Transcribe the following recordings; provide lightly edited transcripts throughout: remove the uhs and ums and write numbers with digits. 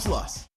Plus.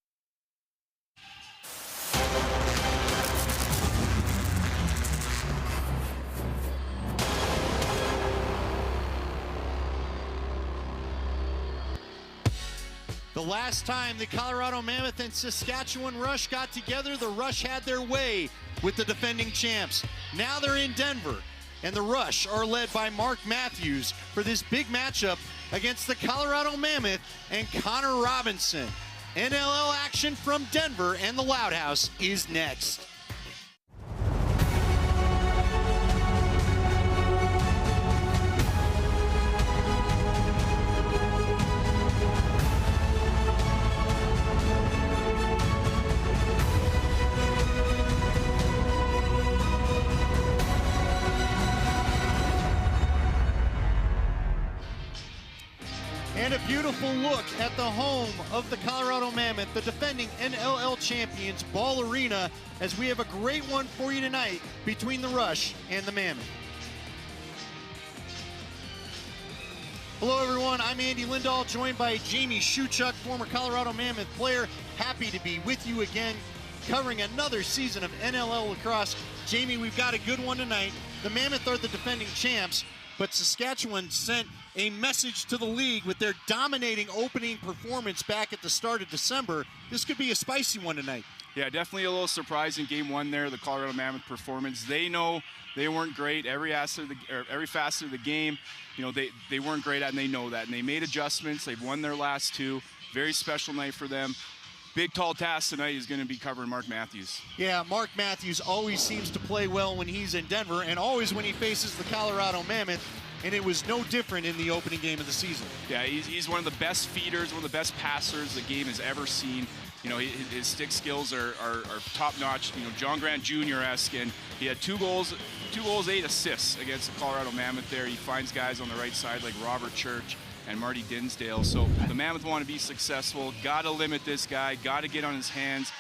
The last time the Colorado Mammoth and Saskatchewan Rush got together, the Rush had their way with the defending champs. Now they're in Denver, and the Rush are led by Mark Matthews for this big matchup against the Colorado Mammoth and Connor Robinson. NLL action from Denver, and the Loud House is next. And a beautiful look at the home of the Colorado Mammoth, the defending NLL champions, Ball Arena, as we have a great one for you tonight between the Rush and the Mammoth. Hello everyone, I'm Andy Lindahl, joined by Jamie Shuchuk, former Colorado Mammoth player. Happy to be with you again, covering another season of NLL lacrosse. Jamie, we've got a good one tonight. The Mammoth are the defending champs, but Saskatchewan sent a message to the league with their dominating opening performance back at the start of December. This could be a spicy one tonight. Yeah, definitely a little surprising game one there, the Colorado Mammoth performance. They know they weren't great every facet of the game. You know, they weren't great at, and they know that. And they made adjustments. They've won their last two. Very special night for them. Big, tall task tonight is going to be covering Mark Matthews. Yeah, Mark Matthews always seems to play well when he's in Denver, and always when he faces the Colorado Mammoth, and it was no different in the opening game of the season. Yeah, he's one of the best feeders, one of the best passers the game has ever seen. You know, his stick skills are top-notch, you know, John Grant Jr.-esque, and he had 2 goals, 8 assists against the Colorado Mammoth there. He finds guys on the right side like Robert Church and Marty Dinsdale. So the Mammoth want to be successful, got to limit this guy, got to get on his hands.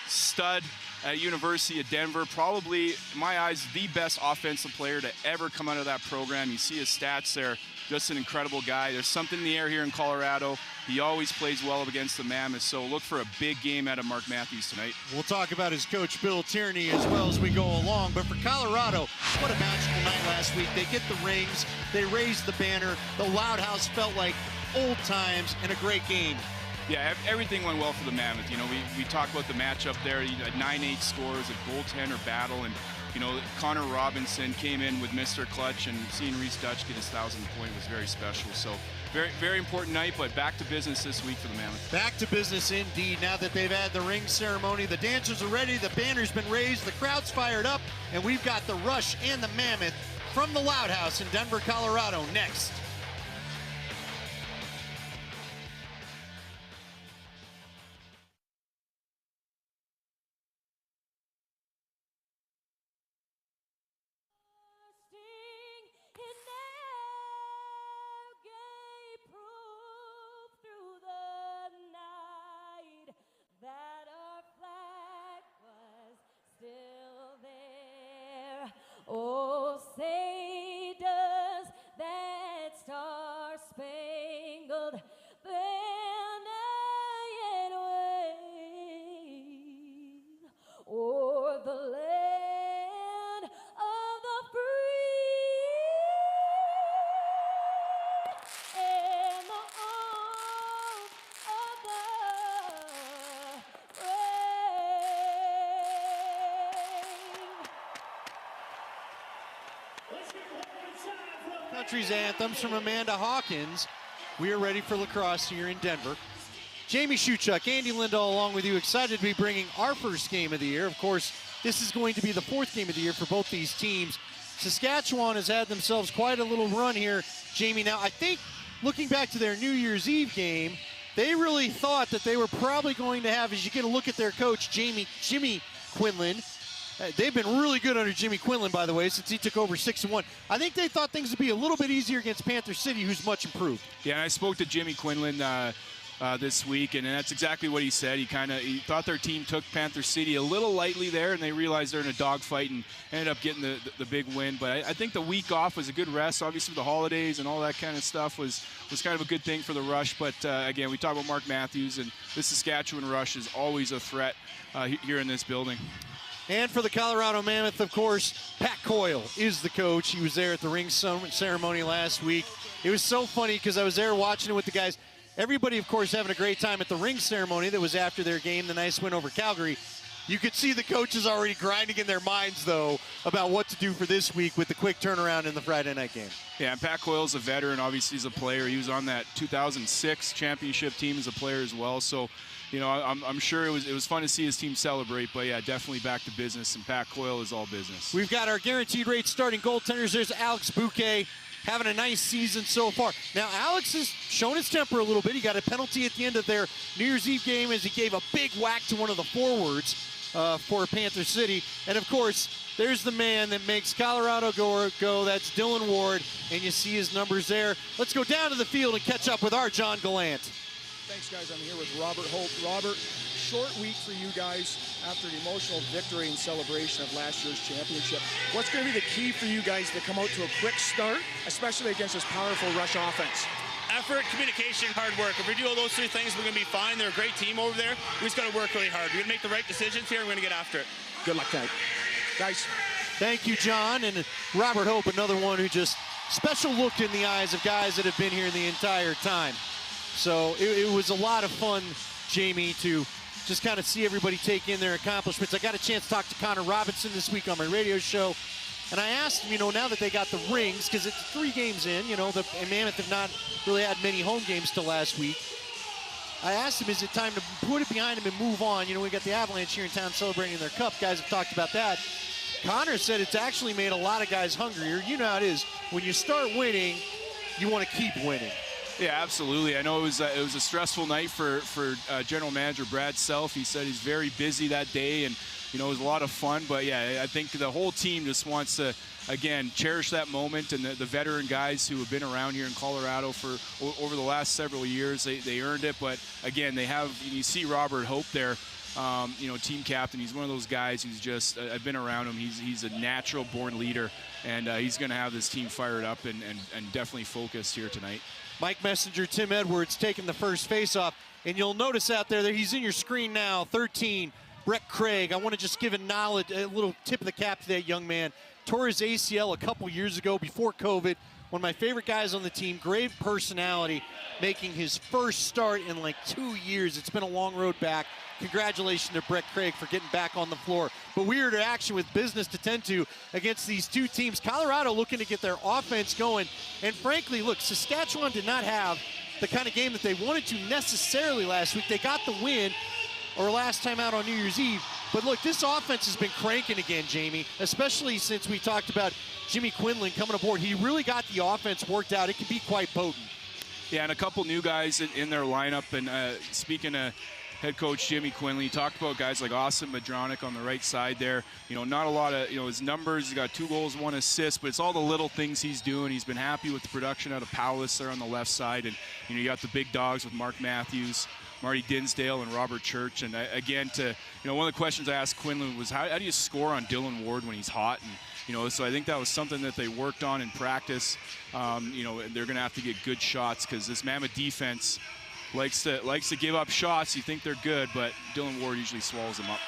Stud at University of Denver, probably, in my eyes, the best offensive player to ever come out of that program. You see his stats there, just an incredible guy. There's something in the air here in Colorado. He always plays well against the Mammoth, so look for a big game out of Mark Matthews tonight. We'll talk about his coach, Bill Tierney, as well as we go along. But for Colorado, what a magical night last week. They get the rings, they raised the banner. The Loud House felt like old times and a great game. Yeah, everything went well for the Mammoth. You know, we talked about the matchup there. You had 9-8 scores, a goaltender battle, and you know, Connor Robinson came in with Mr. Clutch, and seeing Reese Dutch get his 1,000th point was very special. So very, very important night, but back to business this week for the Mammoth. Back to business indeed. Now that they've had the ring ceremony, the dancers are ready, the banner's been raised, the crowd's fired up, and we've got the Rush and the Mammoth from the Loud House in Denver, Colorado next. That our flag was still there. Oh, say does that star-spangled banner yet wave o'er the land of the free and the arms of the Country's anthems from Amanda Hawkins. We are ready for lacrosse here in Denver. Jamie Shuchuk, Andy Lindahl along with you, excited to be bringing our first game of the year. Of course, this is going to be the 4th game of the year for both these teams. Saskatchewan has had themselves quite a little run here, Jamie. Now, I think looking back to their New Year's Eve game, they really thought that they were probably going to have, as you get a look at their coach, Jimmy Quinlan. They've been really good under Jimmy Quinlan, by the way, since he took over 6-1. I think they thought things would be a little bit easier against Panther City, who's much improved. Yeah, and I spoke to Jimmy Quinlan this week, and that's exactly what he said. He thought their team took Panther City a little lightly there, and they realized they're in a dogfight and ended up getting the big win. But I think the week off was a good rest. Obviously, the holidays and all that kind of stuff was kind of a good thing for the Rush. But again, we talk about Mark Matthews, and the Saskatchewan Rush is always a threat here in this building. And for the Colorado Mammoth, of course, Pat Coyle is the coach. He was there at the ring ceremony last week. It was so funny because I was there watching it with the guys. Everybody, of course, having a great time at the ring ceremony that was after their game, the nice win over Calgary. You could see the coaches already grinding in their minds, though, about what to do for this week with the quick turnaround in the Friday night game. Yeah, and Pat Coyle's a veteran. Obviously, he's a player. He was on that 2006 championship team as a player as well. So, I'm sure it was fun to see his team celebrate. But, yeah, definitely back to business, and Pat Coyle is all business. We've got our guaranteed rate starting goaltenders. There's Alex Bouquet, having a nice season so far. Now, Alex has shown his temper a little bit. He got a penalty at the end of their New Year's Eve game as he gave a big whack to one of the forwards for Panther City. And, of course, there's the man that makes Colorado go. That's Dylan Ward, and you see his numbers there. Let's go down to the field and catch up with our John Gallant. Thanks, guys. I'm here with Robert Hope. Robert, short week for you guys after an emotional victory and celebration of last year's championship. What's going to be the key for you guys to come out to a quick start, especially against this powerful Rush offense? Effort, communication, hard work. If we do all those three things, we're going to be fine. They're a great team over there. We just got to work really hard. We're going to make the right decisions here, and we're going to get after it. Good luck tonight. Guys. Thank you, John. And Robert Hope, another one who just special look in the eyes of guys that have been here the entire time. So it was a lot of fun, Jamie, to just kind of see everybody take in their accomplishments. I got a chance to talk to Connor Robinson this week on my radio show. And I asked him, now that they got the rings, because it's 3 games in, the Mammoth have not really had many home games till last week. I asked him, is it time to put it behind him and move on? We got the Avalanche here in town celebrating their cup. Guys have talked about that. Connor said it's actually made a lot of guys hungrier. You know how it is. When you start winning, you want to keep winning. Yeah, absolutely. I know it was a stressful night for General Manager Brad Self. He said he's very busy that day, and it was a lot of fun. But yeah, I think the whole team just wants to, again, cherish that moment, and the veteran guys who have been around here in Colorado for over the last several years, they earned it. But again, you see Robert Hope there, team captain. He's one of those guys who's just, I've been around him. He's a natural born leader, and he's going to have this team fired up and definitely focused here tonight. Mike Messenger, Tim Edwards taking the first faceoff. And you'll notice out there that he's in your screen now, 13, Brett Craig. I want to just give a little tip of the cap to that young man. Tore his ACL a couple years ago before COVID. One of my favorite guys on the team, great personality, making his first start in like 2 years. It's been a long road back. Congratulations to Brett Craig for getting back on the floor. But weird action with business to tend to against these two teams. Colorado looking to get their offense going. And frankly, look, Saskatchewan did not have the kind of game that they wanted to necessarily last week. They got the win, or last time out on New Year's Eve. But look, this offense has been cranking again, Jamie, especially since we talked about Jimmy Quinlan coming aboard. He really got the offense worked out. It can be quite potent. Yeah, and a couple new guys in their lineup. And speaking of head coach Jimmy Quinlan, he talked about guys like Austin Madronic on the right side there. Not a lot of, his numbers. He's got 2 goals, 1 assist, but it's all the little things he's doing. He's been happy with the production out of Powlis there on the left side. And, you got the big dogs with Mark Matthews, Marty Dinsdale, and Robert Church. And again, one of the questions I asked Quinlan was, how do you score on Dylan Ward when he's hot? And, so I think that was something that they worked on in practice. They're going to have to get good shots because this Mammoth defense likes to give up shots. You think they're good, but Dylan Ward usually swallows them up.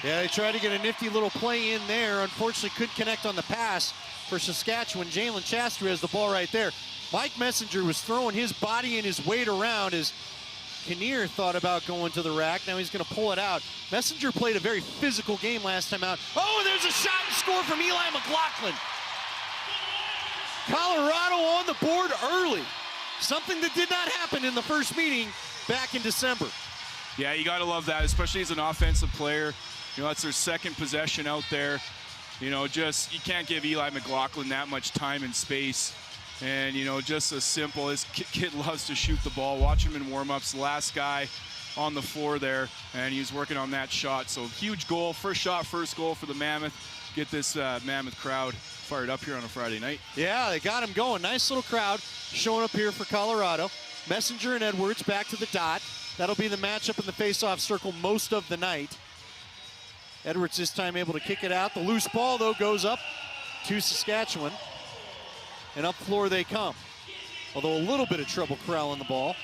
Yeah, they tried to get a nifty little play in there. Unfortunately, couldn't connect on the pass for Saskatchewan. Jalen Chastry has the ball right there. Mike Messenger was throwing his body and his weight around as Kinnear thought about going to the rack. Now he's going to pull it out. Messenger played a very physical game last time out. Oh, there's a shot and score from Eli McLaughlin. Colorado on the board early. Something that did not happen in the first meeting back in December. Yeah, you got to love that, especially as an offensive player. That's their second possession out there. You can't give Eli McLaughlin that much time and space. And, just as simple as kid loves to shoot the ball. Watch him in warm-ups. Last guy on the floor there, and he was working on that shot. So huge goal, first shot, first goal for the Mammoth. Get this Mammoth crowd fired up here on a Friday night. Yeah, they got him going. Nice little crowd showing up here for Colorado. Messenger and Edwards back to the dot. That'll be the matchup in the face-off circle most of the night. Edwards this time able to kick it out. The loose ball, though, goes up to Saskatchewan. And up floor they come. Although a little bit of trouble corralling the ball.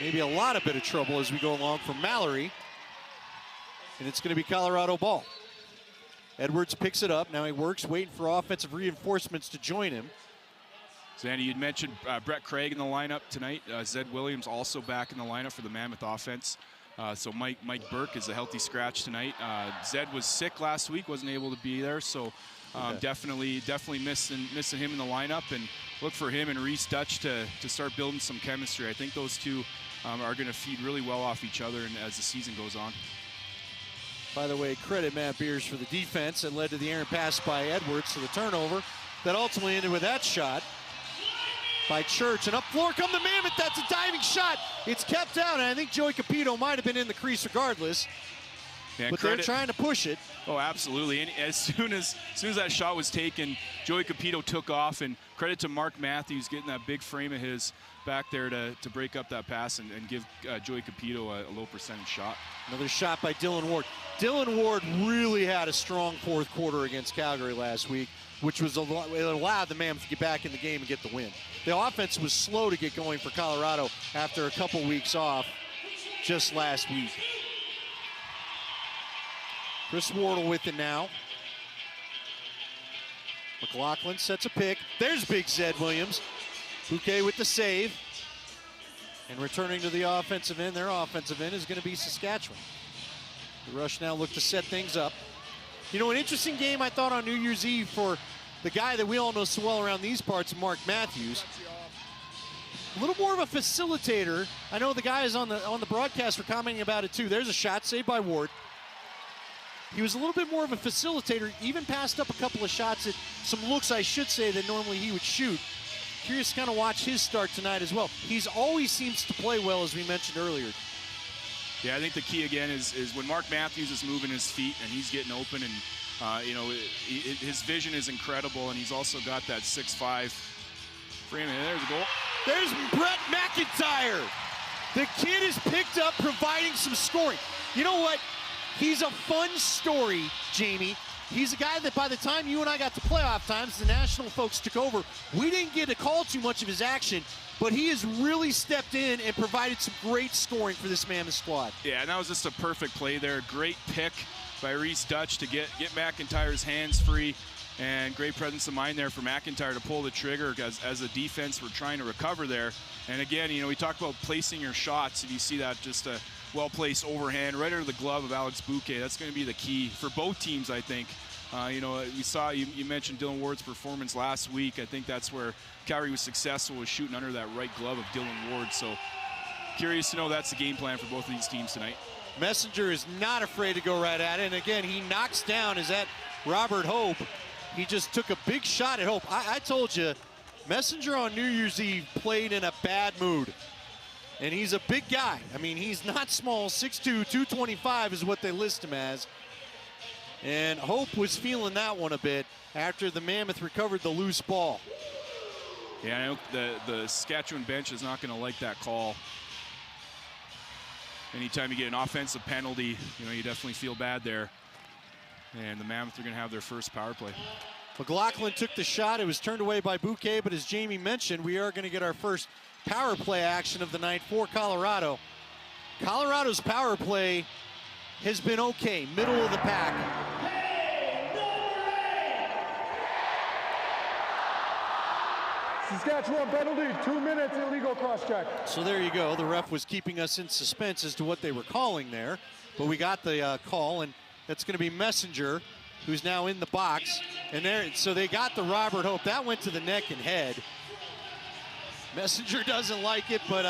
Maybe a lot of bit of trouble as we go along for Mallory. And it's going to be Colorado ball. Edwards picks it up. Now he works, waiting for offensive reinforcements to join him. Sandy, you'd mentioned Brett Craig in the lineup tonight. Zed Williams also back in the lineup for the Mammoth offense. So Mike Burke is a healthy scratch tonight. Zed was sick last week, wasn't able to be there. So definitely missing him in the lineup, and look for him and Reese Dutch to start building some chemistry. I think those two are going to feed really well off each other and as the season goes on. By the way, credit Matt Beers for the defense that led to the errant pass by Edwards to the turnover that ultimately ended with that shot by Church. And up floor come the Mammoth. That's a diving shot. It's kept out, and I think Joey Capito might have been in the crease regardless. Yeah, but they're trying to push it. Oh, absolutely. And as soon as that shot was taken, Joey Capito took off, and credit to Mark Matthews getting that big frame of his back there to break up that pass and give Joey Capito a low percentage shot. Another shot by Dylan Ward. Dylan Ward really had a strong fourth quarter against Calgary last week, which was it allowed the Mammoth to get back in the game and get the win. The offense was slow to get going for Colorado after a couple weeks off just last week. Chris Wardle with it now. McLaughlin sets a pick. There's big Zed Williams. Bouquet with the save. And returning to the offensive end, their offensive end is going to be Saskatchewan. The Rush now look to set things up. You know, an interesting game I thought on New Year's Eve for the guy that we all know so well around these parts, Mark Matthews. A little more of a facilitator. I know the guys on the broadcast were commenting about it too. There's a shot saved by Ward. He was a little bit more of a facilitator, even passed up a couple of shots at some looks, I should say, that normally he would shoot. Curious to kind of watch his start tonight as well. He's always seems to play well, as we mentioned earlier. Yeah, I think the key again is when Mark Matthews is moving his feet and he's getting open, and you know, his vision is incredible, and he's also got that 6'5" frame. There's a goal. There's Brett McIntyre. The kid is picked up, providing some scoring. You know what? He's a fun story, Jamie. He's a guy that by the time you and I got to playoff times, the national folks took over, we didn't get to call too much of his action, but he has really stepped in and provided some great scoring for this Mammoth squad. Yeah, and that was just a perfect play there. Great pick by Reese Dutch to get McIntyre's hands free, and great presence of mind there for McIntyre to pull the trigger as a defense we're trying to recover there. And again, you know, we talk about placing your shots, and you see that just a well-placed overhand right under the glove of Alex Bouquet. That's going to be the key for both teams, I think. You know, we saw, you mentioned Dylan Ward's performance last week. I think that's where Calgary was successful, was shooting under that right glove of Dylan Ward. So curious to know that's the game plan for both of these teams tonight. Messenger is not afraid to go right at it. And again, he knocks down, is that Robert Hope. He just took a big shot at Hope. I told you, Messenger on New Year's Eve played in a bad mood. And he's a big guy. I mean, he's not small. 6'2", 225 is what they list him as. And Hope was feeling that one a bit after the Mammoth recovered the loose ball. Yeah, I know the Saskatchewan bench is not going to like that call. Anytime you get an offensive penalty, you know, you definitely feel bad there. And the Mammoth are going to have their first power play. McLaughlin took the shot. It was turned away by Bouquet, but as Jamie mentioned, we are going to get our first power play action of the night for Colorado. Colorado's power play has been okay, middle of the pack. Saskatchewan penalty, 2 minutes, illegal cross-check. So there you go. The ref was keeping us in suspense as to what they were calling there, but we got the call, and that's going to be Messenger, who's now in the box. And there, so they got the Robert Hope. That went to the neck and head. Messenger doesn't like it, but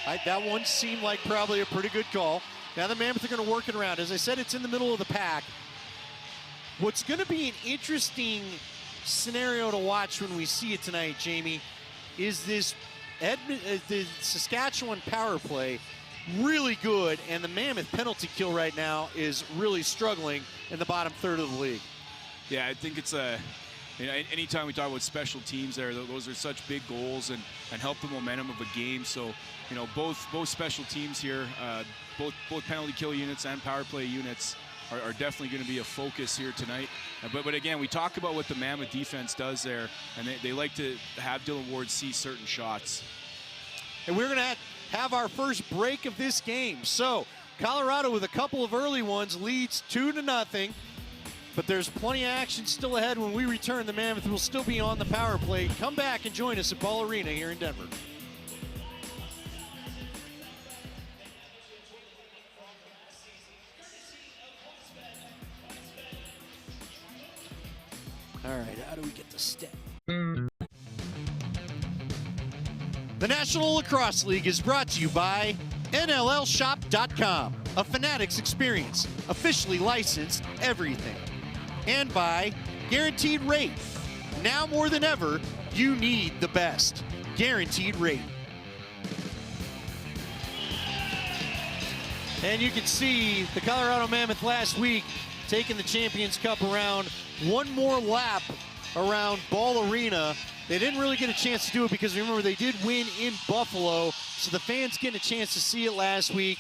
that one seemed like probably a pretty good call. Now the Mammoth are going to work it around. As I said, it's in the middle of the pack. What's going to be an interesting scenario to watch when we see it tonight, Jamie, is this the Saskatchewan power play really good, and the Mammoth penalty kill right now is really struggling in the bottom third of the league. Yeah, I think it's anytime we talk about special teams there, those are such big goals and help the momentum of a game. So, both special teams here, both penalty kill units and power play units are definitely going to be a focus here tonight. But again, we talk about what the Mammoth defense does there, and they like to have Dylan Ward see certain shots. And we're going to have our first break of this game. So Colorado, with a couple of early ones, leads 2-0. But there's plenty of action still ahead. When we return, the Mammoth will still be on the power play. Come back and join us at Ball Arena here in Denver. All right, how do we get the step? The National Lacrosse League is brought to you by NLLshop.com, a Fanatics experience, officially licensed everything. And by Guaranteed Rate. Now more than ever, you need the best. Guaranteed Rate. And you can see the Colorado Mammoth last week taking the Champions Cup around one more lap around Ball Arena. They didn't really get a chance to do it because, remember, they did win in Buffalo, so the fans getting a chance to see it last week.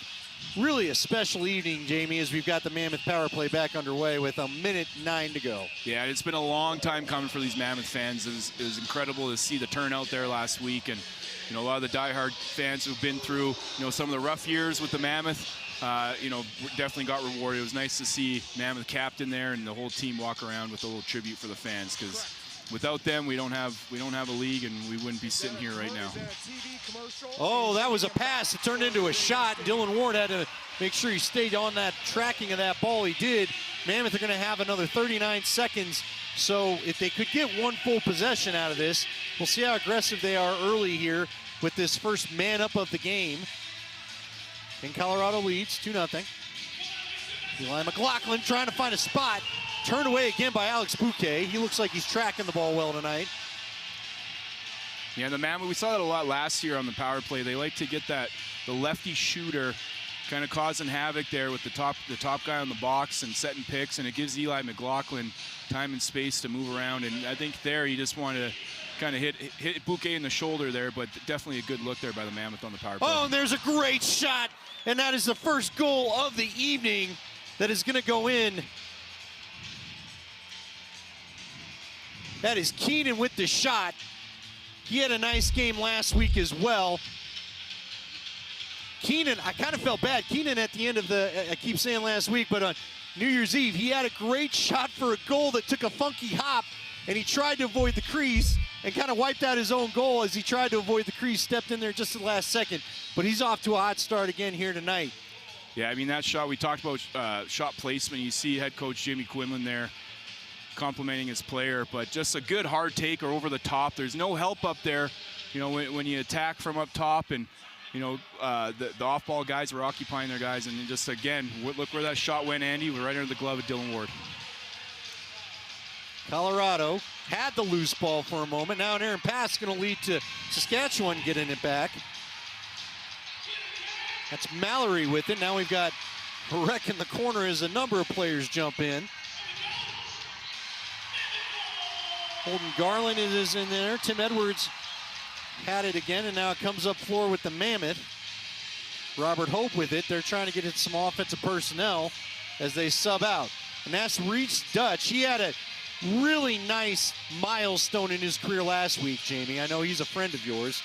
Really a special evening, Jamie, as we've got the Mammoth power play back underway with 1:09 to go. Yeah, it's been a long time coming for these Mammoth fans. It was incredible to see the turnout there last week, and a lot of the diehard fans who've been through some of the rough years with the Mammoth, definitely got rewarded. It was nice to see Mammoth captain there and the whole team walk around with a little tribute for the fans, because without them, we don't have a league, and we wouldn't be sitting here right now. Oh, that was a pass. It turned into a shot. Dylan Ward had to make sure he stayed on that tracking of that ball. He did. Mammoth are going to have another 39 seconds. So if they could get one full possession out of this, we'll see how aggressive they are early here with this first man up of the game. And Colorado leads 2-0. Eli McLaughlin trying to find a spot. Turned away again by Alex Bouquet. He looks like he's tracking the ball well tonight. Yeah, the Mammoth, we saw that a lot last year on the power play. They like to get the lefty shooter kind of causing havoc there with the top guy on the box and setting picks, and it gives Eli McLaughlin time and space to move around. And I think there he just wanted to kind of hit Bouquet in the shoulder there, but definitely a good look there by the Mammoth on the power play. Oh, and there's a great shot, and that is the first goal of the evening that is going to go in. That is Keenan with the shot. He had a nice game last week as well. Keenan, I kind of felt bad. Keenan at the end of I keep saying last week, but on New Year's Eve, he had a great shot for a goal that took a funky hop, and he tried to avoid the crease and kind of wiped out his own goal as he tried to avoid the crease, stepped in there just at the last second. But he's off to a hot start again here tonight. Yeah, I mean, that shot, we talked about shot placement. You see head coach Jimmy Quinlan there complimenting his player, but just a good hard take or over the top. There's no help up there, when you attack from up top, and the off-ball guys were occupying their guys, and just again, look where that shot went, Andy. We're right under the glove of Dylan Ward. Colorado had the loose ball for a moment. Now an errant pass going to lead to Saskatchewan getting it back. That's Mallory with it. Now we've got a wreck in the corner as a number of players jump in. Holden Garland is in there. Tim Edwards had it again, and now it comes up floor with the Mammoth. Robert Hope with it. They're trying to get it some offensive personnel as they sub out. And that's Reese Dutch. He had a really nice milestone in his career last week, Jamie. I know he's a friend of yours.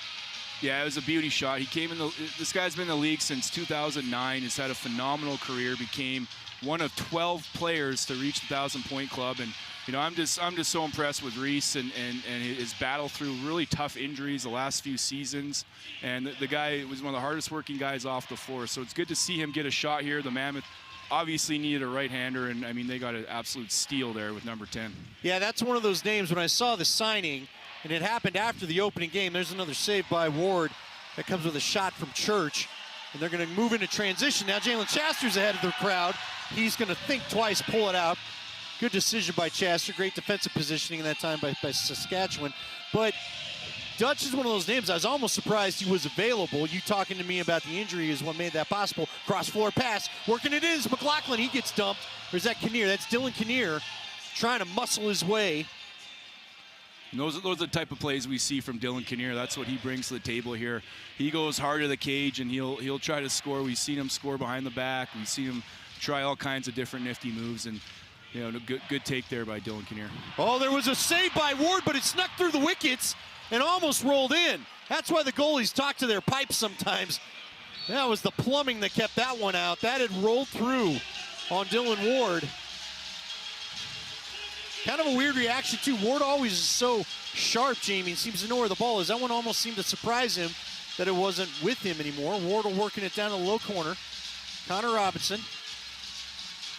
Yeah, it was a beauty shot. He came in this guy's been in the league since 2009. He's had a phenomenal career. Became one of 12 players to reach the 1,000-point club, and I'm just so impressed with Reese and his battle through really tough injuries the last few seasons. And the guy was one of the hardest working guys off the floor. So it's good to see him get a shot here. The Mammoth obviously needed a right-hander, and I mean, they got an absolute steal there with number 10. Yeah, that's one of those names when I saw the signing, and it happened after the opening game. There's another save by Ward that comes with a shot from Church. And they're going to move into transition. Now Jalen Chaster's ahead of the crowd. He's going to think twice, pull it out. Good decision by Chaster. Great defensive positioning in that time by Saskatchewan. But Dutch is one of those names. I was almost surprised he was available. You talking to me about the injury is what made that possible. Cross-floor pass. Working it is. McLaughlin, he gets dumped. Or is that Kinnear? That's Dylan Kinnear trying to muscle his way And those are the type of plays we see from Dylan Kinnear. That's what he brings to the table here. He goes hard to the cage, and he'll try to score. We've seen him score behind the back. We've seen him try all kinds of different nifty moves, and good take there by Dylan Kinnear. Oh, there was a save by Ward, but it snuck through the wickets and almost rolled in. That's why the goalies talk to their pipes sometimes. That was the plumbing that kept that one out. That had rolled through on Dylan Ward. Kind of a weird reaction, too. Ward always is so sharp, Jamie, and seems to know where the ball is. That one almost seemed to surprise him that it wasn't with him anymore. Wardle working it down to the low corner. Connor Robinson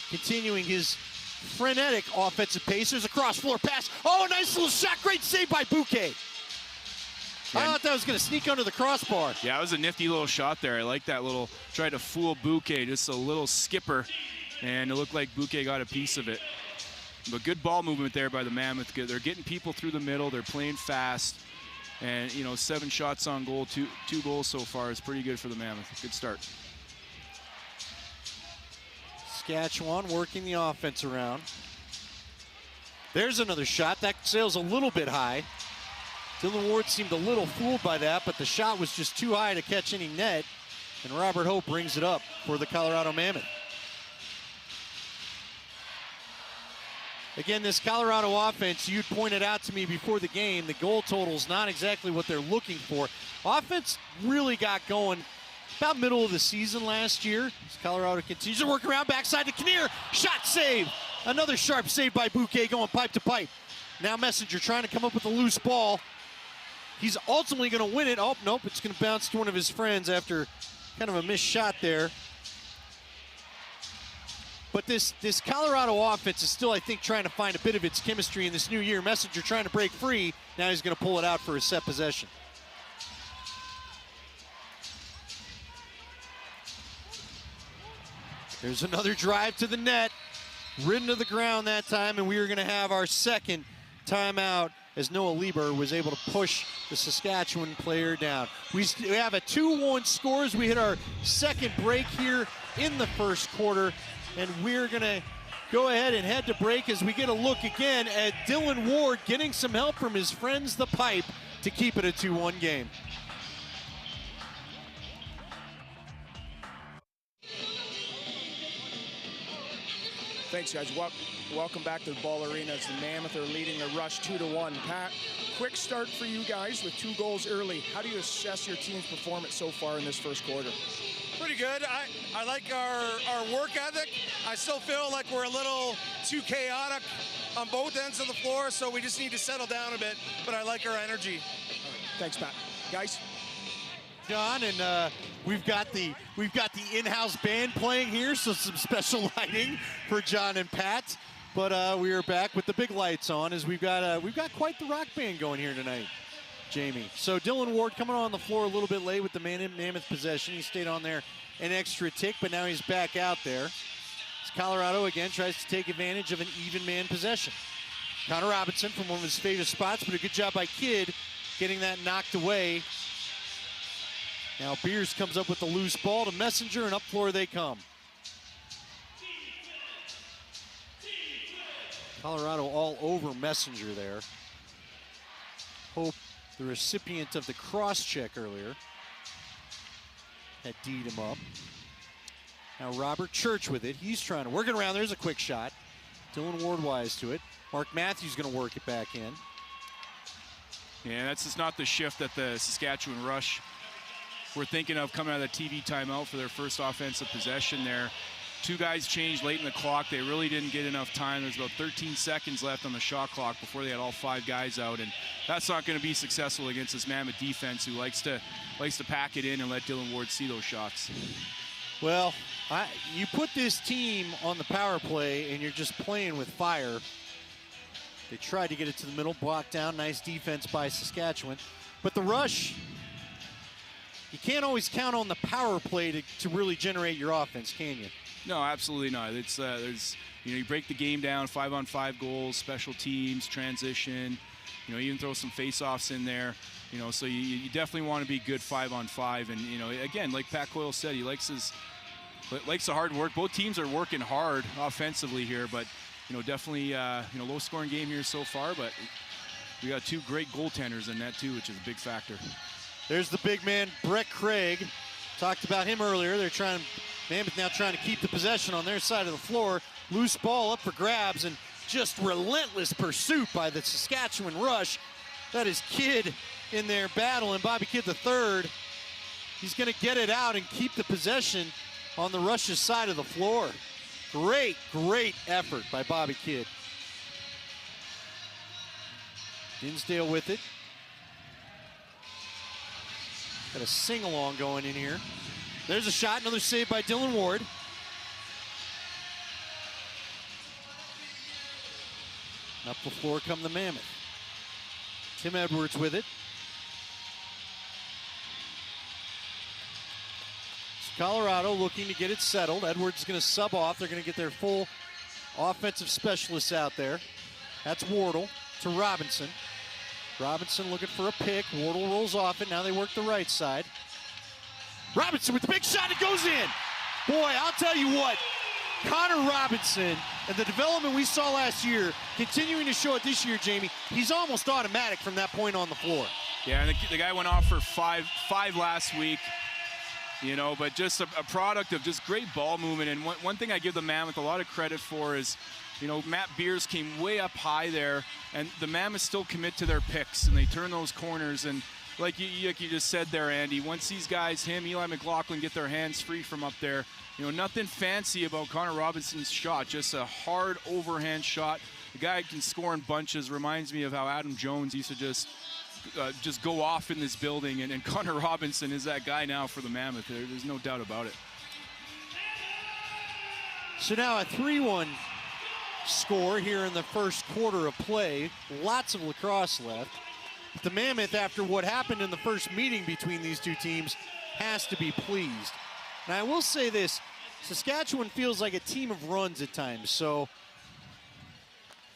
continuing his frenetic offensive pace. There's a cross-floor pass. Oh, nice little shot. Great save by Bouquet. I thought that was going to sneak under the crossbar. Yeah, it was a nifty little shot there. I like that little, tried to fool Bouquet, just a little skipper, and it looked like Bouquet got a piece of it. But good ball movement there by the Mammoth. They're getting people through the middle. They're playing fast. And, 7 shots on goal, two goals so far is pretty good for the Mammoth. Good start. Saskatchewan working the offense around. There's another shot. That sails a little bit high. Dylan Ward seemed a little fooled by that, but the shot was just too high to catch any net. And Robert Hope brings it up for the Colorado Mammoth. Again, this Colorado offense, you'd pointed out to me before the game, the goal total's not exactly what they're looking for. Offense really got going about middle of the season last year. As Colorado continues to work around, backside to Kinnear. Shot save. Another sharp save by Bouquet going pipe to pipe. Now Messenger trying to come up with a loose ball. He's ultimately going to win it. Oh, nope, it's going to bounce to one of his friends after kind of a missed shot there. But this Colorado offense is still, I think, trying to find a bit of its chemistry in this new year. Messenger trying to break free. Now he's going to pull it out for a set possession. There's another drive to the net. Ridden to the ground that time, and we are going to have our second timeout as Noah Lieber was able to push the Saskatchewan player down. We have a 2-1 score as we hit our second break here in the first quarter. And we're going to go ahead and head to break as we get a look again at Dylan Ward getting some help from his friends, the Pipe, to keep it a 2-1 game. Thanks, guys. Welcome back to the Ball Arena as the Mammoth are leading the Rush 2-1. Pat, quick start for you guys with 2 goals early. How do you assess your team's performance so far in this first quarter? Pretty good. I like our work ethic. I still feel like we're a little too chaotic on both ends of the floor, so we just need to settle down a bit, but I like our energy. Thanks, Pat. Guys? John, and we've got the in-house band playing here, so some special lighting for John and Pat. But we are back with the big lights on as we've got quite the rock band going here tonight, Jamie. So Dylan Ward coming on the floor a little bit late with the Mammoth possession. He stayed on there an extra tick, but now he's back out there. As Colorado again tries to take advantage of an even man possession. Connor Robinson from one of his favorite spots, but a good job by Kidd getting that knocked away. Now Beers comes up with the loose ball to Messenger, and up floor they come. Colorado all over Messenger there. Hope, the recipient of the cross check earlier, had D'd him up. Now Robert Church with it. He's trying to work it around. There's a quick shot. Dylan Ward wise to it. Mark Matthews going to work it back in. Yeah, that's just not the shift that the Saskatchewan Rush were thinking of coming out of the TV timeout for their first offensive possession there. 2 guys changed late in the clock. They really didn't get enough time. There's about 13 seconds left on the shot clock before they had all 5 guys out, and that's not going to be successful against this Mammoth defense who likes to pack it in and let Dylan Ward see those shots. Well, you put this team on the power play and you're just playing with fire. They tried to get it to the middle, blocked down. Nice defense by Saskatchewan. But the Rush, you can't always count on the power play to really generate your offense, can you? No, absolutely not. It's you break the game down, 5-on-5 goals, special teams, transition. Even throw some face-offs in there. So you definitely want to be good 5-on-5. And again, like Pat Coyle said, he likes the hard work. Both teams are working hard offensively here, but definitely low-scoring game here so far. But we got two great goaltenders in net too, which is a big factor. There's the big man, Brett Craig. Talked about him earlier. Mammoth now trying to keep the possession on their side of the floor. Loose ball up for grabs, and just relentless pursuit by the Saskatchewan Rush. That is Kidd in their battle, and Bobby Kidd the third. He's going to get it out and keep the possession on the Rush's side of the floor. Great, great effort by Bobby Kidd. Dinsdale with it. Got a sing-along going in here. There's a shot, another save by Dylan Ward. Up the floor come the Mammoth. Tim Edwards with it. It's Colorado looking to get it settled. Edwards is going to sub off. They're going to get their full offensive specialists out there. That's Wardle to Robinson. Robinson looking for a pick. Wardle rolls off it. Now they work the right side. Robinson with the big shot. It goes in. Boy, I'll tell you what. Connor Robinson and the development we saw last year, continuing to show it this year, Jamie, he's almost automatic from that point on the floor. Yeah, and the guy went off for five last week, you know, but just a product of just great ball movement. And one thing I give the Mammoth a lot of credit for is, you know, Matt Beers came way up high there, and the Mammoth still commit to their picks, and they turn those corners. And like you just said there, Andy, once these guys, him, Eli McLaughlin, get their hands free from up there, you know, nothing fancy about Connor Robinson's shot, just a hard overhand shot. The guy can score in bunches. Reminds me of how Adam Jones used to just go off in this building, and Connor Robinson is that guy now for the Mammoth. There's no doubt about it. So now a 3-1 score here in the first quarter of play. Lots of lacrosse left. The Mammoth, after what happened in the first meeting between these two teams, has to be pleased. And I will say this, Saskatchewan feels like a team of runs at times, so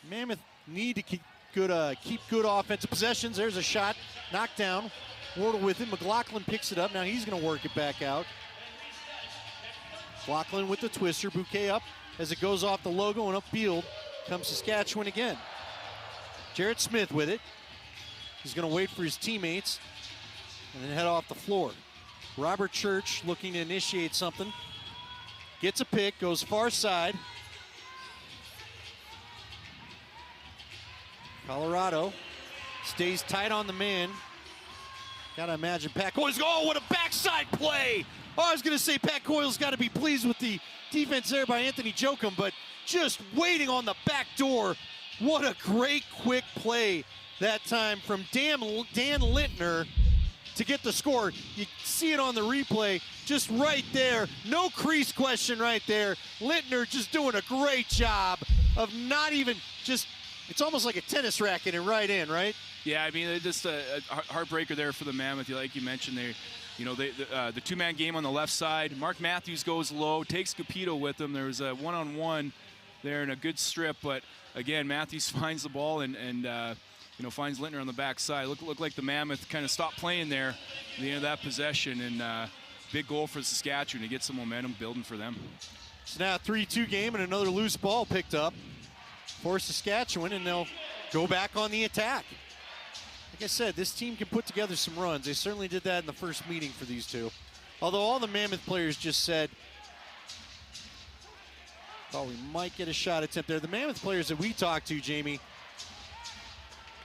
Mammoth need to keep good offensive possessions. There's a shot, knocked down. Wardle with it, McLaughlin picks it up. Now he's gonna work it back out. McLaughlin with the twister, bouquet up as it goes off the logo, and upfield comes Saskatchewan again. Jarrett Smith with it. He's gonna wait for his teammates and then head off the floor. Robert Church looking to initiate something. Gets a pick, goes far side. Colorado stays tight on the man. Gotta imagine Pat Coyle's, oh, what a backside play! Oh, I was gonna say Pat Coyle's gotta be pleased with the defense there by Anthony Jokum, but just waiting on the back door. What a great quick play that time from Dan Lintner to get the score. You see it on the replay, just right there. No crease question right there. Lintner just doing a great job of not even just, it's almost like a tennis racket and right in, right? Yeah, I mean, just a heartbreaker there for the Mammoth. Like you mentioned, the two-man game on the left side. Mark Matthews goes low, takes Capito with him. There was a one-on-one there and a good strip, but again, Matthews finds the ball and finds Lintner on the backside. Looked like the Mammoth kind of stopped playing there at the end of that possession, and big goal for Saskatchewan to get some momentum building for them. It's now a 3-2 game and another loose ball picked up for Saskatchewan, and they'll go back on the attack. Like I said, this team can put together some runs. They certainly did that in the first meeting for these two. Although all the Mammoth players just said, thought we might get a shot attempt there. The Mammoth players that we talked to, Jamie,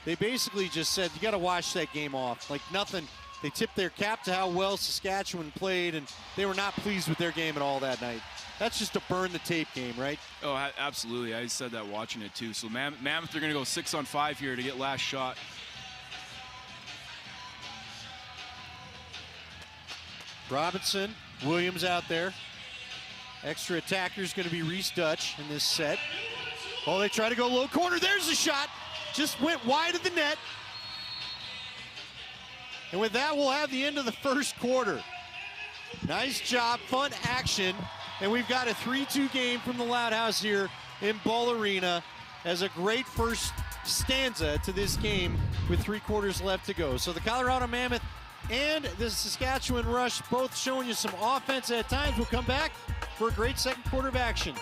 they basically just said, you got to wash that game off. Like nothing. They tipped their cap to how well Saskatchewan played, and they were not pleased with their game at all that night. That's just a burn the tape game, right? Oh, absolutely. I said that watching it too. So Mammoth, they're going to go 6-on-5 here to get last shot. Robinson, Williams out there. Extra attacker is going to be Reese Dutch in this set. Oh, they try to go low corner. There's the shot. Just went wide of the net. And with that, we'll have the end of the first quarter. Nice job, fun action. And we've got a 3-2 game from the Loud House here in Ball Arena as a great first stanza to this game with 3 quarters left to go. So the Colorado Mammoth and the Saskatchewan Rush both showing you some offense at times. We'll come back for a great second quarter of action.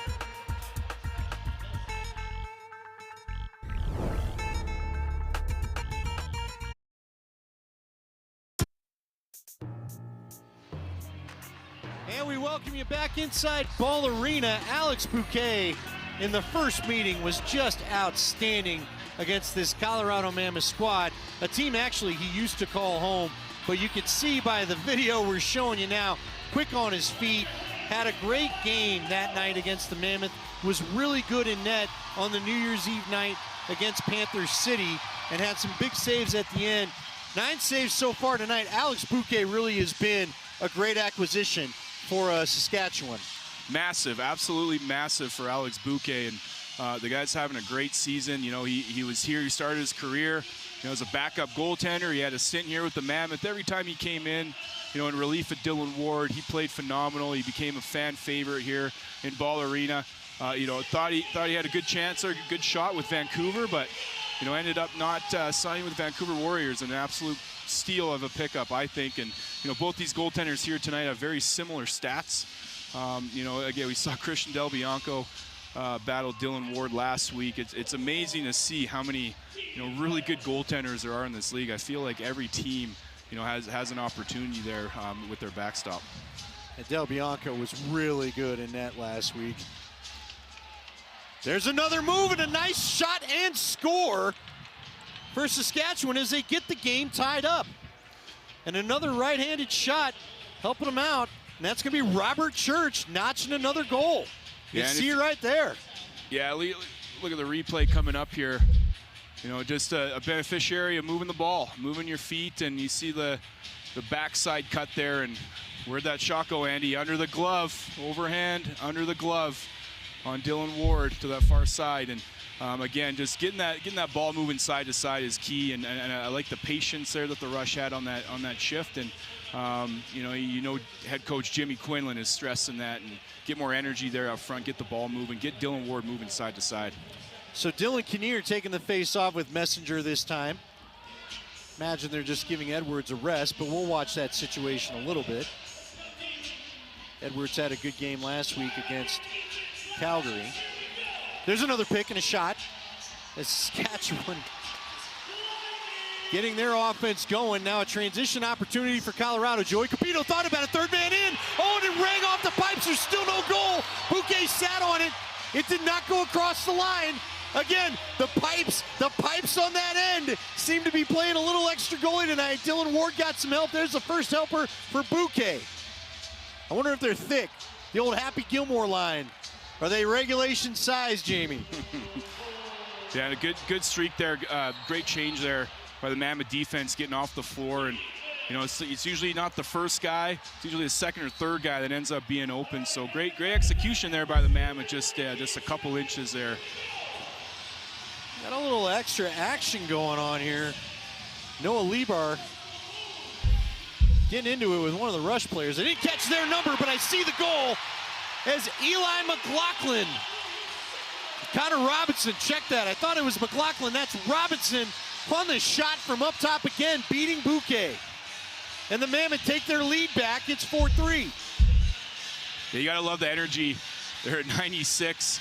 you back inside Ball Arena. Alex Bouquet in the first meeting was just outstanding against this Colorado Mammoth squad, a team actually he used to call home, but you can see by the video we're showing you now, quick on his feet, had a great game that night against the Mammoth, was really good in net on the New Year's Eve night against Panther City, and had some big saves at the end. 9 saves so far tonight. Alex Bouquet really has been a great acquisition for Saskatchewan. Massive, absolutely massive for Alex Bouquet, and the guy's having a great season. You know, he was here, he started his career, you know, as a backup goaltender. He had a stint here with the Mammoth. Every time he came in, you know, in relief of Dylan Ward, he played phenomenal. He became a fan favorite here in Ball Arena. You know, thought he had a good chance or a good shot with Vancouver, but you know, ended up not signing with Vancouver Warriors. An absolute steal of a pickup, I think. And you know, both these goaltenders here tonight have very similar stats. You know, again, we saw Christian Del Bianco battle Dylan Ward last week. It's amazing to see how many, you know, really good goaltenders there are in this league. I feel like every team, you know, has an opportunity there with their backstop. And Del Bianco was really good in net last week. There's another move and a nice shot and score for Saskatchewan as they get the game tied up. And another right-handed shot helping them out. And that's going to be Robert Church notching another goal. You see it right there. Yeah, look at the replay coming up here. You know, just a beneficiary of moving the ball, moving your feet, and you see the backside cut there. And where'd that shot go, Andy? Under the glove, overhand, under the glove on Dylan Ward to that far side. And again, just getting that ball moving side to side is key. And I like the patience there that the Rush had on that shift. And you know, head coach Jimmy Quinlan is stressing that, and get more energy there up front, get the ball moving, get Dylan Ward moving side to side. So Dylan Kinnear taking the face off with Messenger this time. Imagine they're just giving Edwards a rest, but we'll watch that situation a little bit. Edwards had a good game last week against Calgary. There's another pick and a shot as Saskatchewan getting their offense going. Now a transition opportunity for Colorado. Joey Capito thought about it, third man in. Oh, and it rang off the pipes. There's still no goal. Bouquet sat on it. It did not go across the line. Again, the pipes on that end seem to be playing a little extra goalie tonight. Dylan Ward got some help. There's the first helper for Bouquet. I wonder if they're thick. The old Happy Gilmore line. Are they regulation size, Jamie? Yeah, a good streak there. Great change there by the Mammoth defense getting off the floor. And you know, it's usually not the first guy. It's usually the second or third guy that ends up being open. So great execution there by the Mammoth. Just a couple inches there. Got a little extra action going on here. Noah Lebar getting into it with one of the Rush players. I didn't catch their number, but I see the goal as Eli McLaughlin. Connor Robinson, check that. I thought it was McLaughlin. That's Robinson on the shot from up top again, beating Bouquet. And the Mammoth take their lead back. It's 4-3. Yeah, you gotta love the energy. They're at 96.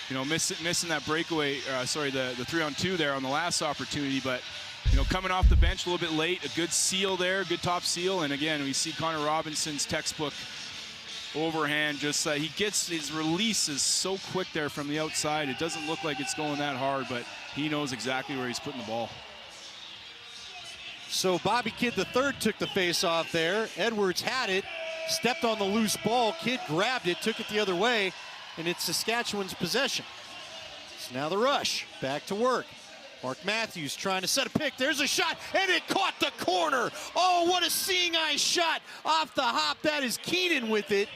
You know, missing that breakaway, the 3-on-2 there on the last opportunity, but you know, coming off the bench a little bit late, a good seal there, good top seal, and again, we see Connor Robinson's textbook overhand, just he gets his release is so quick there from the outside. It doesn't look like it's going that hard, but he knows exactly where he's putting the ball. So Bobby Kidd III took the face off there. Edwards had it, stepped on the loose ball. Kidd grabbed it, took it the other way, and it's Saskatchewan's possession. So now the Rush back to work. Mark Matthews trying to set a pick. There's a shot, and it caught the corner. Oh, what a seeing eye shot off the hop. That is Keenan with it.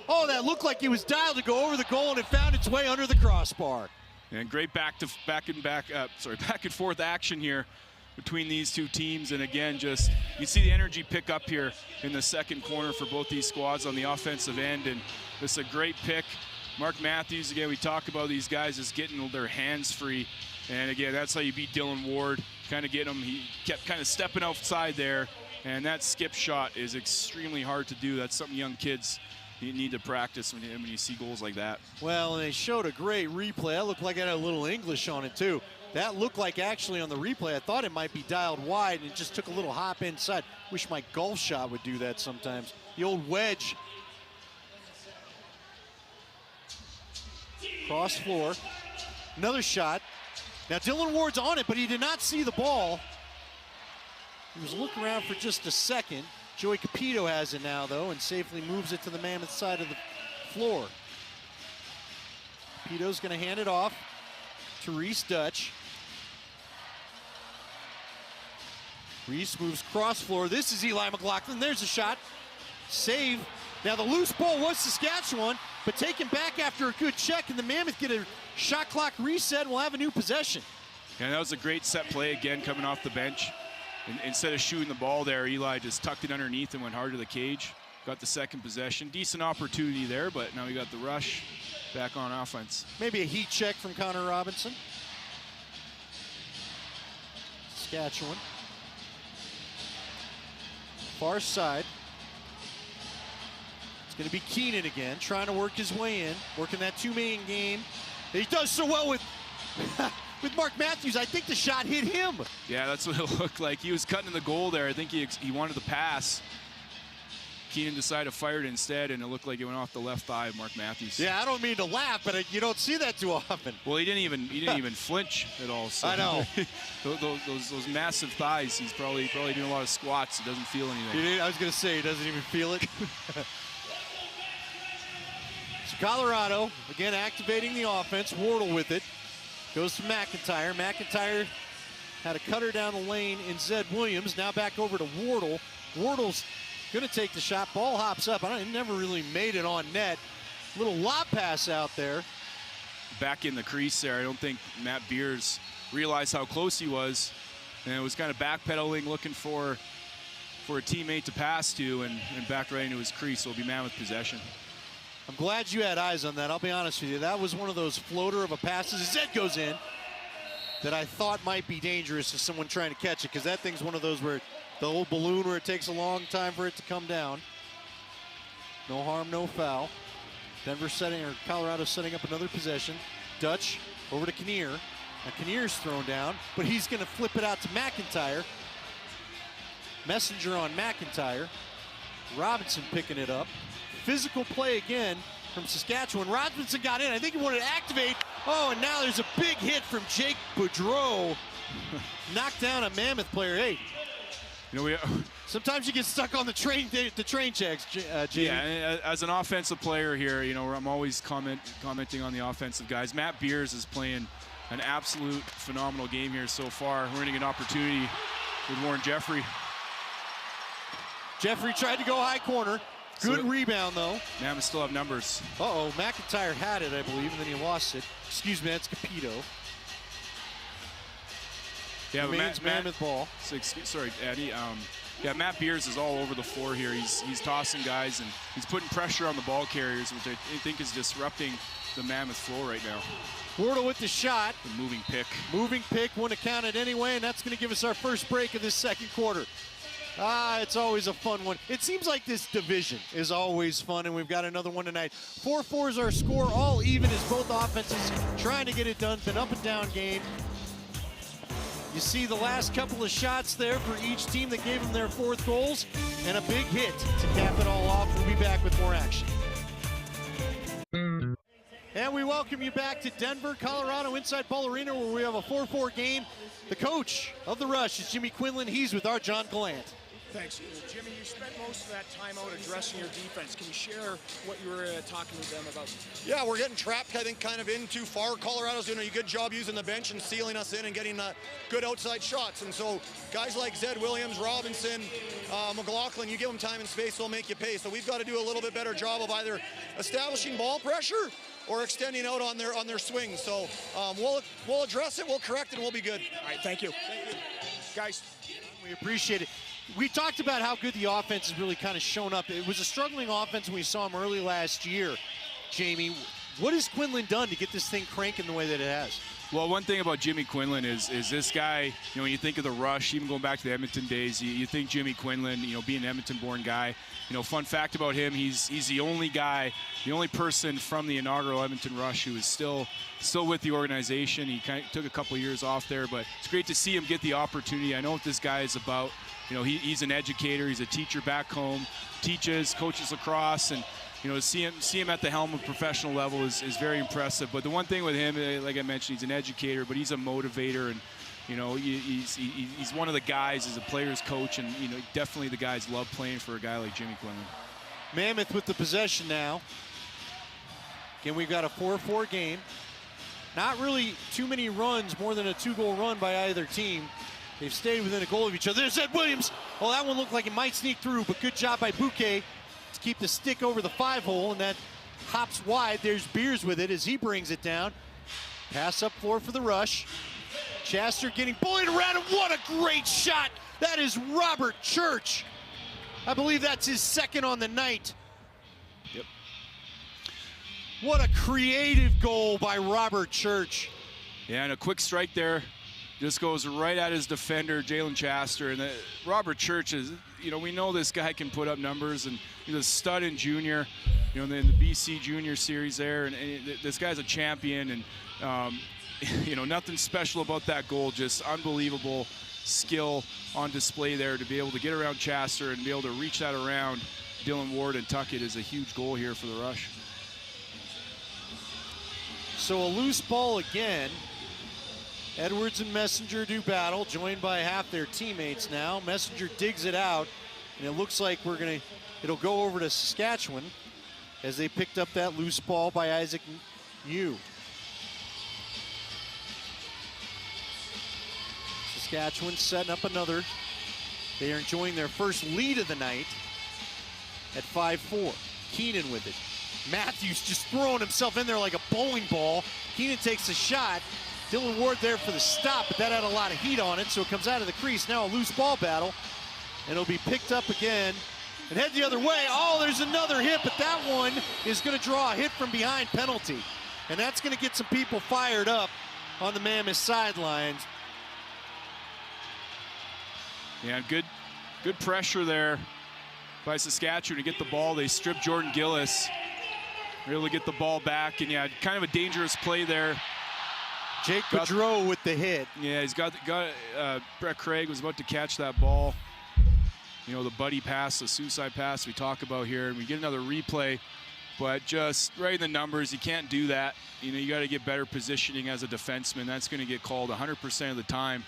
Oh, that looked like it was dialed to go over the goal, and it found its way under the crossbar. And great back and forth action here between these two teams. And again, just you see the energy pick up here in the second corner for both these squads on the offensive end. And this is a great pick. Mark Matthews, again, we talk about these guys just getting their hands free. And again, that's how you beat Dylan Ward, kind of get him. He kept kind of stepping outside there. And that skip shot is extremely hard to do. That's something young kids need to practice when you see goals like that. Well, and they showed a great replay. That looked like it had a little English on it, too. That looked like actually on the replay, I thought it might be dialed wide, and it just took a little hop inside. Wish my golf shot would do that sometimes. The old wedge Cross floor. Another shot. Now Dylan Ward's on it, but he did not see the ball. He was looking around for just a second. Joey Capito has it now, though, and safely moves it to the Mammoth side of the floor. Capito's going to hand it off to Reese Dutch. Reese moves cross floor. This is Eli McLaughlin. There's a shot. Save. Now the loose ball was Saskatchewan, but taken back after a good check, and the Mammoth get a shot clock reset and will have a new possession. And that was a great set play again coming off the bench. Instead of shooting the ball there, Eli just tucked it underneath and went hard to the cage. Got the second possession. Decent opportunity there, but now we got the rush back on offense. Maybe a heat check from Connor Robinson. Saskatchewan. Far side. It's going to be Keenan again, trying to work his way in, working that two-man game. He does so well with with Mark Matthews. I think the shot hit him. Yeah, that's what it looked like. He was cutting in the goal there. I think he wanted the pass. Keenan decided to fire it instead, and it looked like it went off the left thigh of Mark Matthews. Yeah, I don't mean to laugh, but you don't see that too often. Well, he didn't even flinch at all. So. I know. those massive thighs. He's probably doing a lot of squats. He doesn't feel anything. I was going to say he doesn't even feel it. So Colorado again activating the offense. Wardle with it. Goes to McIntyre. McIntyre had a cutter down the lane in Zed Williams. Now back over to Wardle. Wardle's going to take the shot. Ball hops up. He never really made it on net. Little lob pass out there. Back in the crease there. I don't think Matt Beers realized how close he was. And it was kind of backpedaling, looking for a teammate to pass to, and back right into his crease. So it'll be Mammoth possession. I'm glad you had eyes on that. I'll be honest with you. That was one of those floater of a passes as Zed goes in that I thought might be dangerous to someone trying to catch it, because that thing's one of those where the old balloon where it takes a long time for it to come down. No harm, no foul. Colorado setting up another possession. Dutch over to Kinnear. Now Kinnear's thrown down, but he's going to flip it out to McIntyre. Messenger on McIntyre. Robinson picking it up. Physical play again from Saskatchewan. Robinson got in. I think he wanted to activate. Oh, and now there's a big hit from Jake Boudreau. Knocked down a Mammoth player. Hey, sometimes you get stuck on the train checks, Jamie. Yeah, as an offensive player here, I'm always commenting on the offensive guys. Matt Beers is playing an absolute phenomenal game here so far. We're getting an opportunity with Warren Jeffrey. Jeffrey tried to go high corner. Good rebound, though. Mammoth still have numbers. Uh-oh, McIntyre had it, I believe, and then he lost it. Excuse me, that's Capito. Yeah, Mammoth ball. Sorry, Eddie. Yeah, Matt Beers is all over the floor here. He's tossing guys, and he's putting pressure on the ball carriers, which I think is disrupting the Mammoth floor right now. Wardle with the shot. The moving pick. Moving pick, wouldn't have counted anyway, and that's going to give us our first break of this second quarter. It's always a fun one. It seems like this division is always fun, and we've got another one tonight. 4-4 is our score, all even as both offenses trying to get it done. It's an up and down game. You see the last couple of shots there for each team that gave them their fourth goals, and a big hit to cap it all off. We'll be back with more action. And we welcome you back to Denver, Colorado, inside Ball Arena, where we have a 4-4 game. The coach of the Rush is Jimmy Quinlan. He's with our John Gallant. Thanks. Jimmy, you spent most of that time out addressing your defense. Can you share what you were talking to them about? Yeah, we're getting trapped, I think, kind of in too far. Colorado's doing a good job using the bench and sealing us in and getting good outside shots. And so guys like Zed Williams, Robinson, McLaughlin, you give them time and space, they'll make you pay. So we've got to do a little bit better job of either establishing ball pressure or extending out on their swings. So we'll address it, we'll correct it, and we'll be good. All right, thank you. Thank you. Guys, we appreciate it. We talked about how good the offense has really kind of shown up. It was a struggling offense when we saw him early last year. Jamie, what has Quinlan done to get this thing cranking the way that it has? Well, one thing about Jimmy Quinlan is this guy, when you think of the Rush, even going back to the Edmonton days, you think Jimmy Quinlan, being an Edmonton-born guy. Fun fact about him, he's the only guy, the only person from the inaugural Edmonton Rush who is still with the organization. He kind of took a couple of years off there, but it's great to see him get the opportunity. I know what this guy is about. He's an educator. He's a teacher back home, teaches, coaches lacrosse, and you know, to see him at the helm of professional level is very impressive. But the one thing with him, like I mentioned, he's an educator, but he's a motivator, and you know, he's one of the guys as a player's coach, and you know, definitely the guys love playing for a guy like Jimmy Quinlan. Mammoth with the possession now. Again, we've got a 4-4 game. Not really too many runs, more than a 2-goal run by either team. They've stayed within a goal of each other. There's Ed Williams. Oh, that one looked like it might sneak through, but good job by Bouquet to keep the stick over the 5-hole, and that hops wide. There's Beers with it as he brings it down. Pass up floor for the rush. Chasser getting bullied around, and what a great shot. That is Robert Church. I believe that's his second on the night. Yep. What a creative goal by Robert Church. Yeah, and a quick strike there. Just goes right at his defender, Jalen Chasser. And Robert Church is, you know, we know this guy can put up numbers, and he's a stud in junior, you know, in the BC Junior Series there. And this guy's a champion, and, you know, nothing special about that goal, just unbelievable skill on display there to be able to get around Chasser and be able to reach that around Dylan Ward and tuck it is a huge goal here for the Rush. So a loose ball again. Edwards and Messenger do battle, joined by half their teammates now. Messenger digs it out, and it looks like it'll go over to Saskatchewan as they picked up that loose ball by Isaac Yu. Saskatchewan setting up another. They are enjoying their first lead of the night at 5-4. Keenan with it. Matthews just throwing himself in there like a bowling ball. Keenan takes a shot. Dylan Ward there for the stop, but that had a lot of heat on it, so it comes out of the crease. Now a loose ball battle, and it'll be picked up again and head the other way. Oh, there's another hit, but that one is going to draw a hit from behind penalty, and that's going to get some people fired up on the Mammoth sidelines. Yeah, good pressure there by Saskatchewan to get the ball. They stripped Jordan Gillis. Really get the ball back, and yeah, kind of a dangerous play there. Jake Gaudreau with the hit. Yeah, he's got Brett Craig was about to catch that ball. You know, the buddy pass, the suicide pass we talk about here, and we get another replay, but just right in the numbers, you can't do that. You know, you got to get better positioning as a defenseman. That's going to get called 100% of the time.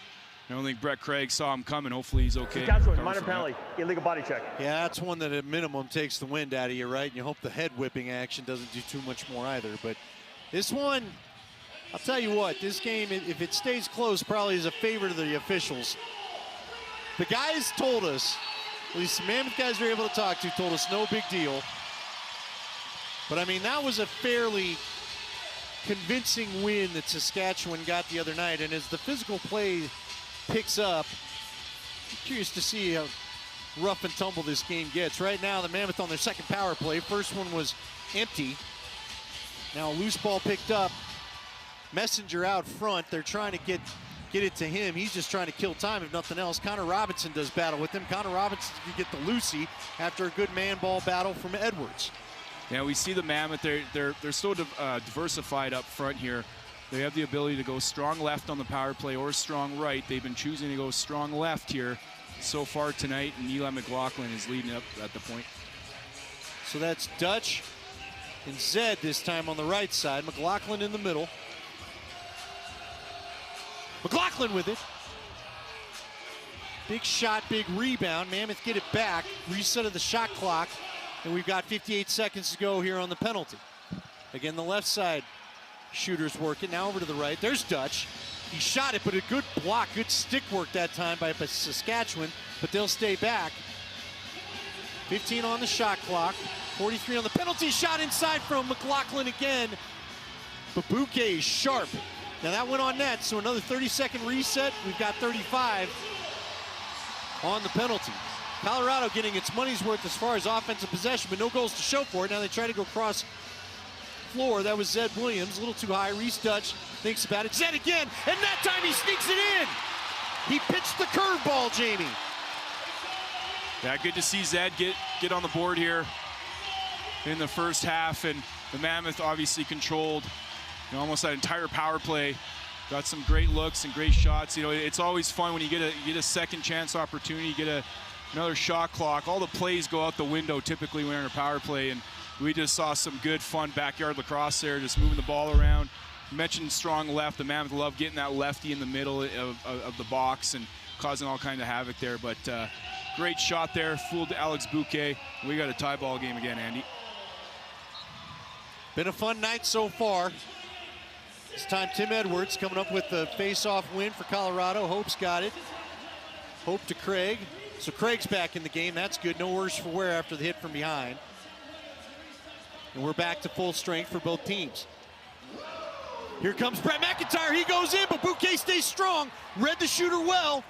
I don't think Brett Craig saw him coming. Hopefully he's okay. Saskatchewan, minor penalty, illegal body check. Yeah, that's one that at minimum takes the wind out of you, right? And you hope the head whipping action doesn't do too much more either. But this one, I'll tell you what, this game, if it stays close, probably is a favor to the officials. The guys told us, at least the Mammoth guys we were able to talk to, told us no big deal. But I mean, that was a fairly convincing win that Saskatchewan got the other night. And as the physical play picks up, I'm curious to see how rough and tumble this game gets. Right now, the Mammoth on their second power play. First one was empty. Now a loose ball picked up. Messenger out front. They're trying to get it to him. He's just trying to kill time, if nothing else. Connor Robinson does battle with him. Connor Robinson can get the Lucy after a good man ball battle from Edwards. Yeah, we see the Mammoth. They're so diversified up front here. They have the ability to go strong left on the power play or strong right. They've been choosing to go strong left here so far tonight, and Eli McLaughlin is leading up at the point. So that's Dutch and Zed this time on the right side. McLaughlin in the middle. McLaughlin with it. Big shot, big rebound. Mammoth get it back. Reset of the shot clock. And we've got 58 seconds to go here on the penalty. Again, the left side shooter's working. Now over to the right. There's Dutch. He shot it, but a good block, good stick work that time by Saskatchewan, but they'll stay back. 15 on the shot clock. 43 on the penalty shot inside from McLaughlin again. But Bouquet is sharp. Now that went on net, so another 30-second reset. We've got 35 on the penalty. Colorado getting its money's worth as far as offensive possession, but no goals to show for it. Now they try to go cross floor. That was Zed Williams, a little too high. Reese Dutch thinks about it. Zed again, and that time he sneaks it in. He pitched the curveball, Jamie. Yeah, good to see Zed get on the board here in the first half, and the Mammoth obviously controlled, you know, almost that entire power play. Got some great looks and great shots. You know, it's always fun when you get a second chance opportunity, you get another shot clock. All the plays go out the window typically when you're in a power play, and we just saw some good, fun backyard lacrosse there, just moving the ball around. You mentioned strong left. The Mammoth love getting that lefty in the middle of the box and causing all kind of havoc there. But great shot there, fooled Alex Bouquet. We got a tie ball game again, Andy. Been a fun night so far. This time Tim Edwards coming up with the face-off win for Colorado. Hope's got it. Hope to Craig. So Craig's back in the game. That's good. No worse for wear after the hit from behind. And we're back to full strength for both teams. Here comes Brett McIntyre. He goes in, but Bouquet stays strong. Read the shooter well.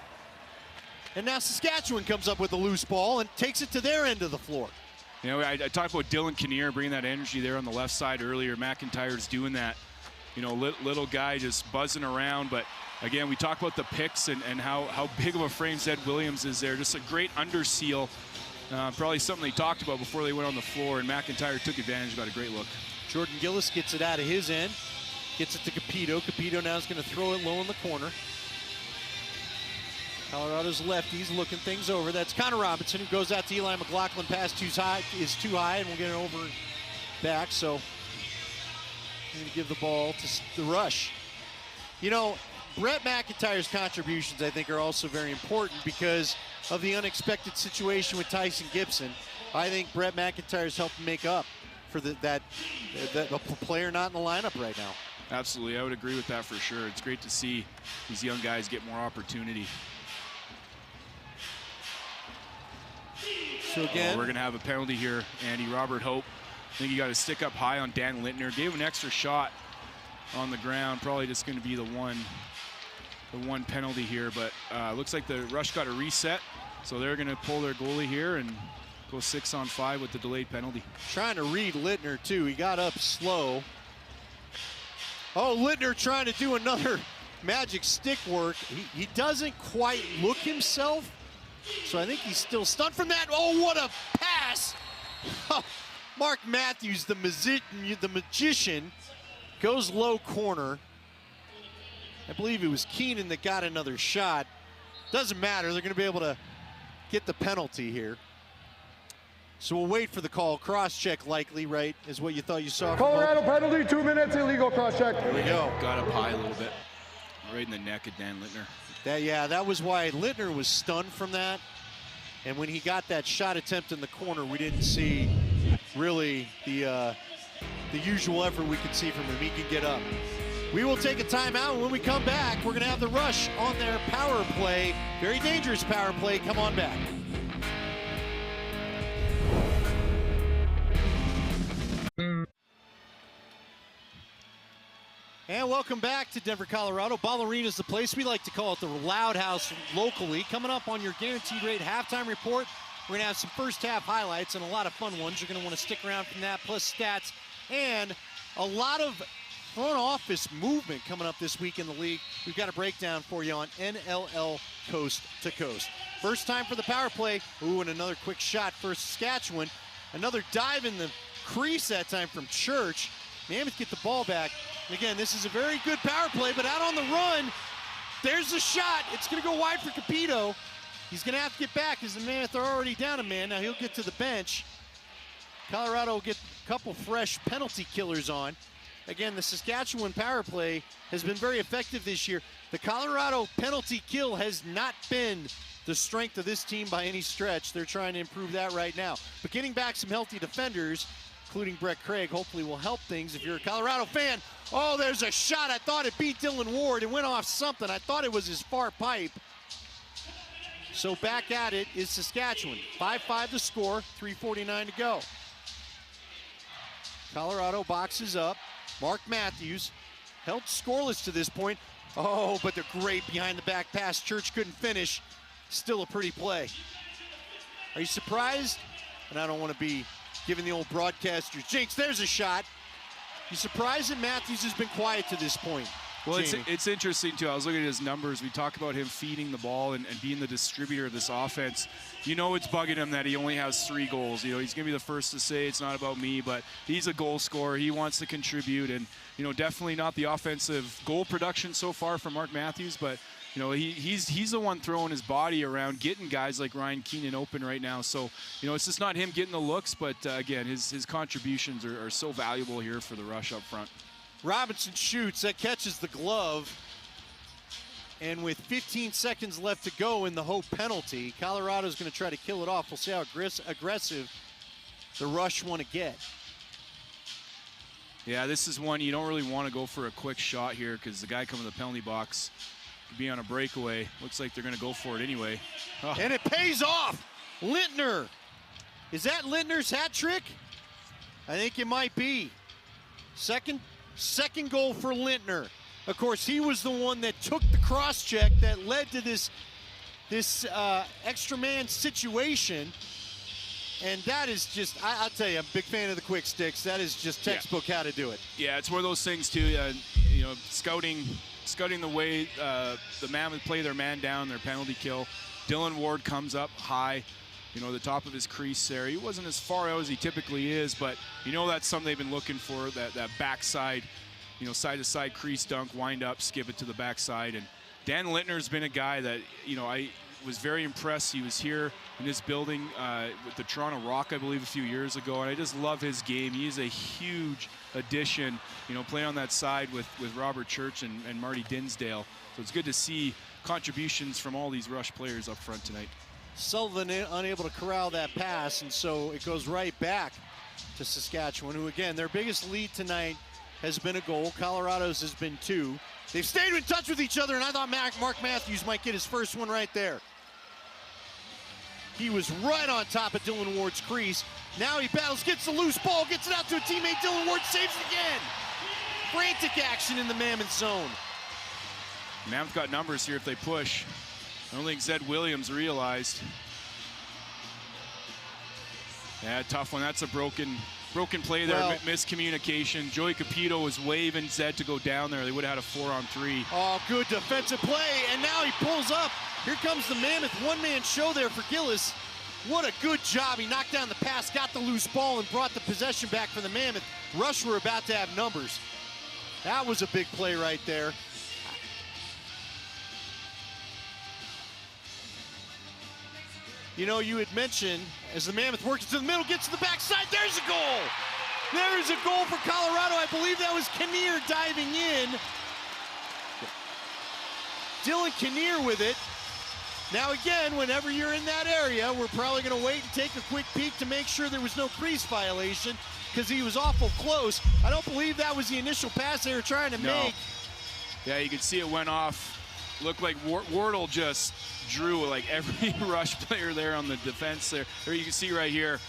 And now Saskatchewan comes up with a loose ball and takes it to their end of the floor. You know, I talked about Dylan Kinnear bringing that energy there on the left side earlier. McIntyre's doing that. You know, little guy just buzzing around. But again, we talk about the picks and how big of a frame Zed Williams is there. Just a great under seal. Probably something they talked about before they went on the floor, and McIntyre took advantage, got a great look. Jordan Gillis gets it out of his end. Gets it to Capito. Capito now is going to throw it low in the corner. Colorado's lefties looking things over. That's Connor Robinson who goes out to Eli McLaughlin. Pass is too high, and we'll get it over back. So I'm going to give the ball to the rush. You know, Brett McIntyre's contributions, I think, are also very important because of the unexpected situation with Tyson Gibson. I think Brett McIntyre's helped make up for the player not in the lineup right now. Absolutely, I would agree with that for sure. It's great to see these young guys get more opportunity. So again, we're going to have a penalty here, Andy. Robert Hope, I think he got his stick up high on Dan Littner. Gave an extra shot on the ground. Probably just going to be the one penalty here. But looks like the rush got a reset. So they're going to pull their goalie here and go 6-on-5 with the delayed penalty. Trying to read Littner too. He got up slow. Oh, Littner trying to do another magic stick work. He doesn't quite look himself. So I think he's still stunned from that. Oh, what a pass. Mark Matthews, the magician, goes low corner. I believe it was Keenan that got another shot. Doesn't matter. They're going to be able to get the penalty here. So we'll wait for the call. Cross-check likely, right, is what you thought you saw. Colorado penalty, 2 minutes, illegal cross-check. There we go. Got up high a little bit. Right in the neck of Dan Littner. That was why Littner was stunned from that. And when he got that shot attempt in the corner, we didn't see really the usual effort we could see from him. He can get up. We will take a timeout, and when we come back, we're going to have the Rush on their power play. Very dangerous power play. Come on back. And welcome back to Denver, Colorado. Ballerina is the place. We like to call it the Loud House locally. Coming up on your Guaranteed Rate halftime report, we're going to have some first half highlights and a lot of fun ones. You're going to want to stick around from that, plus stats and a lot of front office movement coming up this week in the league. We've got a breakdown for you on NLL Coast to Coast. First time for the power play. Ooh, and another quick shot for Saskatchewan. Another dive in the crease that time from Church. Mammoth get the ball back. And again, this is a very good power play, but out on the run, there's the shot. It's going to go wide for Capito. He's going to have to get back because the Mammoth are already down a man. Now he'll get to the bench. Colorado will get a couple fresh penalty killers on. Again, the Saskatchewan power play has been very effective this year. The Colorado penalty kill has not been the strength of this team by any stretch. They're trying to improve that right now. But getting back some healthy defenders, including Brett Craig, hopefully will help things if you're a Colorado fan. Oh, there's a shot. I thought it beat Dylan Ward. It went off something. I thought it was his far pipe. So back at it is Saskatchewan. 5-5 to score, 3:49 to go. Colorado boxes up. Mark Matthews held scoreless to this point. Oh, but they're great behind the back pass. Church couldn't finish. Still a pretty play. Are you surprised? And I don't want to be giving the old broadcaster jinx. There's a shot. You surprised that Matthews has been quiet to this point? Well, Jamie. it's interesting, too. I was looking at his numbers. We talk about him feeding the ball and being the distributor of this offense. You know it's bugging him that he only has 3 goals. You know, he's going to be the first to say it's not about me, but he's a goal scorer. He wants to contribute, and, you know, definitely not the offensive goal production so far from Mark Matthews, but, you know, he's the one throwing his body around, getting guys like Ryan Keenan open right now. So, you know, it's just not him getting the looks, but, again, his contributions are so valuable here for the Rush up front. Robinson shoots, that catches the glove. And with 15 seconds left to go in the Hope penalty, Colorado's going to try to kill it off. We'll see how aggressive the Rush want to get. Yeah, this is one you don't really want to go for a quick shot here because the guy coming to the penalty box could be on a breakaway. Looks like they're going to go for it anyway. Oh. And it pays off. Lintner. Is that Lintner's hat trick? I think it might be. Second goal for Lintner. Of course, he was the one that took the cross check that led to this extra man situation. And that is just, I'll tell you, I'm a big fan of the quick sticks. That is just textbook how to do it. Yeah, it's one of those things, too, you know, scouting the way the Mammoth play their man down, their penalty kill. Dylan Ward comes up high, you know, the top of his crease there. He wasn't as far out as he typically is, but you know that's something they've been looking for, that backside, you know, side-to-side crease dunk, wind up, skip it to the backside. And Dan Lintner's been a guy that, you know, I was very impressed. He was here in this building with the Toronto Rock, I believe, a few years ago, and I just love his game. He's a huge addition, you know, playing on that side with Robert Church and Marty Dinsdale. So it's good to see contributions from all these Rush players up front tonight. Sullivan unable to corral that pass, and so it goes right back to Saskatchewan, who, again, their biggest lead tonight has been a goal. Colorado's has been 2. They've stayed in touch with each other, and I thought Mark Matthews might get his first one right there. He was right on top of Dylan Ward's crease. Now he battles, gets the loose ball, gets it out to a teammate. Dylan Ward saves it again. Frantic action in the Mammoth zone. Mammoth got numbers here if they push. I don't think Zed Williams realized. Yeah, tough one. That's a broken play there. Well, miscommunication. Joey Capito was waving Zed to go down there. They would have had a 4-on-3. Oh, good defensive play, and now he pulls up. Here comes the Mammoth one-man show there for Gillis. What a good job. He knocked down the pass, got the loose ball, and brought the possession back for the Mammoth. Rush were about to have numbers. That was a big play right there. You know, you had mentioned, as the Mammoth works to the middle, gets to the backside, there's a goal! There's a goal for Colorado. I believe that was Kinnear diving in. Dylan Kinnear with it. Now again, whenever you're in that area, we're probably going to wait and take a quick peek to make sure there was no crease violation, because he was awful close. I don't believe that was the initial pass they were trying to make. Yeah, you could see it went off. Looked like Wardle just drew like every Rush player there on the defense there. There you can see right here,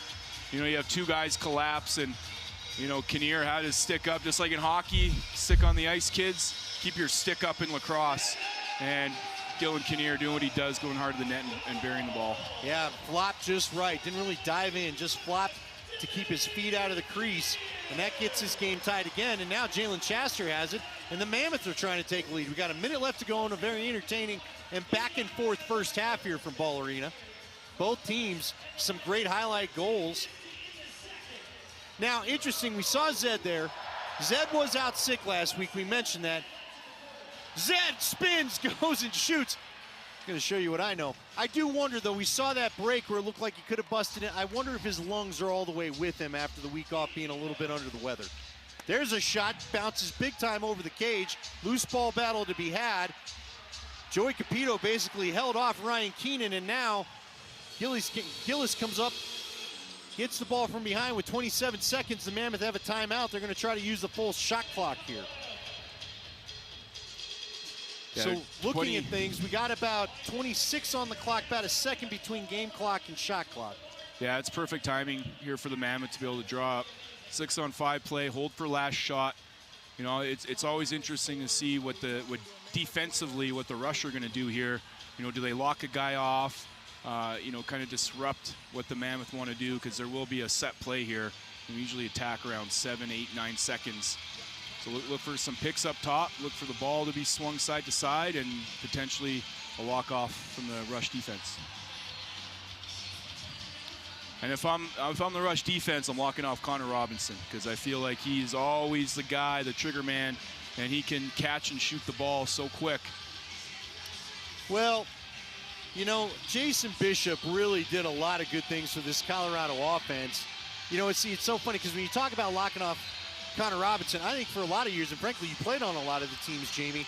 you know, you have 2 guys collapse, and, you know, Kinnear had his stick up, just like in hockey, stick on the ice, kids. Keep your stick up in lacrosse. And Dylan Kinnear doing what he does, going hard to the net and burying the ball. Yeah, flopped just right. Didn't really dive in, just flopped to keep his feet out of the crease. And that gets his game tied again. And now Jalen Chaster has it. And the Mammoth are trying to take a lead. We got a minute left to go in a very entertaining and back and forth first half here from Ball Arena. Both teams, some great highlight goals. Now, interesting, we saw Zed there. Zed was out sick last week. We mentioned that. Zed spins, goes and shoots. I'm going to show you what I know. I do wonder, though, we saw that break where it looked like he could have busted it. I wonder if his lungs are all the way with him after the week off being a little bit under the weather. There's a shot, bounces big time over the cage. Loose ball battle to be had. Joey Capito basically held off Ryan Keenan, and now Gillis comes up, gets the ball from behind with 27 seconds. The Mammoth have a timeout. They're going to try to use the full shot clock here. Yeah, so looking at things, we got about 26 on the clock, about a second between game clock and shot clock. Yeah, it's perfect timing here for the Mammoth to be able to draw up. 6-on-5 play, hold for last shot. You know, it's always interesting to see what defensively what the Rush are going to do here. You know, do they lock a guy off? You know, kind of disrupt what the Mammoth want to do, because there will be a set play here. We usually attack around 7, 8, 9 seconds. So look for some picks up top, look for the ball to be swung side to side, and potentially a walk-off from the rush defense. And if I'm the rush defense, I'm locking off Connor Robinson, because I feel like he's always the guy, the trigger man, and he can catch and shoot the ball so quick. Well, you know, Jason Bishop really did a lot of good things for this Colorado offense. You know, it's so funny because when you talk about locking off Connor Robinson, I think for a lot of years, and frankly, you played on a lot of the teams, Jamie,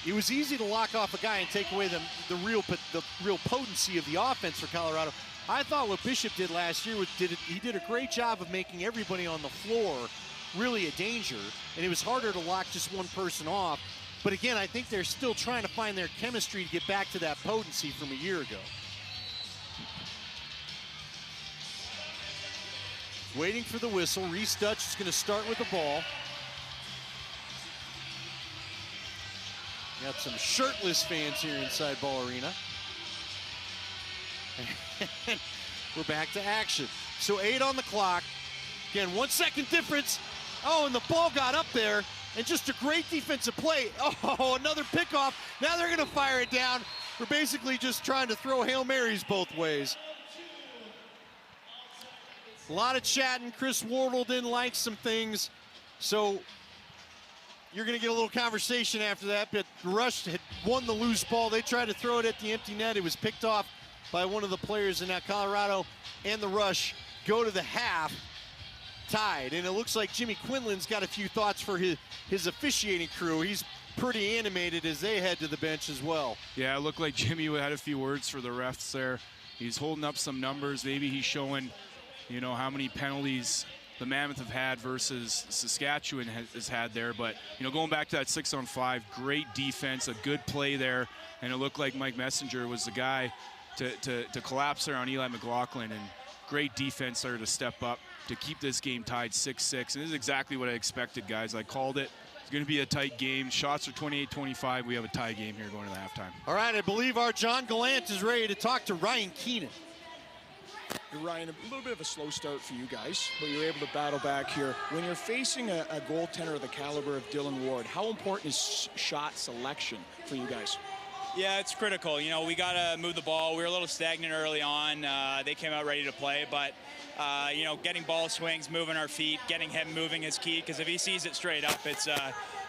it was easy to lock off a guy and take away the real potency of the offense for Colorado. I thought what Bishop did last year he did a great job of making everybody on the floor really a danger, and it was harder to lock just one person off. But again, I think they're still trying to find their chemistry to get back to that potency from a year ago. Waiting for the whistle. Reese Dutch is going to start with the ball. Got some shirtless fans here inside Ball Arena. We're back to action. So 8 on the clock. Again, 1 second difference. Oh, and the ball got up there. And just a great defensive play. Oh, another pickoff. Now they're going to fire it down. We're basically just trying to throw Hail Marys both ways. A lot of chatting. Chris Wardle didn't like some things. So you're going to get a little conversation after that. But Rush had won the loose ball. They tried to throw it at the empty net. It was picked off by one of the players. And now Colorado and the Rush go to the half tied. And it looks like Jimmy Quinlan's got a few thoughts for his officiating crew. He's pretty animated as they head to the bench as well. Yeah, it looked like Jimmy had a few words for the refs there. He's holding up some numbers. Maybe he's showing, you know, how many penalties the Mammoth have had versus Saskatchewan has had there. But, you know, going back to that 6-on-5, great defense, a good play there. And it looked like Mike Messenger was the guy to collapse there on Eli McLaughlin. And great defense there to step up to keep this game tied 6-6. And this is exactly what I expected, guys. I called it. It's going to be a tight game. Shots are 28-25. We have a tie game here going to the halftime. All right, I believe our John Gallant is ready to talk to Ryan Keenan. Ryan, a little bit of a slow start for you guys, but you're able to battle back here. When you're facing a goaltender of the caliber of Dylan Ward, how important is shot selection for you guys? Yeah, it's critical. You know, we got to move the ball. We were a little stagnant early on. They came out ready to play, but, you know, getting ball swings, moving our feet, getting him moving is key, because if he sees it straight up, it's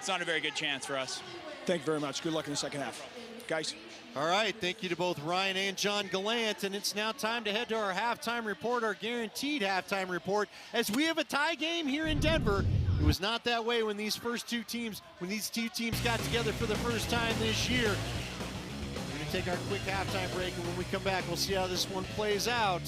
not a very good chance for us. Thank you very much. Good luck in the second half. Guys. All right, thank you to both Ryan and John Gallant, and it's now time to head to our halftime report, our guaranteed halftime report, as we have a tie game here in Denver. It was not that way when these two teams got together for the first time this year. We're going to take our quick halftime break, and when we come back, we'll see how this one plays out.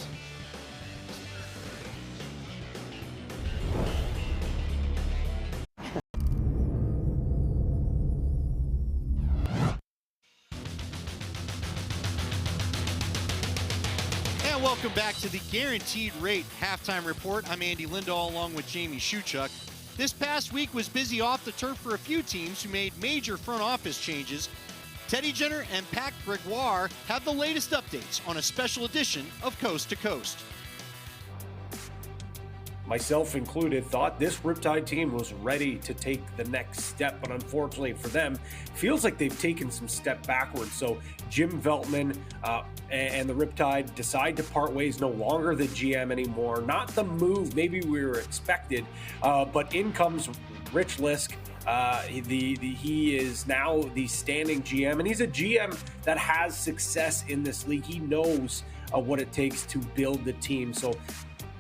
Welcome back to the Guaranteed Rate Halftime Report. I'm Andy Lindahl along with Jamie Shuchuk. This past week was busy off the turf for a few teams who made major front office changes. Teddy Jenner and Pat Gregoire have the latest updates on a special edition of Coast to Coast. Myself included, thought this Riptide team was ready to take the next step, but unfortunately for them, feels like they've taken some step backwards. So Jim Veltman and the Riptide decide to part ways, no longer the GM anymore. Not the move maybe we were expected, but in comes Rich Lisk. He is now the standing GM, and he's a GM that has success in this league. He knows what it takes to build the team. So,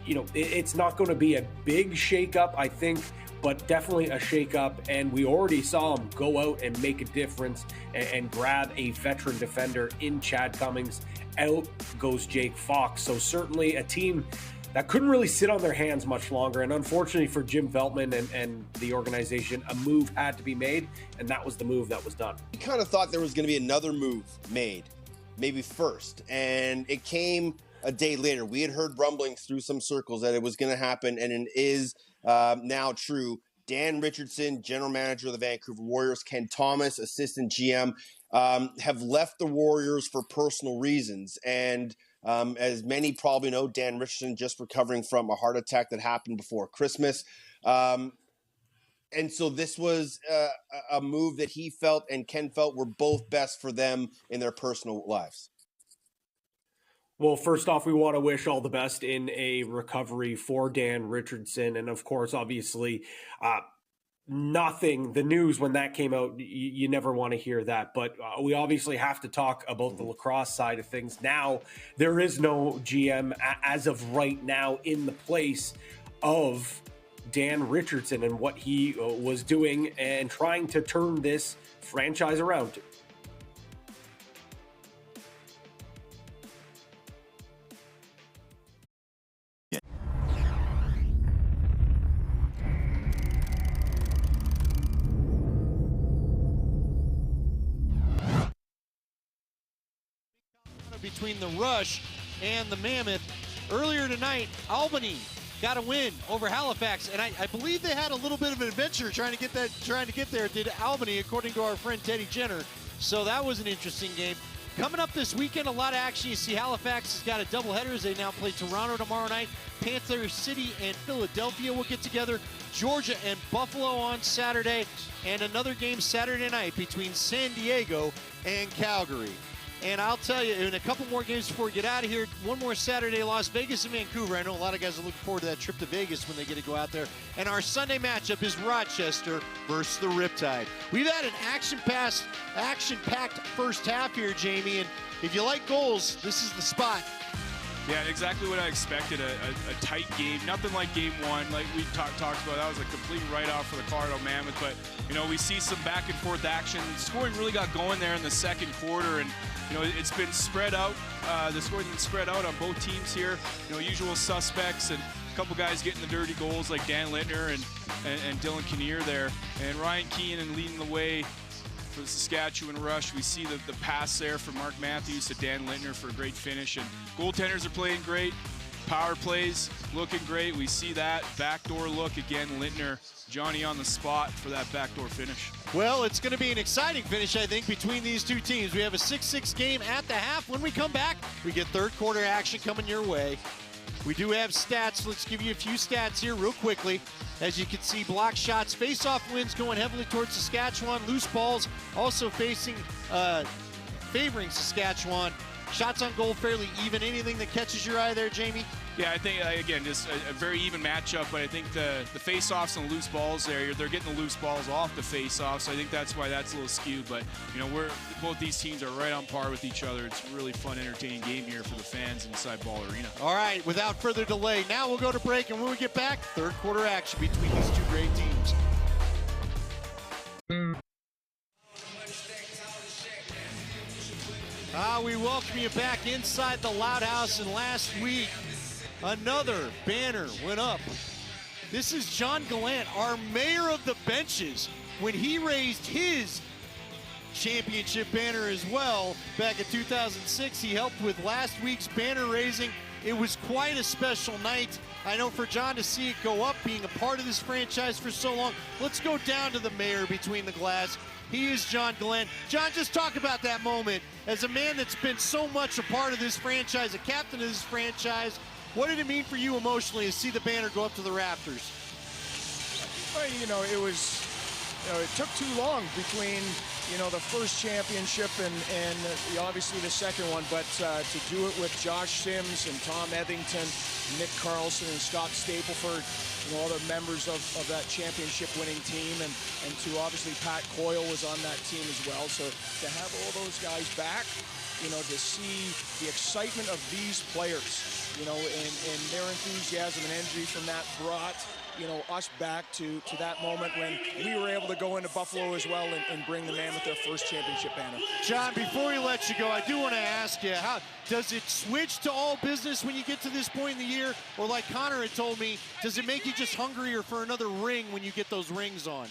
you know, it's not going to be a big shakeup, I think, but definitely a shakeup. And we already saw him go out and make a difference and grab a veteran defender in Chad Cummings. Out goes Jake Fox. So certainly a team that couldn't really sit on their hands much longer. And unfortunately for Jim Veltman and the organization, a move had to be made, and that was the move that was done. We kind of thought there was going to be another move made, maybe first, and it came a day later. We had heard rumblings through some circles that it was going to happen, and it is now true. Dan Richardson, general manager of the Vancouver Warriors, Ken Thomas, assistant GM, have left the Warriors for personal reasons. And as many probably know, Dan Richardson just recovering from a heart attack that happened before Christmas. and so this was a move that he felt and Ken felt were both best for them in their personal lives. Well, first off, we want to wish all the best in a recovery for Dan Richardson. And of course, obviously, the news when that came out, you never want to hear that. But we obviously have to talk about the lacrosse side of things. Now, there is no GM as of right now in the place of Dan Richardson and what he was doing and trying to turn this franchise around. Between the Rush and the Mammoth. Earlier tonight, Albany got a win over Halifax, and I believe they had a little bit of an adventure trying to get there. Did Albany, according to our friend Teddy Jenner. So that was an interesting game. Coming up this weekend, a lot of action. You see Halifax has got a doubleheader as they now play Toronto tomorrow night. Panther City and Philadelphia will get together. Georgia and Buffalo on Saturday, and another game Saturday night between San Diego and Calgary. And I'll tell you, in a couple more games before we get out of here, one more Saturday, Las Vegas and Vancouver. I know a lot of guys are looking forward to that trip to Vegas when they get to go out there. And our Sunday matchup is Rochester versus the Riptide. We've had an action-packed first half here, Jamie, and if you like goals, this is the spot. Yeah, exactly what I expected, a tight game. Nothing like game one, like we talked about. That was a complete write-off for the Colorado Mammoth. But, you know, we see some back-and-forth action. Scoring really got going there in the second quarter, and, you know, it's been spread out. The scoring's been spread out on both teams here. You know, usual suspects, and a couple guys getting the dirty goals like Dan Littner and Dylan Kinnear there. And Ryan Keenan leading the way for the Saskatchewan Rush. We see the pass there from Mark Matthews to Dan Littner for a great finish. And goaltenders are playing great. Power plays looking great. We see that backdoor look again. Littner, Johnny on the spot for that backdoor finish. Well, it's going to be an exciting finish, I think, between these two teams. We have a 6-6 game at the half. When we come back, we get third quarter action coming your way. We do have stats. Let's give you a few stats here real quickly. As you can see, block shots, face-off wins going heavily towards Saskatchewan. Loose balls also favoring Saskatchewan. Shots on goal fairly even. Anything that catches your eye there, Jamie? Yeah, I think, again, just a very even matchup, but I think the face-offs and loose balls there, they're getting the loose balls off the face-off, so I think that's why that's a little skewed. But, you know, both these teams are right on par with each other. It's a really fun, entertaining game here for the fans inside Ball Arena. All right, without further delay, now we'll go to break, and when we get back, third quarter action between these two great teams. We welcome you back inside the Loud House, and last week, another banner went up. This is John Gallant, our mayor of the benches, when he raised his championship banner as well back in 2006. He helped with last week's banner raising. It was quite a special night. I know for John to see it go up, being a part of this franchise for so long. Let's go down to the mayor between the glass. He is John Gallant. John, just talk about that moment. As a man that's been so much a part of this franchise, a captain of this franchise, what did it mean for you emotionally to see the banner go up to the rafters? Well, you know, it took too long between, you know, the first championship and obviously the second one, but to do it with Josh Sims and Tom Etherington, Nick Carlson and Scott Stapleford, you know, other members of that championship winning team, and to obviously Pat Coyle was on that team as well. So to have all those guys back, you know, to see the excitement of these players, you know, and their enthusiasm and energy from that brought, you know, us back to that moment when we were able to go into Buffalo as well and bring the Mammoth their first championship banner. John, before we let you go, I do want to ask you, how does it switch to all business when you get to this point in the year? Or like Connor had told me, does it make you just hungrier for another ring when you get those rings on?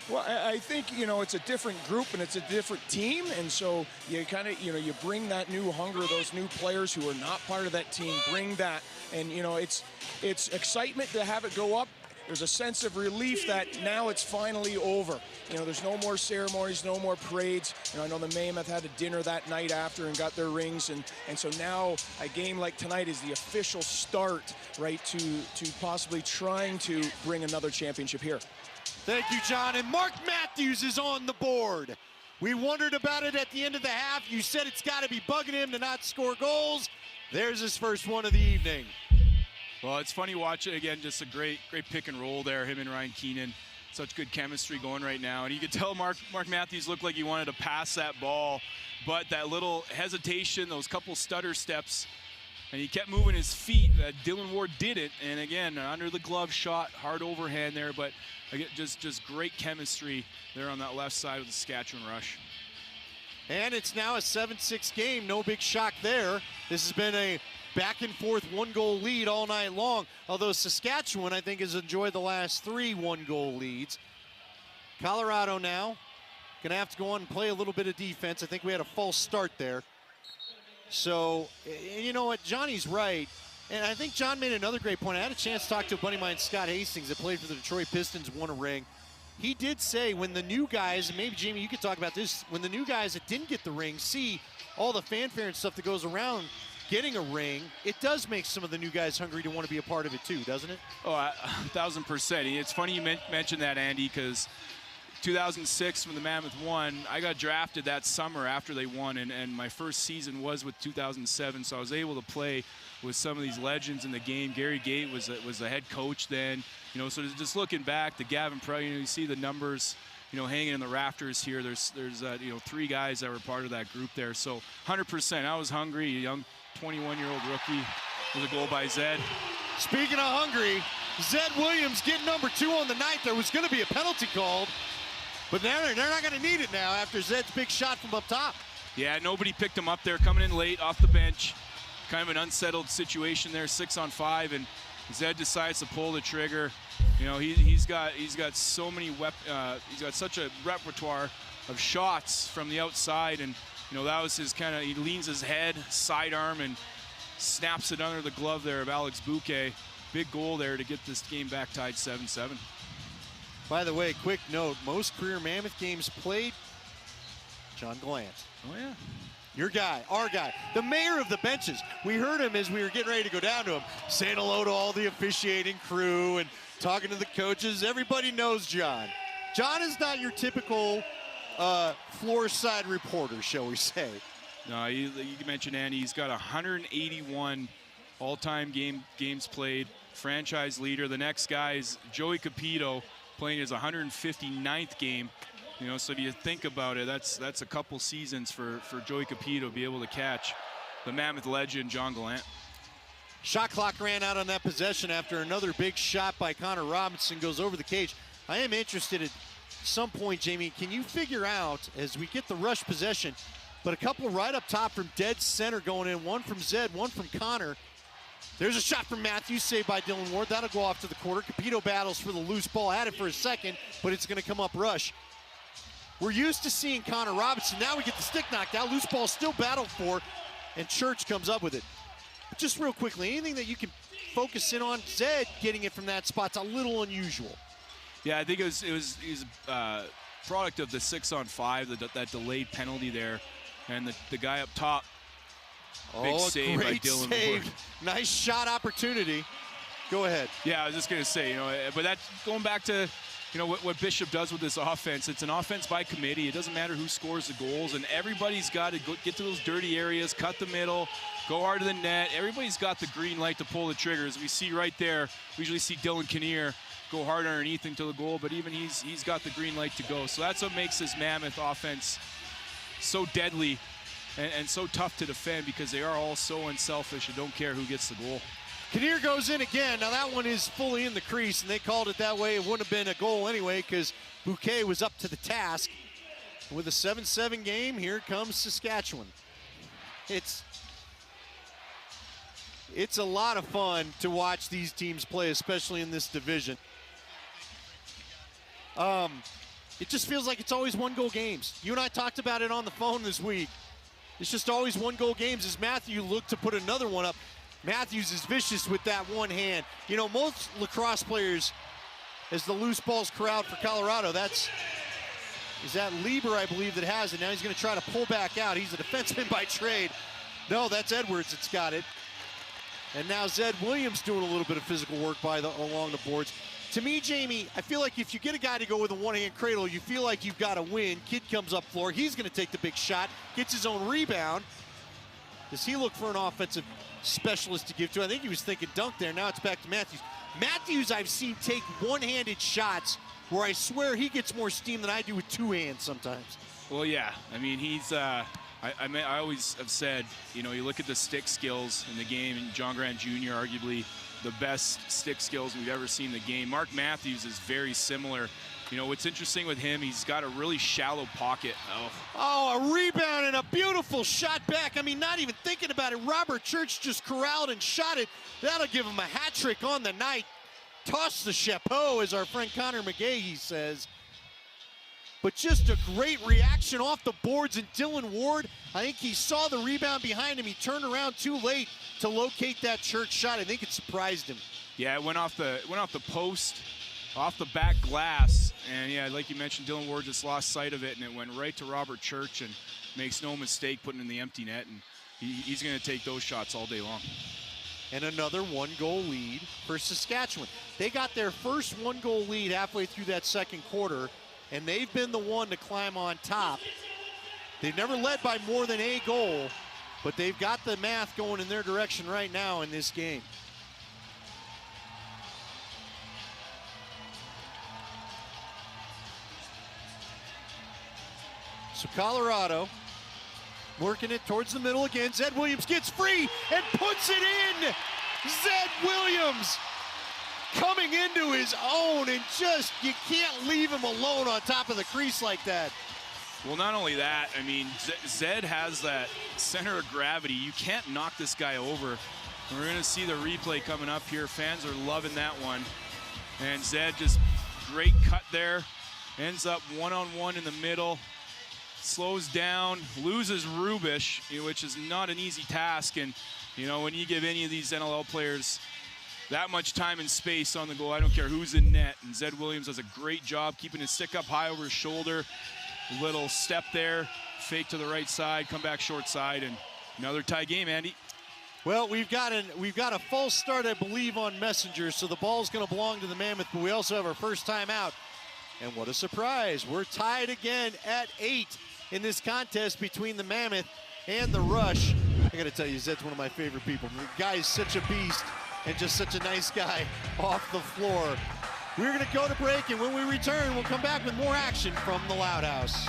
Well, I think, you know, it's a different group and it's a different team, and so you kind of, you know, you bring that new hunger, those new players who are not part of that team, bring that, and, you know, it's excitement to have it go up, there's a sense of relief that now it's finally over. You know, there's no more ceremonies, no more parades. You know, I know the Mammoth had a dinner that night after and got their rings, and so now a game like tonight is the official start, right, to possibly trying to bring another championship here. Thank you, John. And Mark Matthews is on the board. We wondered about it at the end of the half. You said it's got to be bugging him to not score goals. There's his first one of the evening. Well, it's funny watching again, just a great pick and roll there, him and Ryan Keenan. Such good chemistry going right now. And you could tell Mark Matthews looked like he wanted to pass that ball, but that little hesitation, those couple stutter steps, and he kept moving his feet. Dylan Ward didn't, and again, under the glove shot, hard overhand there, but again, just great chemistry there on that left side of the Saskatchewan rush. And it's now a 7-6 game, no big shock there. This has been a back and forth one-goal lead all night long, although Saskatchewan, I think, has enjoyed the last 3 one-goal leads. Colorado now gonna have to go on and play a little bit of defense. I think we had a false start there. So, you know what, Johnny's right. And I think John made another great point. I had a chance to talk to a buddy of mine, Scott Hastings, that played for the Detroit Pistons, won a ring. He did say when the new guys, and maybe Jamie, you could talk about this, when the new guys that didn't get the ring see all the fanfare and stuff that goes around getting a ring, it does make some of the new guys hungry to want to be a part of it too, doesn't it? Oh, 1,000%. It's funny you mentioned that, Andy, because 2006 when the Mammoth won, I got drafted that summer after they won, and my first season was with 2007, so I was able to play with some of these legends in the game. Gary Gate was the head coach then, you know, so just looking back, the Gavin Pro, you know, you see the numbers, you know, hanging in the rafters here. There's you know, 3 guys that were part of that group there, so 100%. I was hungry, a young 21-year-old rookie with a goal by Zed. Speaking of hungry, Zed Williams getting number 2 on the night. There was going to be a penalty called, but they're not going to need it now after Zed's big shot from up top. Yeah, nobody picked him up there, coming in late off the bench. Kind of an unsettled situation there, 6-on-5, and Zed decides to pull the trigger. You know, he's got so many he's got such a repertoire of shots from the outside, and you know, that was his kind of, he leans his head, sidearm, and snaps it under the glove there of Alex Bouquet. Big goal there to get this game back tied 7-7. By the way, quick note, most career Mammoth games played, John Gallant. Oh, yeah. Your guy, our guy, the mayor of the benches. We heard him as we were getting ready to go down to him, saying hello to all the officiating crew and talking to the coaches. Everybody knows John. John is not your typical floor side reporter, shall we say. No, you mentioned Andy. He's got 181 all-time games played, franchise leader. The next guy is Joey Capito, playing his 159th game. You know, so if you think about it, that's a couple seasons for Joey Capito to be able to catch the Mammoth legend, John Gallant. Shot clock ran out on that possession after another big shot by Connor Robinson goes over the cage. I am interested at some point, Jamie, can you figure out, as we get the rush possession, but a couple right up top from dead center going in, one from Zed, one from Connor. There's a shot from Matthews, saved by Dylan Ward. That'll go off to the quarter. Capito battles for the loose ball, had it for a second, but it's going to come up rush. We're used to seeing Connor Robinson. Now we get the stick knocked out. Loose ball still battled for, and Church comes up with it. But just real quickly, anything that you can focus in on? Zed getting it from that spot's a little unusual. Yeah, I think it was product of the 6-on-5, that delayed penalty there, and the guy up top. Big save by Dylan Ward. Nice shot opportunity. Go ahead. Yeah, I was just gonna say, you know, but that's going back to, you know, what Bishop does with this offense. It's an offense by committee. It doesn't matter who scores the goals, and everybody's got to get to those dirty areas, cut the middle, go hard to the net. Everybody's got the green light to pull the triggers. We see right there, we usually see Dylan Kinnear go hard underneath into the goal, but even he's got the green light to go. So that's what makes this Mammoth offense so deadly and so tough to defend, because they are all so unselfish and don't care who gets the goal. Kinnear goes in again. Now that one is fully in the crease, and they called it that way. It wouldn't have been a goal anyway because Bouquet was up to the task. With a 7-7 game, here comes Saskatchewan. It's a lot of fun to watch these teams play, especially in this division. It just feels like it's always one-goal games. You and I talked about it on the phone this week. It's just always one-goal games as Matthew looked to put another one up. Matthews is vicious with that one hand. You know, most lacrosse players as the loose ball's corralled for Colorado. Is that Lieber, I believe, that has it. Now he's going to try to pull back out. He's a defenseman by trade. No, that's Edwards that's got it. And now Zed Williams doing a little bit of physical work along the boards. To me, Jamie, I feel like if you get a guy to go with a one-hand cradle, you feel like you've got to win. Kid comes up floor. He's going to take the big shot, gets his own rebound. Does he look for an offensive specialist to give to? I think he was thinking dunk there. Now it's back to Matthews. Matthews, I've seen take one-handed shots where I swear he gets more steam than I do with two hands sometimes. Well, yeah. I mean, he's I always have said, you know, you look at the stick skills in the game, and John Grant Jr. arguably the best stick skills we've ever seen in the game. Mark Matthews is very similar. You know, what's interesting with him, he's got a really shallow pocket. Oh, a rebound and a beautiful shot back. I mean, not even thinking about it. Robert Church just corralled and shot it. That'll give him a hat trick on the night. Toss the chapeau, as our friend Connor McGahee says. But just a great reaction off the boards, and Dylan Ward, I think he saw the rebound behind him. He turned around too late to locate that Church shot. I think it surprised him. Yeah, it went off the post, off the back glass, and yeah, like you mentioned, Dylan Ward just lost sight of it, and it went right to Robert Church, and makes no mistake putting it in the empty net, and he's going to take those shots all day long. And another one-goal lead for Saskatchewan. They got their first one-goal lead halfway through that second quarter, and they've been the one to climb on top. They've never led by more than a goal, but they've got the math going in their direction right now in this game. So Colorado working it towards the middle again. Zed Williams gets free and puts it in. Zed Williams coming into his own, and just, you can't leave him alone on top of the crease like that. Well, not only that, I mean, Zed has that center of gravity. You can't knock this guy over. We're going to see the replay coming up here. Fans are loving that one. And Zed just great cut there. Ends up one-on-one in the middle. Slows down, loses Rubish, which is not an easy task. And, you know, when you give any of these NLL players that much time and space on the goal, I don't care who's in net. And Zed Williams does a great job keeping his stick up high over his shoulder. Little step there, fake to the right side, come back short side, and another tie game, Andy. Well, we've got a false start, I believe, on Messenger, so the ball's going to belong to the Mammoth, but we also have our first time out. And what a surprise. We're tied again at 8 in this contest between the Mammoth and the Rush. I got to tell you, Zed's one of my favorite people. The guy is such a beast and just such a nice guy off the floor. We're going to go to break, and when we return, we'll come back with more action from the Loud House.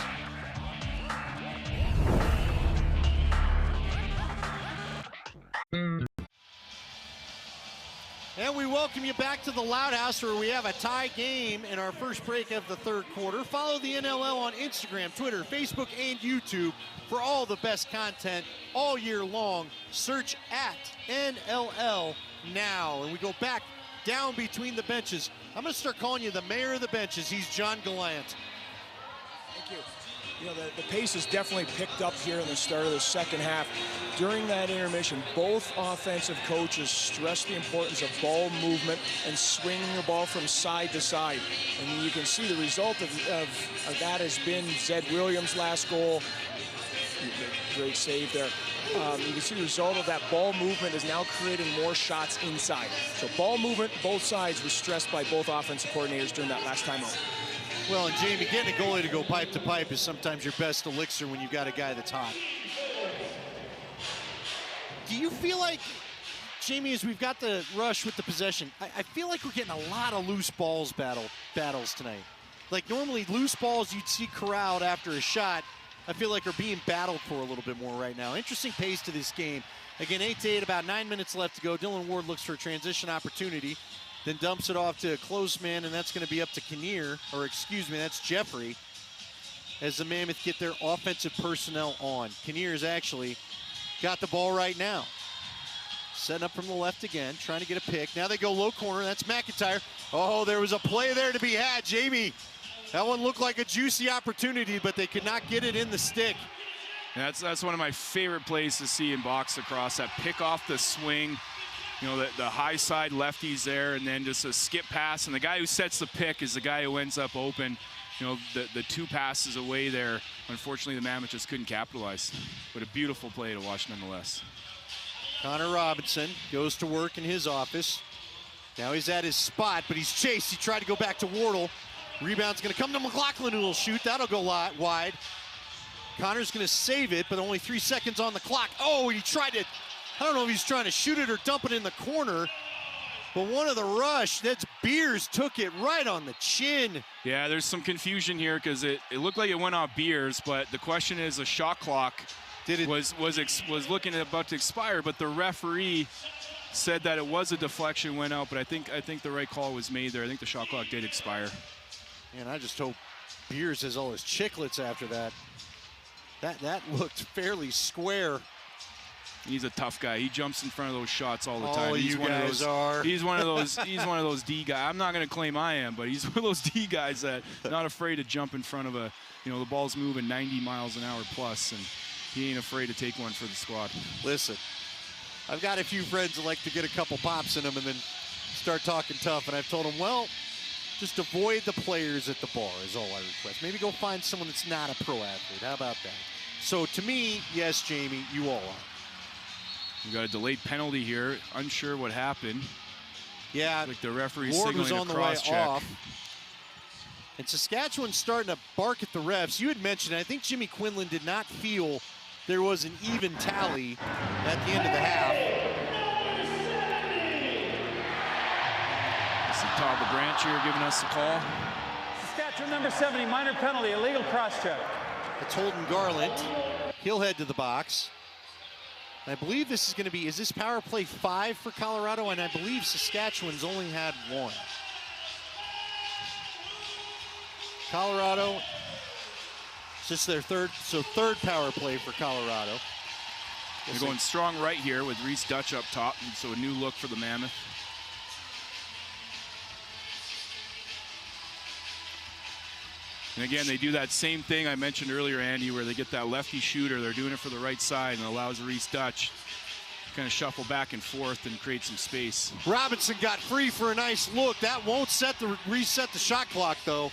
And we welcome you back to the Loud House, where we have a tie game in our first break of the third quarter. Follow the NLL on Instagram, Twitter, Facebook, and YouTube for all the best content all year long. Search at NLL now. And we go back down between the benches. I'm going to start calling you the mayor of the benches. He's John Gallant. Thank you. You know, the pace has definitely picked up here in the start of the second half. During that intermission, both offensive coaches stressed the importance of ball movement and swinging the ball from side to side. And you can see the result of that has been Zed Williams' last goal. Great save there. You can see the result of that ball movement is now creating more shots inside. So ball movement, both sides, was stressed by both offensive coordinators during that last time out. Well, and Jamie, getting a goalie to go pipe to pipe is sometimes your best elixir when you've got a guy that's hot. Do you feel like, Jamie, as we've got the Rush with the possession, I feel like we're getting a lot of loose balls battles tonight. Like normally loose balls you'd see corralled after a shot, I feel like are being battled for a little bit more right now. Interesting pace to this game. Again, 8-8, about 9 minutes left to go. Dylan Ward looks for a transition opportunity, then dumps it off to a close man, and that's going to be up to Kinnear, or excuse me, that's Jeffrey, as the Mammoth get their offensive personnel on. Kinnear's actually got the ball right now. Setting up from the left again, trying to get a pick. Now they go low corner, that's McIntyre. Oh, there was a play there to be had, Jamie. That one looked like a juicy opportunity, but they could not get it in the stick. That's one of my favorite plays to see in box lacrosse, that pick off the swing. you know, the high side lefties there, and then just a skip pass. And the guy who sets the pick is the guy who ends up open. You know, the 2 passes away there. Unfortunately, the Mammoth just couldn't capitalize. But a beautiful play to watch nonetheless. Connor Robinson goes to work in his office. Now he's at his spot, but he's chased. He tried to go back to Wardle. Rebound's going to come to McLaughlin, who will shoot. That'll go wide. Connor's going to save it, but only 3 seconds on the clock. Oh, he tried to, I don't know if he's trying to shoot it or dump it in the corner, but one of the rush, that's Beers, took it right on the chin. Yeah, there's some confusion here because it looked like it went off Beers, but the question is, the shot clock was looking at about to expire, but the referee said that it was a deflection, went out, but I think the right call was made there. I think the shot clock did expire. And I just hope Beers has all his chiclets after that. That looked fairly square. He's a tough guy. He jumps in front of those shots all the time. All He's you one guys of those, are. He's one of those. He's one of those D guys. I'm not going to claim I am, but he's one of those D guys that not afraid to jump in front of a. You know, the ball's moving 90 miles an hour plus, and he ain't afraid to take one for the squad. Listen, I've got a few friends that like to get a couple pops in them and then start talking tough, and I've told them, well, just avoid the players at the bar is all I request. Maybe go find someone that's not a pro athlete. How about that? So to me, yes, Jamie, you all are. We got a delayed penalty here. Unsure what happened. Yeah, like the referee Ward was signaling on a the way cross check. off. And Saskatchewan's starting to bark at the refs. You had mentioned, I think Jimmy Quinlan did not feel there was an even tally at the end of the half. This is Todd LeBranch here giving us the call. Saskatchewan number 70, minor penalty, illegal cross check. It's Holden Garland. He'll head to the box. And I believe this is going to be, is this power play 5 for Colorado? And I believe Saskatchewan's only had 1. Colorado, it's just their third power play for Colorado. They're going strong right here with Reese Dutch up top, and so a new look for the Mammoth. And again, they do that same thing I mentioned earlier, Andy, where they get that lefty shooter. They're doing it for the right side and allows Reese Dutch to kind of shuffle back and forth and create some space. Robinson got free for a nice look. That won't reset the shot clock, though.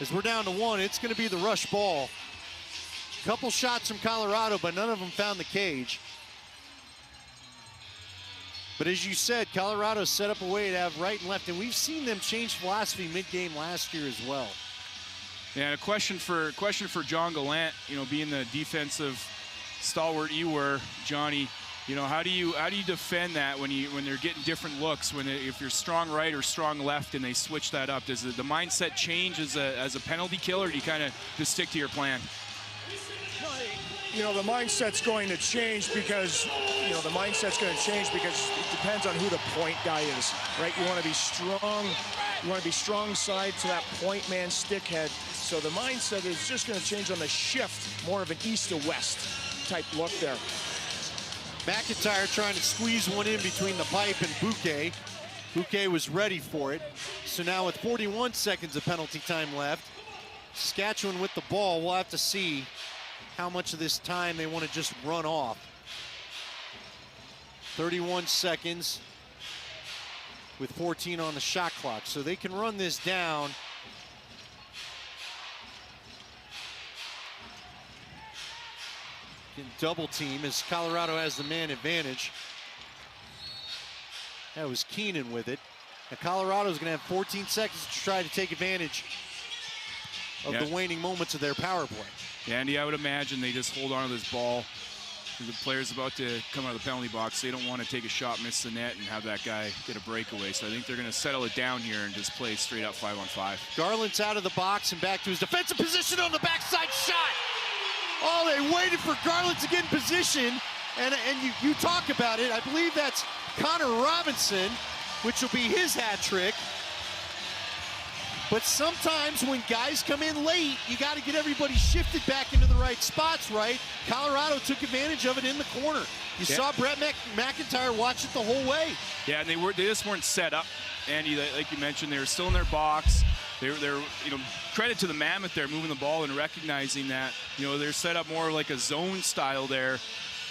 As we're down to 1, it's going to be the rush ball. Couple shots from Colorado, but none of them found the cage. But as you said, Colorado set up a way to have right and left, and we've seen them change philosophy mid-game last year as well. Yeah, and a question for John Gallant, you know, being the defensive stalwart you were, Johnny. You know, how do you defend that when they're getting different looks? If you're strong right or strong left and they switch that up, does the mindset change as a penalty killer, or do you kind of just stick to your plan? You know, the mindset's going to change because, you know, it depends on who the point guy is, right? You want to be strong. You want to be strong side to that point man stickhead. So the mindset is just going to change on the shift, more of an east to west type look there. McIntyre trying to squeeze one in between the pipe and Bouquet. Bouquet was ready for it. So now with 41 seconds of penalty time left, Saskatchewan with the ball. We'll have to see how much of this time they want to just run off. 31 seconds with 14 on the shot clock. So they can run this down. Double team as Colorado has the man advantage. That was Keenan with it. Now Colorado's going to have 14 seconds to try to take advantage of the waning moments of their power play. Yeah, Andy, I would imagine they just hold on to this ball. The player's about to come out of the penalty box. They don't want to take a shot, miss the net, and have that guy get a breakaway. So I think they're going to settle it down here and just play straight up 5-on-5. Garland's out of the box and back to his defensive position on the backside shot. Oh, they waited for Garland to get in position, and you talk about it. I believe that's Connor Robinson, which will be his hat trick. But sometimes when guys come in late, you got to get everybody shifted back into the right spots, right? Colorado took advantage of it in the corner. You saw Brett McIntyre watch it the whole way. Yeah, and they just weren't set up, Andy. Like you mentioned, they were still in their box. They're you know, credit to the Mammoth there, moving the ball and recognizing that, you know, they're set up more like a zone style there.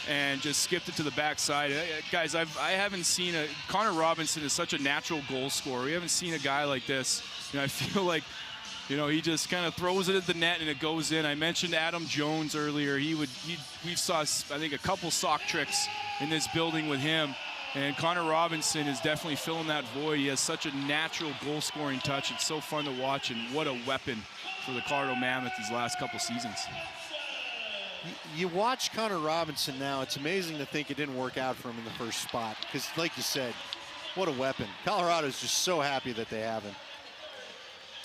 and just skipped it to the backside. Guys, I haven't seen Connor Robinson is such a natural goal scorer. We haven't seen a guy like this. I feel like, he just kind of throws it at the net and it goes in. I mentioned Adam Jones earlier. We saw, I think, a couple sock tricks in this building with him. And Connor Robinson is definitely filling that void. He has such a natural goal-scoring touch. It's so fun to watch, and what a weapon for the Colorado Mammoth these last couple seasons. You watch Connor Robinson now, it's amazing to think it didn't work out for him in the first spot. Because, like you said, what a weapon. Colorado's just so happy that they have him.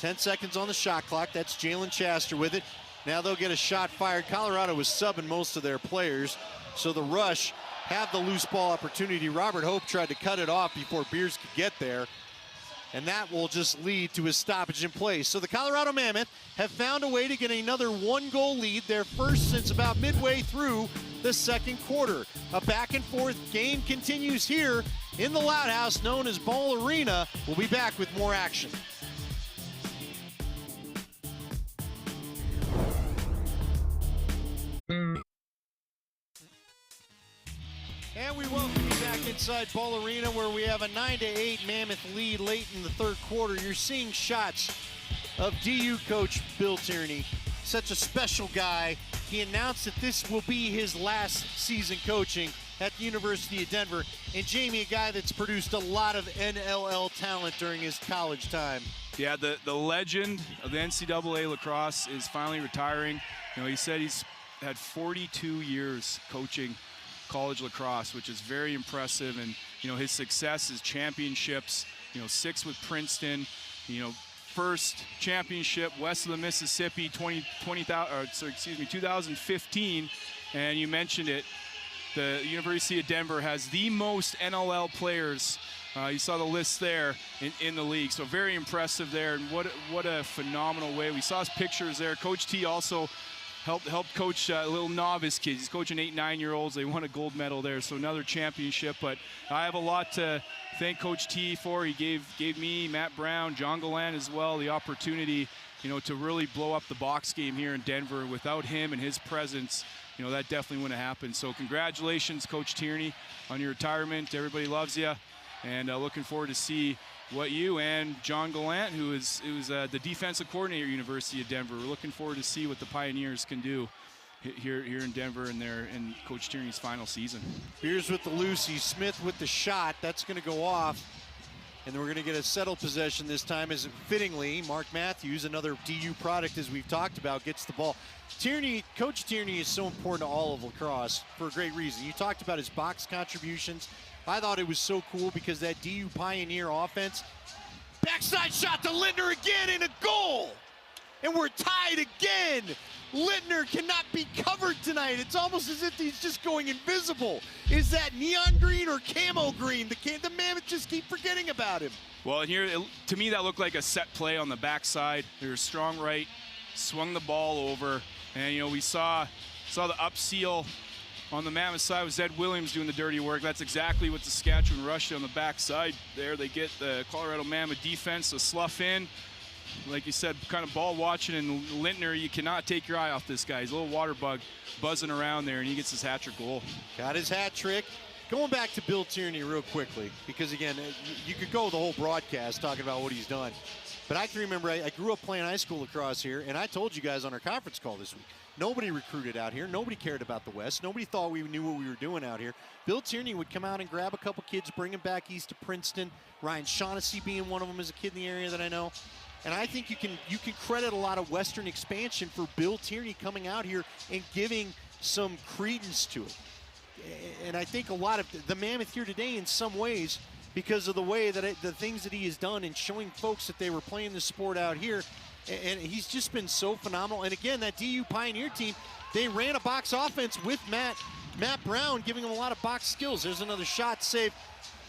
10 seconds on the shot clock. That's Jalen Chaster with it. Now they'll get a shot fired. Colorado was subbing most of their players, so the Rush have the loose ball opportunity. Robert Hope tried to cut it off before Beers could get there, and that will just lead to a stoppage in play. So the Colorado Mammoth have found a way to get another one-goal lead, their first since about midway through the second quarter. A back-and-forth game continues here in the Loud House known as Ball Arena. We'll be back with more action. And we welcome you back inside Ball Arena, where we have a 9-8 Mammoth lead late in the third quarter. You're seeing shots of DU coach Bill Tierney, such a special guy. He announced that this will be his last season coaching at the University of Denver. And Jamie, a guy that's produced a lot of NLL talent during his college time. Yeah, the legend of the NCAA lacrosse is finally retiring. He said he's had 42 years coaching college lacrosse, which is very impressive. And his success is championships, 6 with Princeton, first championship west of the Mississippi 2015. And you mentioned it, the University of Denver has the most NLL players. You saw the list there in the league, so very impressive there. And what a phenomenal way. We saw his pictures there. Coach T also helped coach little novice kids. He's coaching 8-, 9-year-olds. They won a gold medal there, so another championship. But I have a lot to thank Coach T for. He gave me, Matt Brown, John Gallant as well, the opportunity, to really blow up the box game here in Denver. Without him and his presence, that definitely wouldn't have happened. So congratulations, Coach Tierney, on your retirement. Everybody loves you, and looking forward to see what you and John Gallant, who is the defensive coordinator at University of Denver. We're looking forward to see what the Pioneers can do here in Denver in Coach Tierney's final season. Beers with the loosey, Smith with the shot. That's going to go off, and we're going to get a settled possession this time. As fittingly, Mark Matthews, another DU product as we've talked about, gets the ball. Coach Tierney is so important to all of lacrosse for a great reason. You talked about his box contributions. I thought it was so cool because that DU Pioneer offense, backside shot to Lindner again, and a goal. And we're tied again. Lindner cannot be covered tonight. It's almost as if he's just going invisible. Is that neon green or camo green? The Mammoth just keep forgetting about him. Well, here, to me, that looked like a set play on the backside. They were strong right, swung the ball over, and we saw the up seal on the Mammoth side with Zed Williams doing the dirty work. That's exactly what the Saskatchewan Rush did on the backside there. They get the Colorado Mammoth defense to slough in. Like you said, kind of ball watching, and Lindner, you cannot take your eye off this guy. He's a little water bug buzzing around there, and he gets his hat-trick goal. Got his hat trick. Going back to Bill Tierney real quickly, because again, you could go the whole broadcast talking about what he's done. But I can remember I grew up playing high school lacrosse here, and I told you guys on our conference call this week, nobody recruited out here. Nobody cared about the West. Nobody thought we knew what we were doing out here. Bill Tierney would come out and grab a couple kids, bring them back east to Princeton. Ryan Shaughnessy being one of them as a kid in the area that I know. And I think you can credit a lot of Western expansion for Bill Tierney coming out here and giving some credence to it. And I think a lot of the Mammoth here today in some ways, because of the way that the things that he has done and showing folks that they were playing the sport out here, and he's just been so phenomenal. And again, that DU Pioneer team, they ran a box offense with Matt Brown, giving him a lot of box skills. There's another shot saved.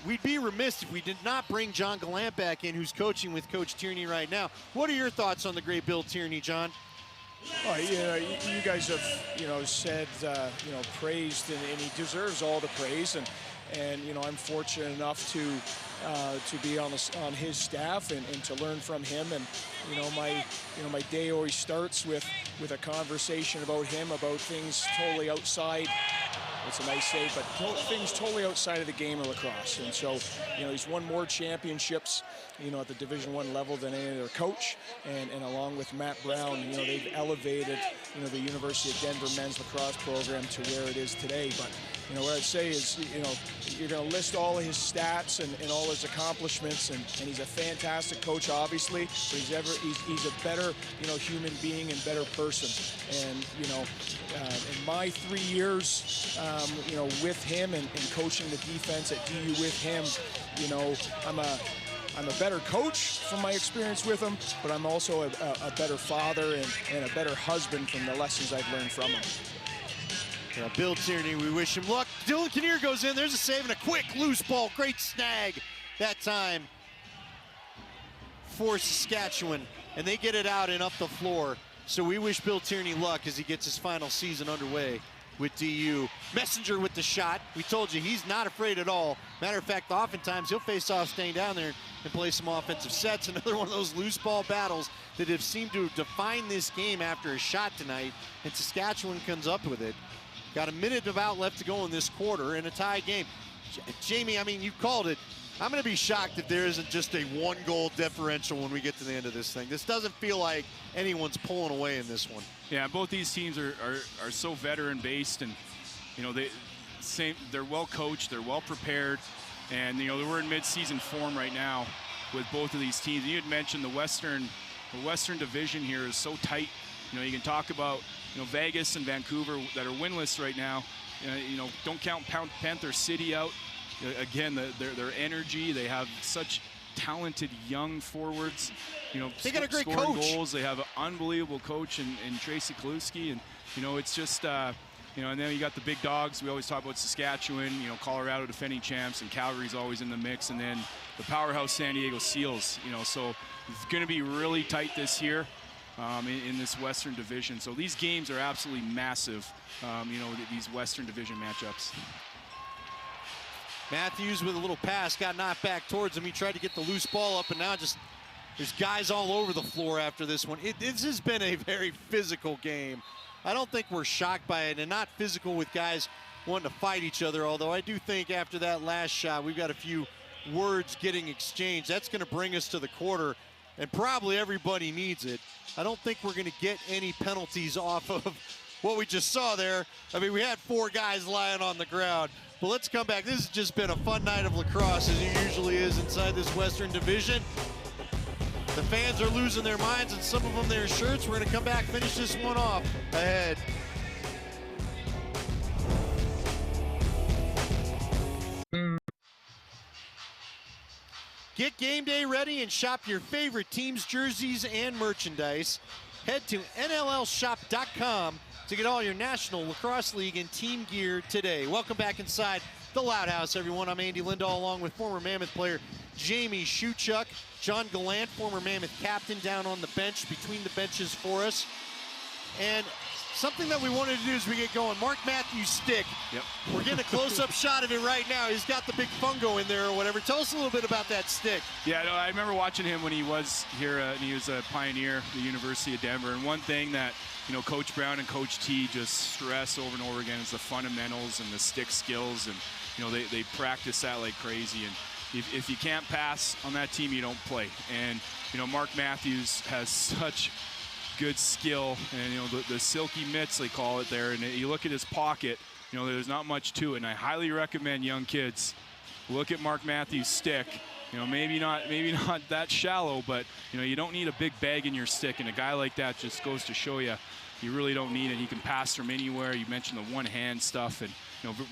We'd be remiss if we did not bring John Gallant back in, who's coaching with Coach Tierney right now. What are your thoughts on the great Bill Tierney, John? Oh, you guys have, said, praised, and he deserves all the praise. And I'm fortunate enough to be on his staff and to learn from him. And my day always starts with a conversation about him, about things totally outside It's a nice save, but things totally outside of the game of lacrosse. And so, he's won more championships, at the Division I level than any other coach. And along with Matt Brown, they've elevated, the University of Denver men's lacrosse program to where it is today. But, what I'd say is, you're going to list all of his stats and all his accomplishments, and he's a fantastic coach, obviously, but he's a better, human being and better person. And, in my 3 years, with him and coaching the defense at DU with him, I'm a better coach from my experience with him, but I'm also a better father and a better husband from the lessons I've learned from him. Yeah, Bill Tierney, we wish him luck. Dylan Kinnear goes in. There's a save and a quick loose ball. Great snag that time for Saskatchewan, and they get it out and up the floor. So we wish Bill Tierney luck as he gets his final season underway with DU. Messenger with the shot. We told you he's not afraid at all. Matter of fact, oftentimes he'll face off staying down there and play some offensive sets. Another one of those loose ball battles that have seemed to define this game after a shot tonight, and Saskatchewan comes up with it. Got a minute about left to go in this quarter in a tie game. Jamie, I mean, you called it. I'm going to be shocked if there isn't just a 1-goal differential when we get to the end of this thing. This doesn't feel like anyone's pulling away in this one. Yeah, both these teams are so veteran-based, and they're well coached, they're well prepared, and we're in mid-season form right now with both of these teams. And you had mentioned the Western Division here is so tight. You can talk about Vegas and Vancouver that are winless right now. Don't count Panther City out. Again, their energy. They have such talented young forwards. They got a great scoring coach. Goals. They have an unbelievable coach in Tracy Kaluski, and it's just and then you got the big dogs. We always talk about Saskatchewan. Colorado defending champs, and Calgary's always in the mix, and then the powerhouse San Diego Seals. So it's going to be really tight this year. In this Western Division. So these games are absolutely massive, these Western Division matchups. Matthews with a little pass, got knocked back towards him. He tried to get the loose ball up, and now there's guys all over the floor after this one. This has been a very physical game. I don't think we're shocked by it, and not physical with guys wanting to fight each other, although I do think after that last shot, we've got a few words getting exchanged. That's going to bring us to the quarter, and probably everybody needs it. I don't think we're going to get any penalties off of what we just saw there. I mean, we had 4 guys lying on the ground. But let's come back. This has just been a fun night of lacrosse, as it usually is inside this Western Division. The fans are losing their minds, and some of them their shirts. We're going to come back, finish this one off ahead. Get game day ready and shop your favorite teams' jerseys and merchandise. Head to NLLshop.com to get all your National Lacrosse League and team gear today. Welcome back inside the Loud House, everyone. I'm Andy Lindahl, along with former Mammoth player Jamie Shuchuk. John Gallant, former Mammoth captain, down on the bench, between the benches for us. And something that we wanted to do as we get going, Mark Matthews' stick. Yep. We're getting a close-up shot of it right now. He's got the big fungo in there or whatever. Tell us a little bit about that stick. Yeah, no, I remember watching him when he was here, and he was a pioneer at the University of Denver. And one thing that Coach Brown and Coach T just stress over and over again is the fundamentals and the stick skills, and they practice that like crazy. And if you can't pass on that team, you don't play. And Mark Matthews has such good skill, and the silky mitts they call it there, and you look at his pocket, there's not much to it. And I highly recommend young kids look at Mark Matthews' stick. Maybe not that shallow, but you don't need a big bag in your stick, and a guy like that just goes to show you really don't need it. He can pass from anywhere. You mentioned the one-hand stuff, and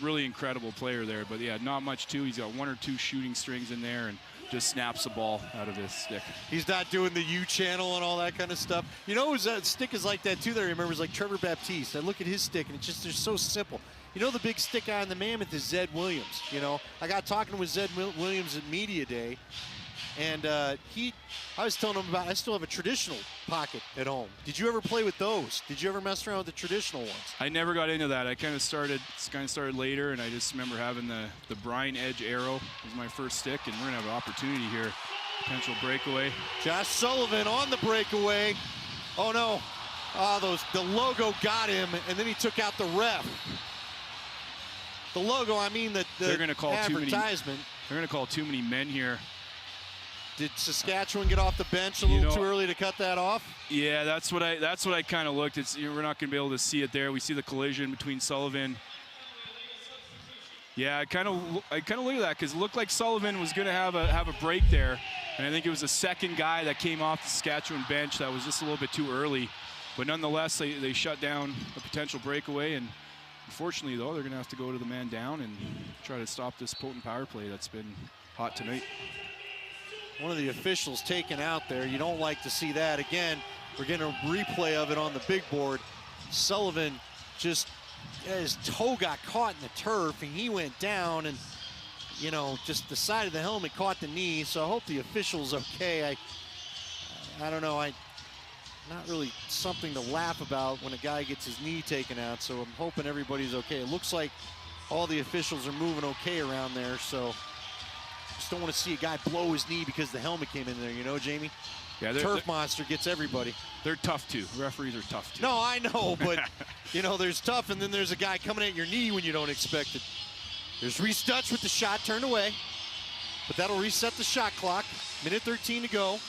really incredible player there. But yeah, not much too. He's got 1 or 2 shooting strings in there, and just snaps the ball out of his stick. He's not doing the U-channel and all that kind of stuff. Whose stick is like that too that I remember is like Trevor Baptiste. I look at his stick, and it's just so simple. The big stick guy in the Mammoth is Zed Williams. I got talking with Zed Williams at Media Day, and I was telling him about, I still have a traditional pocket at home. Did you ever play with those? Did you ever mess around with the traditional ones? I never got into that. I kind of started later, and I just remember having the Brine Edge Arrow was my first stick, and we're gonna have an opportunity here. Potential breakaway. Josh Sullivan on the breakaway. Oh no. The logo got him, and then he took out the ref. The logo, I mean the they're going to call advertisement. They're going to call too many men here. Did Saskatchewan get off the bench a little too early to cut that off? Yeah, that's what I kind of looked. We're not going to be able to see it there. We see the collision between Sullivan. Yeah, I kind of look at that because it looked like Sullivan was going to have a break there, and I think it was the second guy that came off the Saskatchewan bench that was just a little bit too early. But nonetheless, they shut down a potential breakaway, and unfortunately, though, they're going to have to go to the man down and try to stop this potent power play that's been hot tonight. One of the officials taken out there. You don't like to see that. Again, we're getting a replay of it on the big board. Sullivan just, his toe got caught in the turf, and he went down, and, you know, just the side of the helmet caught the knee. So I hope the official's okay. I don't know. Not really something to laugh about when a guy gets his knee taken out, so I'm hoping everybody's okay. It looks like all the officials are moving okay around there, so just don't want to see a guy blow his knee because the helmet came in there, you know, Jamie? Yeah, Turf monster gets everybody. They're tough, too. Referees are tough, too. No, I know, but, you know, there's tough, and then there's a guy coming at your knee when you don't expect it. There's Reese Dutch with the shot turned away, but that'll reset the shot clock. Minute 13 to go.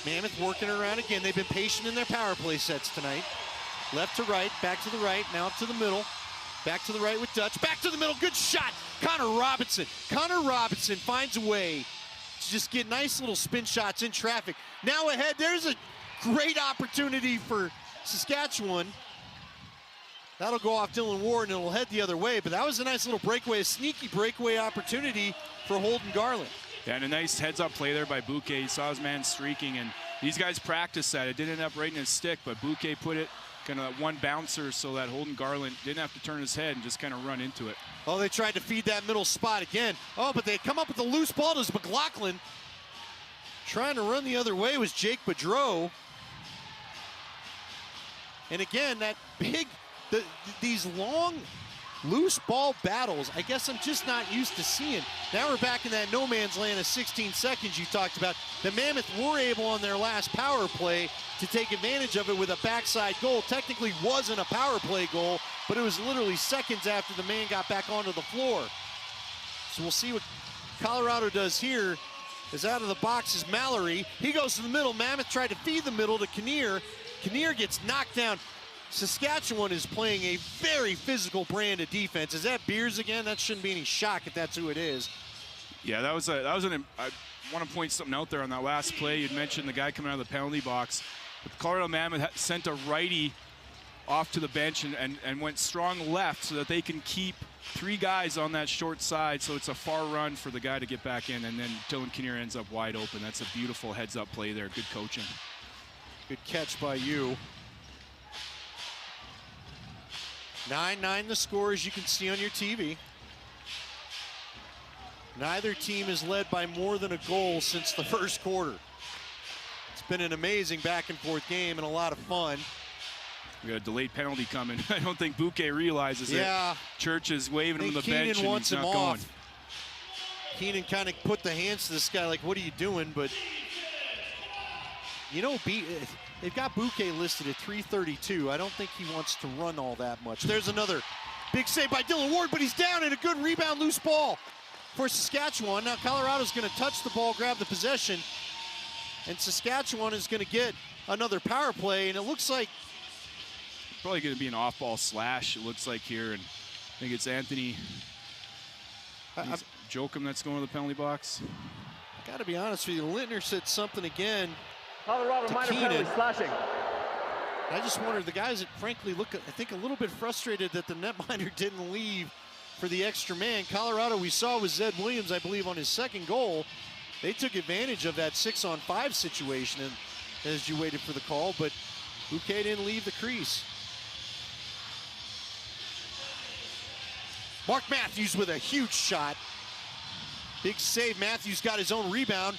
Mammoth working around again. They've been patient in their power play sets tonight. Left to right, back to the right, now up to the middle. Back to the right with Dutch, back to the middle, good shot. Connor Robinson finds a way to just get nice little spin shots in traffic. Now ahead, there's a great opportunity for Saskatchewan. That'll go off Dylan Ward and it'll head the other way, but that was a nice little breakaway, a sneaky breakaway opportunity for Holden Garland. Yeah, and a nice heads-up play there by Bouquet. He saw his man streaking, and these guys practiced that. It didn't end up right in his stick, but Bouquet put it kind of one bouncer so that Holden Garland didn't have to turn his head and just kind of run into it. Oh, they tried to feed that middle spot again. Oh, but they come up with a loose ball to McLaughlin. Trying to run the other way was Jake Bedreau. And again, that big, these long, loose ball battles, I guess I'm just not used to seeing. Now we're back in that no man's land of 16 seconds you talked about. The Mammoth were able on their last power play to take advantage of it with a backside goal. Technically wasn't a power play goal, but it was literally seconds after the man got back onto the floor. So we'll see what Colorado does here. As out of the box is Mallory. He goes to the middle. Mammoth tried to feed the middle to Kinnear. Kinnear gets knocked down. Saskatchewan is playing a very physical brand of defense. Is that Beers again? That shouldn't be any shock if that's who it is. Yeah, I want to point something out there on that last play. You'd mentioned the guy coming out of the penalty box. But Colorado Mammoth sent a righty off to the bench and went strong left so that they can keep three guys on that short side, so it's a far run for the guy to get back in, and then Dylan Kinnear ends up wide open. That's a beautiful heads-up play there. Good coaching. Good catch by you. 9-9 the score, as you can see on your TV. Neither team has led by more than a goal since the first quarter. It's been an amazing back-and-forth game and a lot of fun. We got a delayed penalty coming. I don't think Bouquet realizes it. Yeah. Church is waving him on the Keenan bench and wants he's him not off. going. Keenan kind of put the hands to this guy like, what are you doing? But, you know, they've got Bouquet listed at 332. I don't think he wants to run all that much. There's another big save by Dylan Ward, but he's down, and a good rebound, loose ball for Saskatchewan. Now Colorado's going to touch the ball, grab the possession, and Saskatchewan is going to get another power play, and it looks like probably going to be an off-ball slash, it looks like here, and I think it's Anthony Joachim that's going to the penalty box. I got to be honest with you, Lintner said something again. Colorado minor penalty, slashing. I just wondered, the guys that frankly look, I think, a little bit frustrated that the netminder didn't leave for the extra man. Colorado, we saw with Zed Williams, I believe, on his second goal. They took advantage of that 6-on-5 situation and as you waited for the call, but Bouquet didn't leave the crease. Mark Matthews with a huge shot. Big save. Matthews got his own rebound,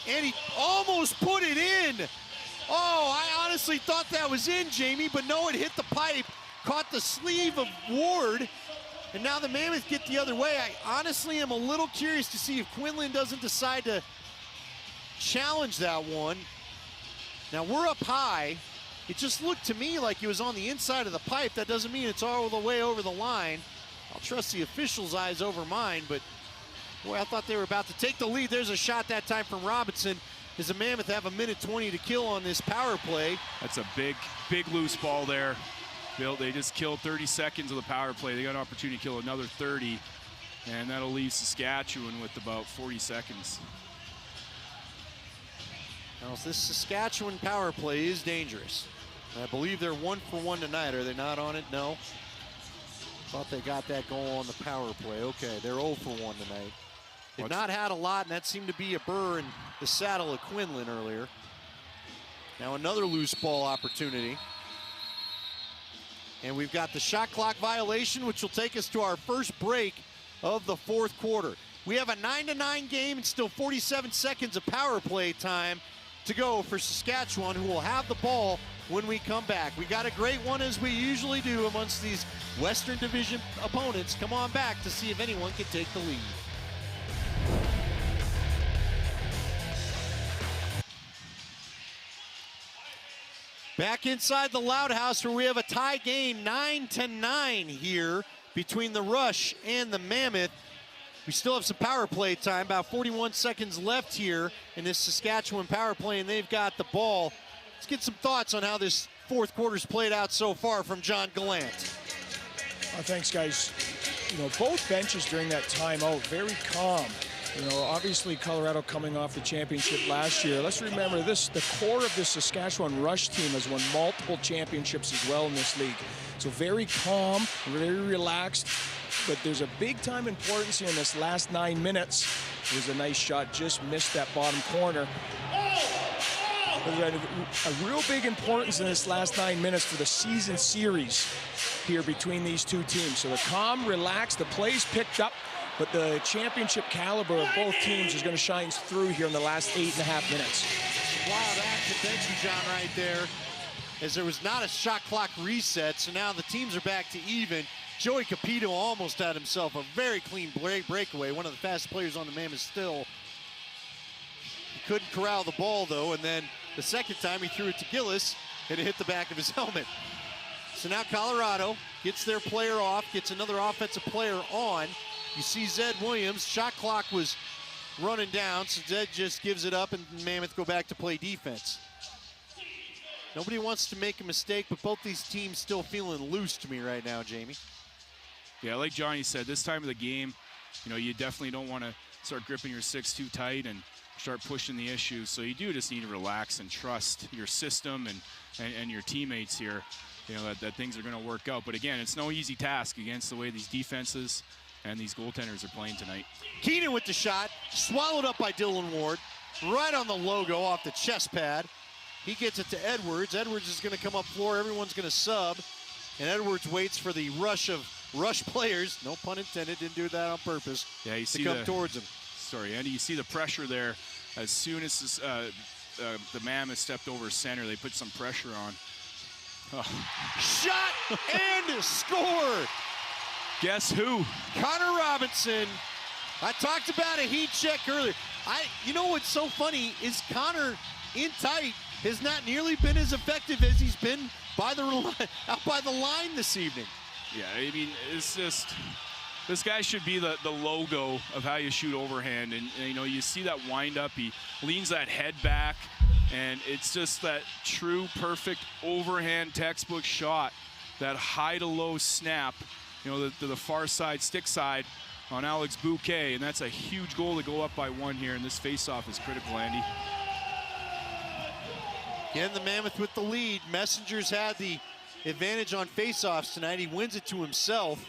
and he almost put it in. Oh, I honestly thought that was in, Jamie, but no, it hit the pipe, caught the sleeve of Ward, and now the Mammoth get the other way. I honestly am a little curious to see if Quinlan doesn't decide to challenge that one. Now we're up high. It just looked to me like it was on the inside of the pipe. That doesn't mean it's all the way over the line. I'll trust the officials' eyes over mine, but boy, I thought they were about to take the lead. There's a shot that time from Robinson. Does the Mammoth have a minute 20 to kill on this power play? That's a big loose ball there. Bill, they just killed 30 seconds of the power play. They got an opportunity to kill another 30, and that'll leave Saskatchewan with about 40 seconds. Now, this Saskatchewan power play is dangerous. I believe they're 1 for 1 tonight. Are they not on it? No. Thought they got that goal on the power play. Okay, they're 0 for 1 tonight. They've not had a lot, and that seemed to be a burr in the saddle of Quinlan earlier. Now another loose ball opportunity. And we've got the shot clock violation, which will take us to our first break of the fourth quarter. We have a 9-9 game and still 47 seconds of power play time to go for Saskatchewan, who will have the ball when we come back. We got a great one, as we usually do, amongst these Western Division opponents. Come on back to see if anyone can take the lead. Back inside the Loud House, where we have a tie game, 9-9 here between the Rush and the Mammoth. We still have some power play time, about 41 seconds left here in this Saskatchewan power play, and they've got the ball. Let's get some thoughts on how this fourth quarter's played out so far from John Gallant. Thanks, guys. You know, both benches during that timeout, very calm. You know, obviously Colorado coming off the championship last year. Let's remember this, the core of this Saskatchewan Rush team has won multiple championships as well in this league. So very calm, very relaxed, but there's a big time importance here in this last 9 minutes. It was a nice shot, just missed that bottom corner. There's a real big importance in this last 9 minutes for the season series here between these two teams. So they're calm, relaxed, the play's picked up, but the championship caliber of both teams is going to shine through here in the last 8.5 minutes. Wild action, thank you, John, right there, as there was not a shot clock reset, so now the teams are back to even. Joey Capito almost had himself a very clean breakaway, one of the fastest players on the Mammoth still. He couldn't corral the ball, though, and then the second time he threw it to Gillis, and it hit the back of his helmet. So now Colorado gets their player off, gets another offensive player on. You see Zed Williams, shot clock was running down, so Zed just gives it up and Mammoth go back to play defense. Nobody wants to make a mistake, but both these teams still feeling loose to me right now, Jamie. Yeah, like Johnny said, this time of the game, you know, you definitely don't want to start gripping your six too tight and start pushing the issue. So you do just need to relax and trust your system and your teammates here, you know, that things are going to work out. But again, it's no easy task against the way these defenses and these goaltenders are playing tonight. Keenan with the shot, swallowed up by Dylan Ward, right on the logo off the chest pad. He gets it to Edwards. Edwards is going to come up floor. Everyone's going to sub. And Edwards waits for the rush of Rush players, no pun intended, didn't do that on purpose, yeah, you see to come towards him. Sorry, Andy, you see the pressure there. As soon as the Mammoth stepped over center, they put some pressure on. Oh. Shot and score! Guess who? Connor Robinson. I talked about a heat check earlier. You know what's so funny is Connor in tight has not nearly been as effective as he's been by out by the line this evening. Yeah, I mean, it's just, this guy should be the logo of how you shoot overhand. And, you know, you see that wind up, he leans that head back, and it's just that true, perfect overhand textbook shot, that high to low snap, you know, to the far side, stick side on Alex Bouquet. And that's a huge goal to go up by one here, and this faceoff is critical, Andy. Again, the Mammoth with the lead. Messengers had the advantage on faceoffs tonight. He wins it to himself.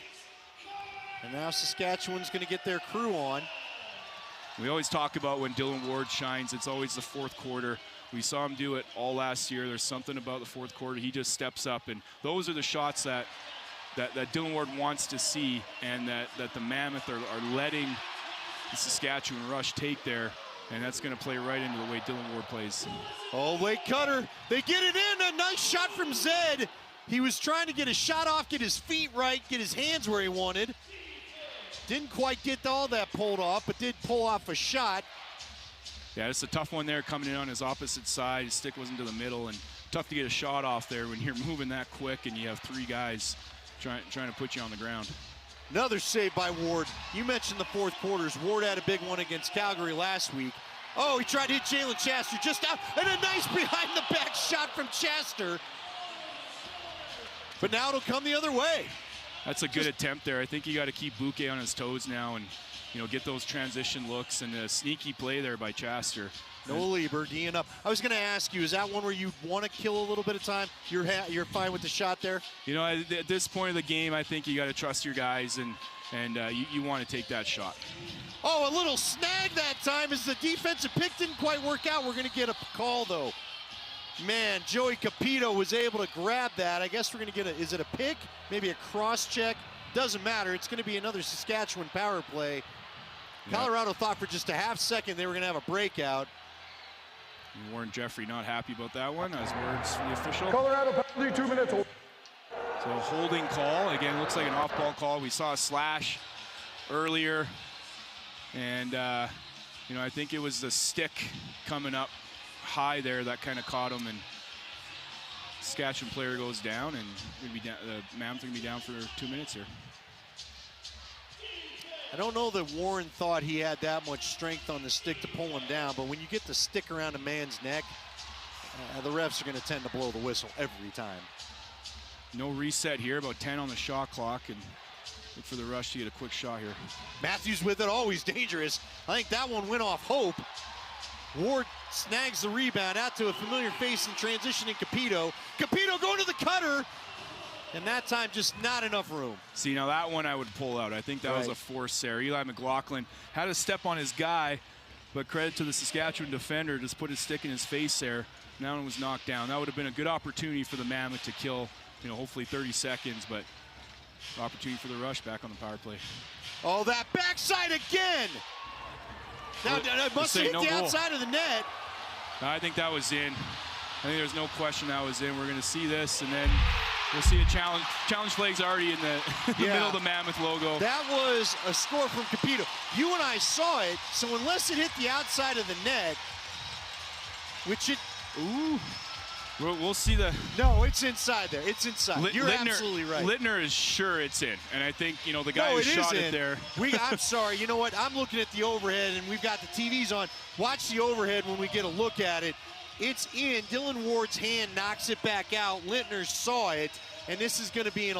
And now Saskatchewan's going to get their crew on. We always talk about when Dylan Ward shines, it's always the fourth quarter. We saw him do it all last year. There's something about the fourth quarter. He just steps up, and those are the shots that Dylan Ward wants to see, and that the Mammoth are letting the Saskatchewan Rush take there. And that's going to play right into the way Dylan Ward plays. Oh, wait, Cutter. They get it in. A nice shot from Zed. He was trying to get a shot off, get his feet right, get his hands where he wanted. Didn't quite get all that pulled off, but did pull off a shot. Yeah, it's a tough one there coming in on his opposite side. His stick wasn't to the middle, and tough to get a shot off there when you're moving that quick and you have three guys trying to put you on the ground. Another save by Ward. You mentioned the fourth quarters. Ward had a big one against Calgary last week. Oh, he tried to hit Jalen Chester just out, and a nice behind-the-back shot from Chester. But now it'll come the other way. That's a good attempt there. I think you got to keep Bouquet on his toes now and, get those transition looks, and a sneaky play there by Chester. Noah Lieber, D'ing up. I was going to ask you, is that one where you want to kill a little bit of time? You're fine with the shot there? At this point of the game, I think you got to trust your guys, and you want to take that shot. Oh, a little snag that time as the defensive pick didn't quite work out. We're going to get a call, though. Man, Joey Capito was able to grab that. I guess we're going to get is it a pick? Maybe a cross check? Doesn't matter. It's going to be another Saskatchewan power play. Yeah. Colorado thought for just a half second they were going to have a breakout. And Warren Jeffrey not happy about that one, as words from the official. Colorado penalty, 2 minutes. So a holding call. Again, looks like an off-ball call. We saw a slash earlier. And, I think it was the stick coming up high there that kind of caught him. And Saskatchewan player goes down, and the Mammoth going to be down for 2 minutes here. I don't know that Warren thought he had that much strength on the stick to pull him down, but when you get the stick around a man's neck, the refs are going to tend to blow the whistle every time. No reset here, about 10 on the shot clock, and look for the rush to get a quick shot here. Matthews with it, always dangerous. I think that one went off hope. Ward snags the rebound out to a familiar face in transition in Capito. Capito going to the cutter. And that time, just not enough room. See, now that one I would pull out. I think that was a force there. Eli McLaughlin had a step on his guy, but credit to the Saskatchewan defender, just put his stick in his face there. That one was knocked down. That would have been a good opportunity for the Mammoth to kill, hopefully 30 seconds, but opportunity for the rush back on the power play. Oh, that backside again. Now, it must have hit the outside of the net. I think that was in. I think there's no question that was in. We're going to see this, and then we'll see a challenge. Challenge flag's already in the, middle of the Mammoth logo. That was a score from Capito. You and I saw it, so unless it hit the outside of the net, which it... Ooh. We'll see the... No, it's inside there. It's inside. You're absolutely right. Littner is sure it's in, and I think, the guy who shot it there... I'm sorry. You know what? I'm looking at the overhead, and we've got the TVs on. Watch the overhead when we get a look at it. It's in. Dylan Ward's hand knocks it back out. Littner saw it, and this is going to be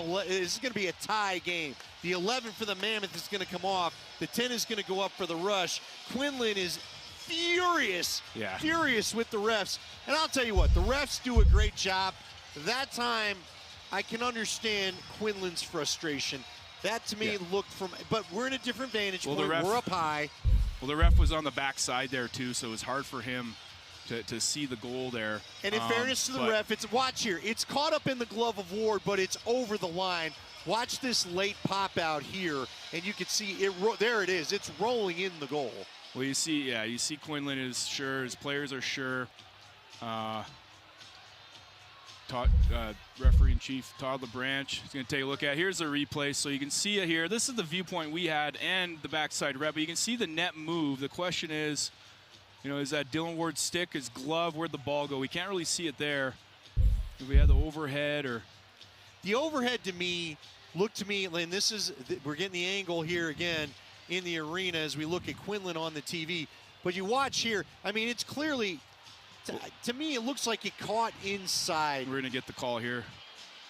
a tie game. The 11 for the Mammoth is going to come off. The 10 is going to go up for the rush. Quinlan is furious with the refs. And I'll tell you what, the refs do a great job. That time, I can understand Quinlan's frustration. That to me looked from, but we're in a different vantage point. We're up high. Well, the ref was on the backside there too, so it was hard for him to see the goal there. And in fairness to the ref, watch here. It's caught up in the glove of Ward, but it's over the line. Watch this late pop out here, and you can see it. There it is. It's rolling in the goal. Well, you see Quinlan is sure. His players are sure. Referee-in-chief Todd LeBranch is going to take a look at. Here's the replay, so you can see it here. This is the viewpoint we had and the backside rep, but you can see the net move. The question is, is that Dylan Ward's stick, his glove, where'd the ball go? We can't really see it there. If we had the overhead or... The overhead to me, looked to me, and we're getting the angle here again in the arena as we look at Quinlan on the TV. But you watch here, I mean, it's clearly, to me, it looks like it caught inside. We're going to get the call here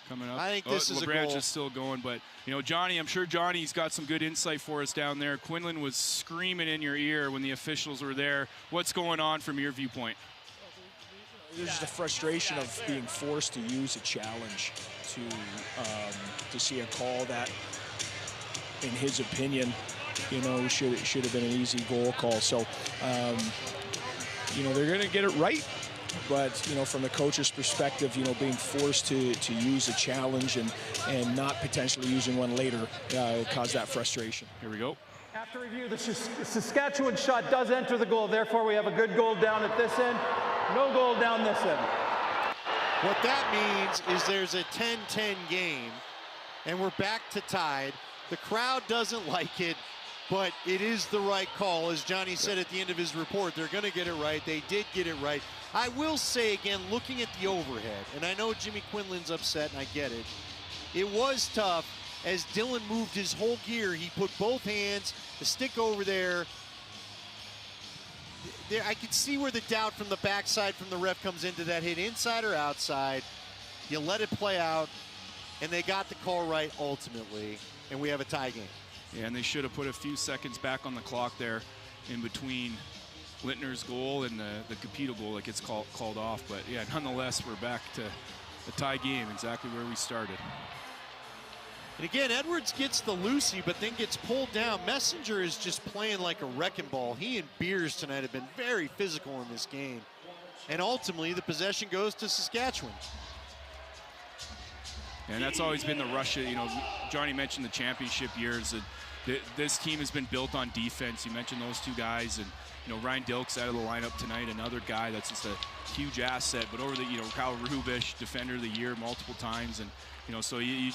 coming up. I think this is a goal. LeBranch is still going, but, Johnny, I'm sure Johnny's got some good insight for us down there. Quinlan was screaming in your ear when the officials were there. What's going on from your viewpoint? There's just the frustration of being forced to use a challenge to see a call that, in his opinion, should have been an easy goal call. So, they're going to get it right. But, from the coach's perspective, being forced to use a challenge and not potentially using one later caused that frustration. Here we go. After review, the Saskatchewan shot does enter the goal. Therefore, we have a good goal down at this end, no goal down this end. What that means is there's a 10-10 game, and we're back to tied. The crowd doesn't like it, but it is the right call. As Johnny said at the end of his report, they're going to get it right. They did get it right. I will say again, looking at the overhead, and I know Jimmy Quinlan's upset, and I get it. It was tough, as Dylan moved his whole gear. He put both hands, the stick over there. I could see where the doubt from the backside from the ref comes into that hit, inside or outside. You let it play out, and they got the call right ultimately, and we have a tie game. Yeah, and they should have put a few seconds back on the clock there in between Lintner's goal and the Capito goal that gets called off. But yeah, nonetheless, we're back to the tie game, exactly where we started. And again, Edwards gets the Lucy, but then gets pulled down. Messenger is just playing like a wrecking ball. He and Beers tonight have been very physical in this game. And ultimately, the possession goes to Saskatchewan. And that's always been the Russia, you know, Johnny mentioned the championship years. And this team has been built on defense. You mentioned those two guys, and you know, Ryan Dilk's out of the lineup tonight, another guy that's just a huge asset. But over the, you know, Kyle Rubish, defender of the year multiple times, and you know, so you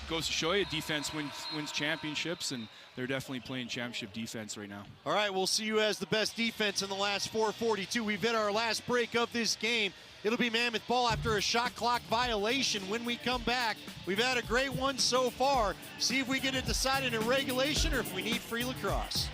goes to show you defense wins championships, and they're definitely playing championship defense right now. All right, we'll see you as the best defense in the last 4:42. We've hit our last break of this game. It'll be Mammoth ball after a shot clock violation when we come back. We've had a great one so far. See if we get it decided in regulation or if we need free lacrosse.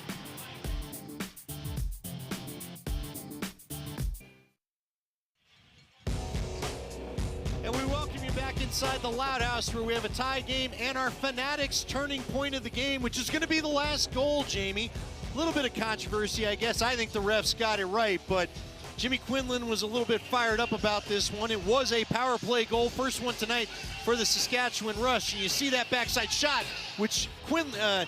And we welcome you back inside the Loud House, where we have a tie game and our Fanatics turning point of the game, which is going to be the last goal, Jamie. A little bit of controversy, I guess. I think the refs got it right, but Jimmy Quinlan was a little bit fired up about this one. It was a power play goal, first one tonight for the Saskatchewan Rush. And you see that backside shot, which Lintner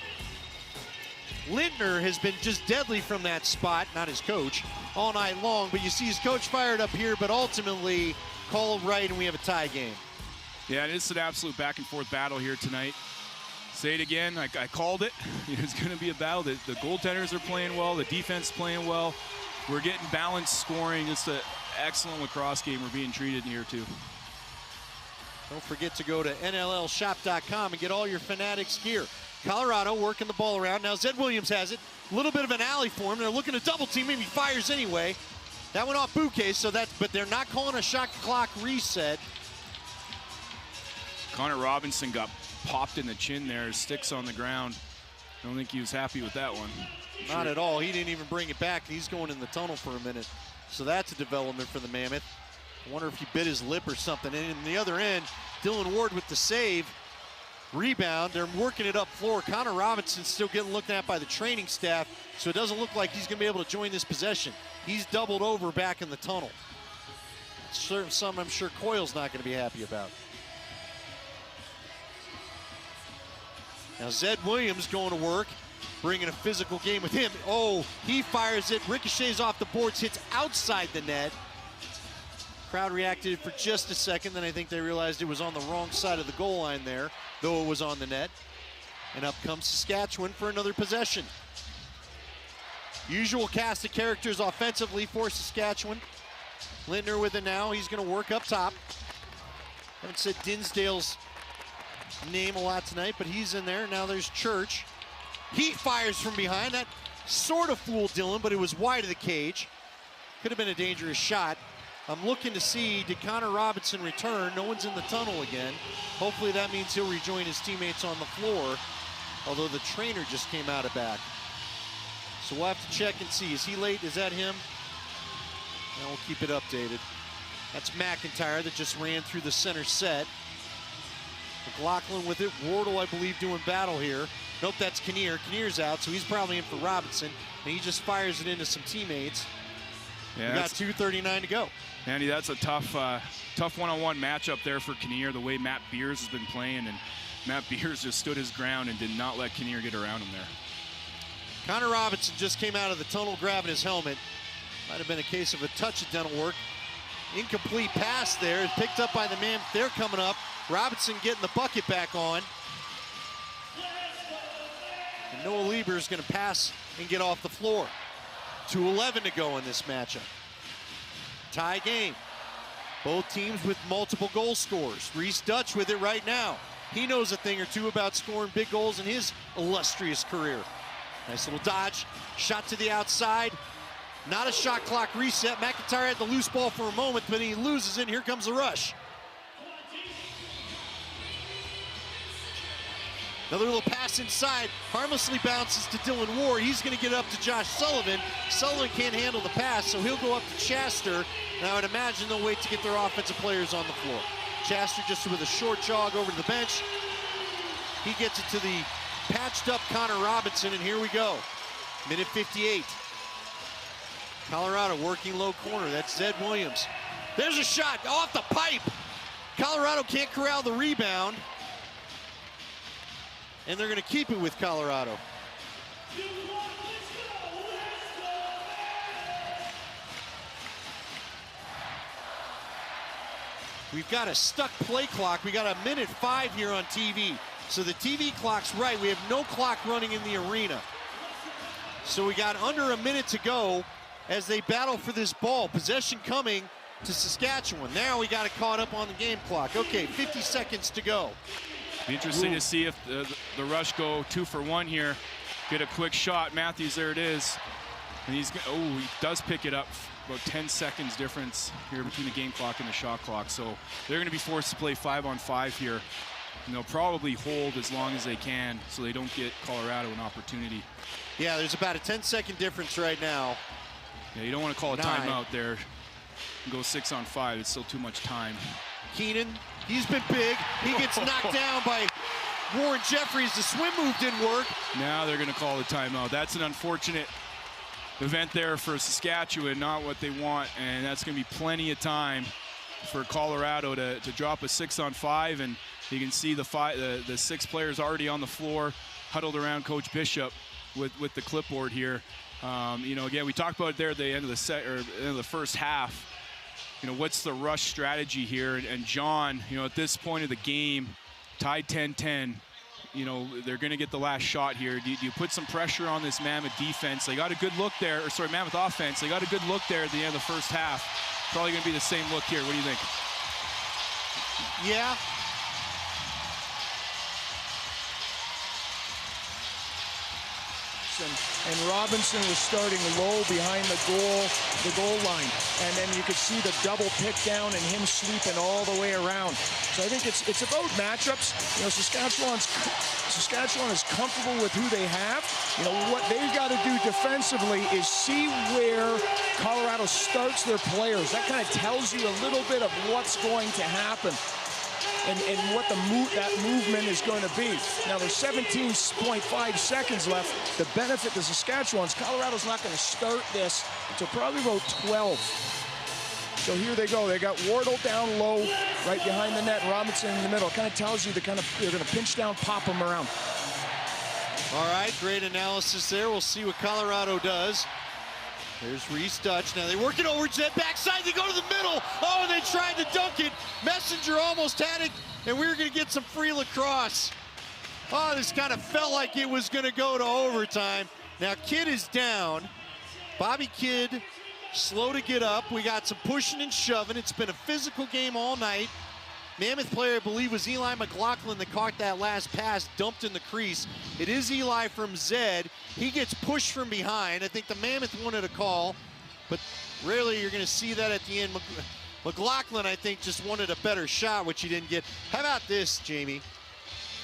has been just deadly from that spot, not his coach, all night long. But you see his coach fired up here, but ultimately called right, and we have a tie game. Yeah, it's an absolute back and forth battle here tonight. Say it again, I called it. It's going to be a battle. The goaltenders are playing well, the defense playing well. We're getting balanced scoring. Just an excellent lacrosse game we're being treated here too. Don't forget to go to NLLshop.com and get all your Fanatics gear. Colorado working the ball around. Now Zed Williams has it. A little bit of an alley for him. They're looking to double team him. He fires anyway. That went off Bouquet, but they're not calling a shot clock reset. Connor Robinson got popped in the chin there. His stick's on the ground. I don't think he was happy with that one. Not at all. He didn't even bring it back. He's going in the tunnel for a minute. So that's a development for the Mammoth. I wonder if he bit his lip or something. And in the other end, Dylan Ward with the save. Rebound. They're working it up floor. Connor Robinson's still getting looked at by the training staff, so it doesn't look like he's going to be able to join this possession. He's doubled over back in the tunnel. Some I'm sure Coyle's not going to be happy about. Now Zed Williams going to work, bringing a physical game with him. Oh, he fires it, ricochets off the boards, hits outside the net. Crowd reacted for just a second, then I think they realized it was on the wrong side of the goal line there, though it was on the net. And up comes Saskatchewan for another possession. Usual cast of characters offensively for Saskatchewan. Lintner with it now, he's gonna work up top. Haven't said Dinsdale's name a lot tonight, but he's in there. Now there's Church. He fires from behind. That sort of fooled Dylan, but it was wide of the cage. Could have been a dangerous shot. I'm looking to see, did Connor Robinson return? No one's in the tunnel again. Hopefully that means he'll rejoin his teammates on the floor, although the trainer just came out of back. So we'll have to check and see. Is he late? Is that him? And we'll keep it updated. That's McIntyre that just ran through the center set. McLaughlin with it. Wardle, I believe, doing battle here. Nope, that's Kinnear. Kinnear's out, so he's probably in for Robinson. And he just fires it into some teammates. Yeah, we got 2:39 to go. Andy, that's a tough one-on-one matchup there for Kinnear, the way Matt Beers has been playing. And Matt Beers just stood his ground and did not let Kinnear get around him there. Connor Robinson just came out of the tunnel grabbing his helmet. Might have been a case of a touch of dental work. Incomplete pass there. It's picked up by the man. They're coming up. Robinson getting the bucket back on. And Noah Lieber is going to pass and get off the floor. 2:11 to go in this matchup. Tie game. Both teams with multiple goal scorers. Reese Dutch with it right now. He knows a thing or two about scoring big goals in his illustrious career. Nice little dodge. Shot to the outside. Not a shot clock reset. McIntyre had the loose ball for a moment, but he loses it. Here comes the rush. Another little pass inside, harmlessly bounces to Dylan Ward. He's going to get up to Josh Sullivan. Sullivan can't handle the pass, so he'll go up to Chaster. And I would imagine they'll wait to get their offensive players on the floor. Chaster just with a short jog over to the bench. He gets it to the patched up Connor Robinson, and here we go. Minute 58. Colorado working low corner. That's Zed Williams. There's a shot off the pipe. Colorado can't corral the rebound. And they're going to keep it with Colorado. We've got a stuck play clock. We got a minute 5 here on TV. So the TV clock's right. We have no clock running in the arena. So we got under a minute to go as they battle for this ball. Possession coming to Saskatchewan. Now we got it caught up on the game clock. Okay, 50 seconds to go. Be interesting to see if the Rush go 2 for 1 here. Get a quick shot. Matthews, there it is. And he does pick it up. About 10 seconds difference here between the game clock and the shot clock. So they're going to be forced to play 5-on-5 here. And they'll probably hold as long as they can so they don't get Colorado an opportunity. Yeah, there's about a 10-second difference right now. Yeah, you don't want to call a timeout there. Go 6-on-5. It's still too much time. Keenan, he's been big. He gets knocked down by Warren Jeffries. The swim move didn't work. Now they're going to call the timeout. That's an unfortunate event there for Saskatchewan, not what they want, and that's going to be plenty of time for Colorado to drop a 6-on-5, and you can see the 6 players already on the floor, huddled around Coach Bishop with the clipboard here. You know, again, we talked about it there at the end of the first half. You know, what's the Rush strategy here? And John, you know, at this point of the game, tied 10-10, you know, they're going to get the last shot here. Do you put some pressure on this Mammoth defense? They got a good look there, or sorry, Mammoth offense. They got a good look there at the end of the first half. Probably going to be the same look here. What do you think? Yeah. And Robinson was starting low behind the goal line. And then you could see the double pick down and him sweeping all the way around. So I think it's about matchups. You know, Saskatchewan is comfortable with who they have. You know, what they've got to do defensively is see where Colorado starts their players. That kind of tells you a little bit of what's going to happen. And what that movement is going to be. Now there's 17.5 seconds left. The benefit to Saskatchewan is Colorado's not going to start this until probably about 12. So here they go. They got Wardle down low, right behind the net. Robinson in the middle. It kind of tells you they're going to pinch down, pop them around. All right, great analysis there. We'll see what Colorado does. There's Reese Dutch. Now they work it over Zed backside. They go to the middle. Oh, they tried to dunk it. Messenger almost had it, and we were going to get some free lacrosse. Oh, this kind of felt like it was going to go to overtime. Now Kidd is down. Bobby Kidd slow to get up. We got some pushing and shoving. It's been a physical game all night. Mammoth player, I believe, was Eli McLaughlin that caught that last pass, dumped in the crease. It is Eli from Zed. He gets pushed from behind. I think the Mammoth wanted a call, but rarely you're going to see that at the end. McLaughlin, I think, just wanted a better shot, which he didn't get. How about this, Jamie?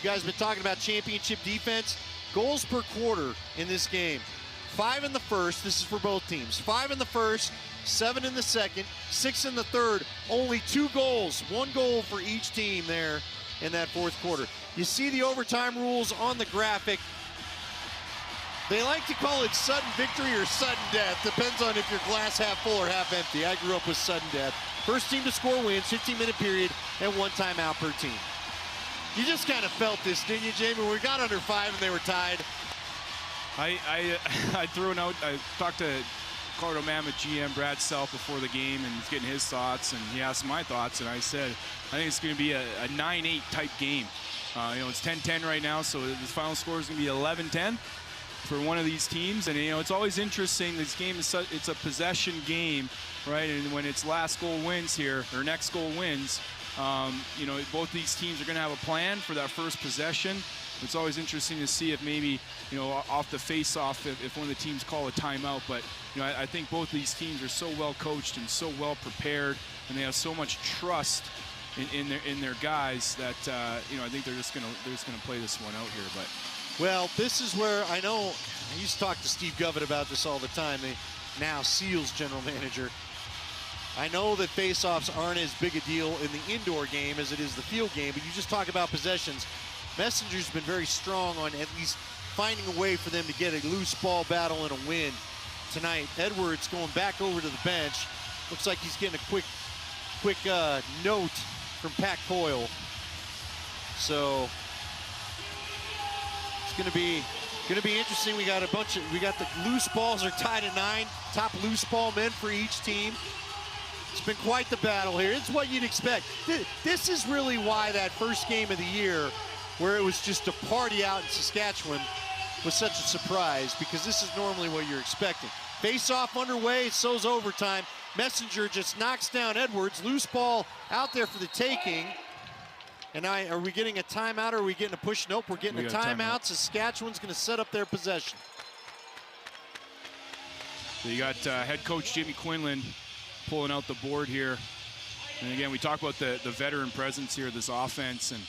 You guys been talking about championship defense. Goals per quarter in this game. 5 in the first. This is for both teams. 5 in the first. 7 in the second, 6 in the third, only 2 goals, 1 goal for each team there in that fourth quarter. You see the overtime rules on the graphic. They like to call it sudden victory or sudden death. Depends on if your glass half full or half empty. I grew up with sudden death. First team to score wins, 15-minute period, and 1 timeout per team. You just kind of felt this, didn't you, Jamie? When we got under 5 and they were tied. I threw it out. I talked to Colorado Mammoth GM Brad Self before the game, and he's getting his thoughts, and he asked my thoughts, and I said, I think it's going to be a 9-8 type game. You know, it's 10-10 right now, so the final score is going to be 11-10 for one of these teams. And, you know, it's always interesting. This game is it's a possession game, right? And when it's last goal wins here, or next goal wins, you know, both these teams are going to have a plan for that first possession. It's always interesting to see if maybe, you know, off the face-off, if one of the teams call a timeout. But, you know, I think both these teams are so well coached and so well prepared, and they have so much trust in their guys that I think they're just gonna play this one out here. But well, this is where I know I used to talk to Steve Govett about this all the time. The now Seals general manager. I know that faceoffs aren't as big a deal in the indoor game as it is the field game, but you just talk about possessions. Messenger's been very strong on at least finding a way for them to get a loose ball battle and a win tonight. Edwards going back over to the bench. Looks like he's getting a quick note from Pat Coyle. So it's gonna be interesting. We got the loose balls are tied at 9. Top loose ball men for each team. It's been quite the battle here. It's what you'd expect. This is really why that first game of the year, where it was just a party out in Saskatchewan, was such a surprise, because this is normally what you're expecting. Face-off underway, so's overtime. Messenger just knocks down Edwards. Loose ball out there for the taking. And are we getting a timeout, or are we getting a push? Nope, we're getting a timeout. Saskatchewan's going to set up their possession. So you got head coach Jimmy Quinlan pulling out the board here. And again, we talk about the veteran presence here, this offense, and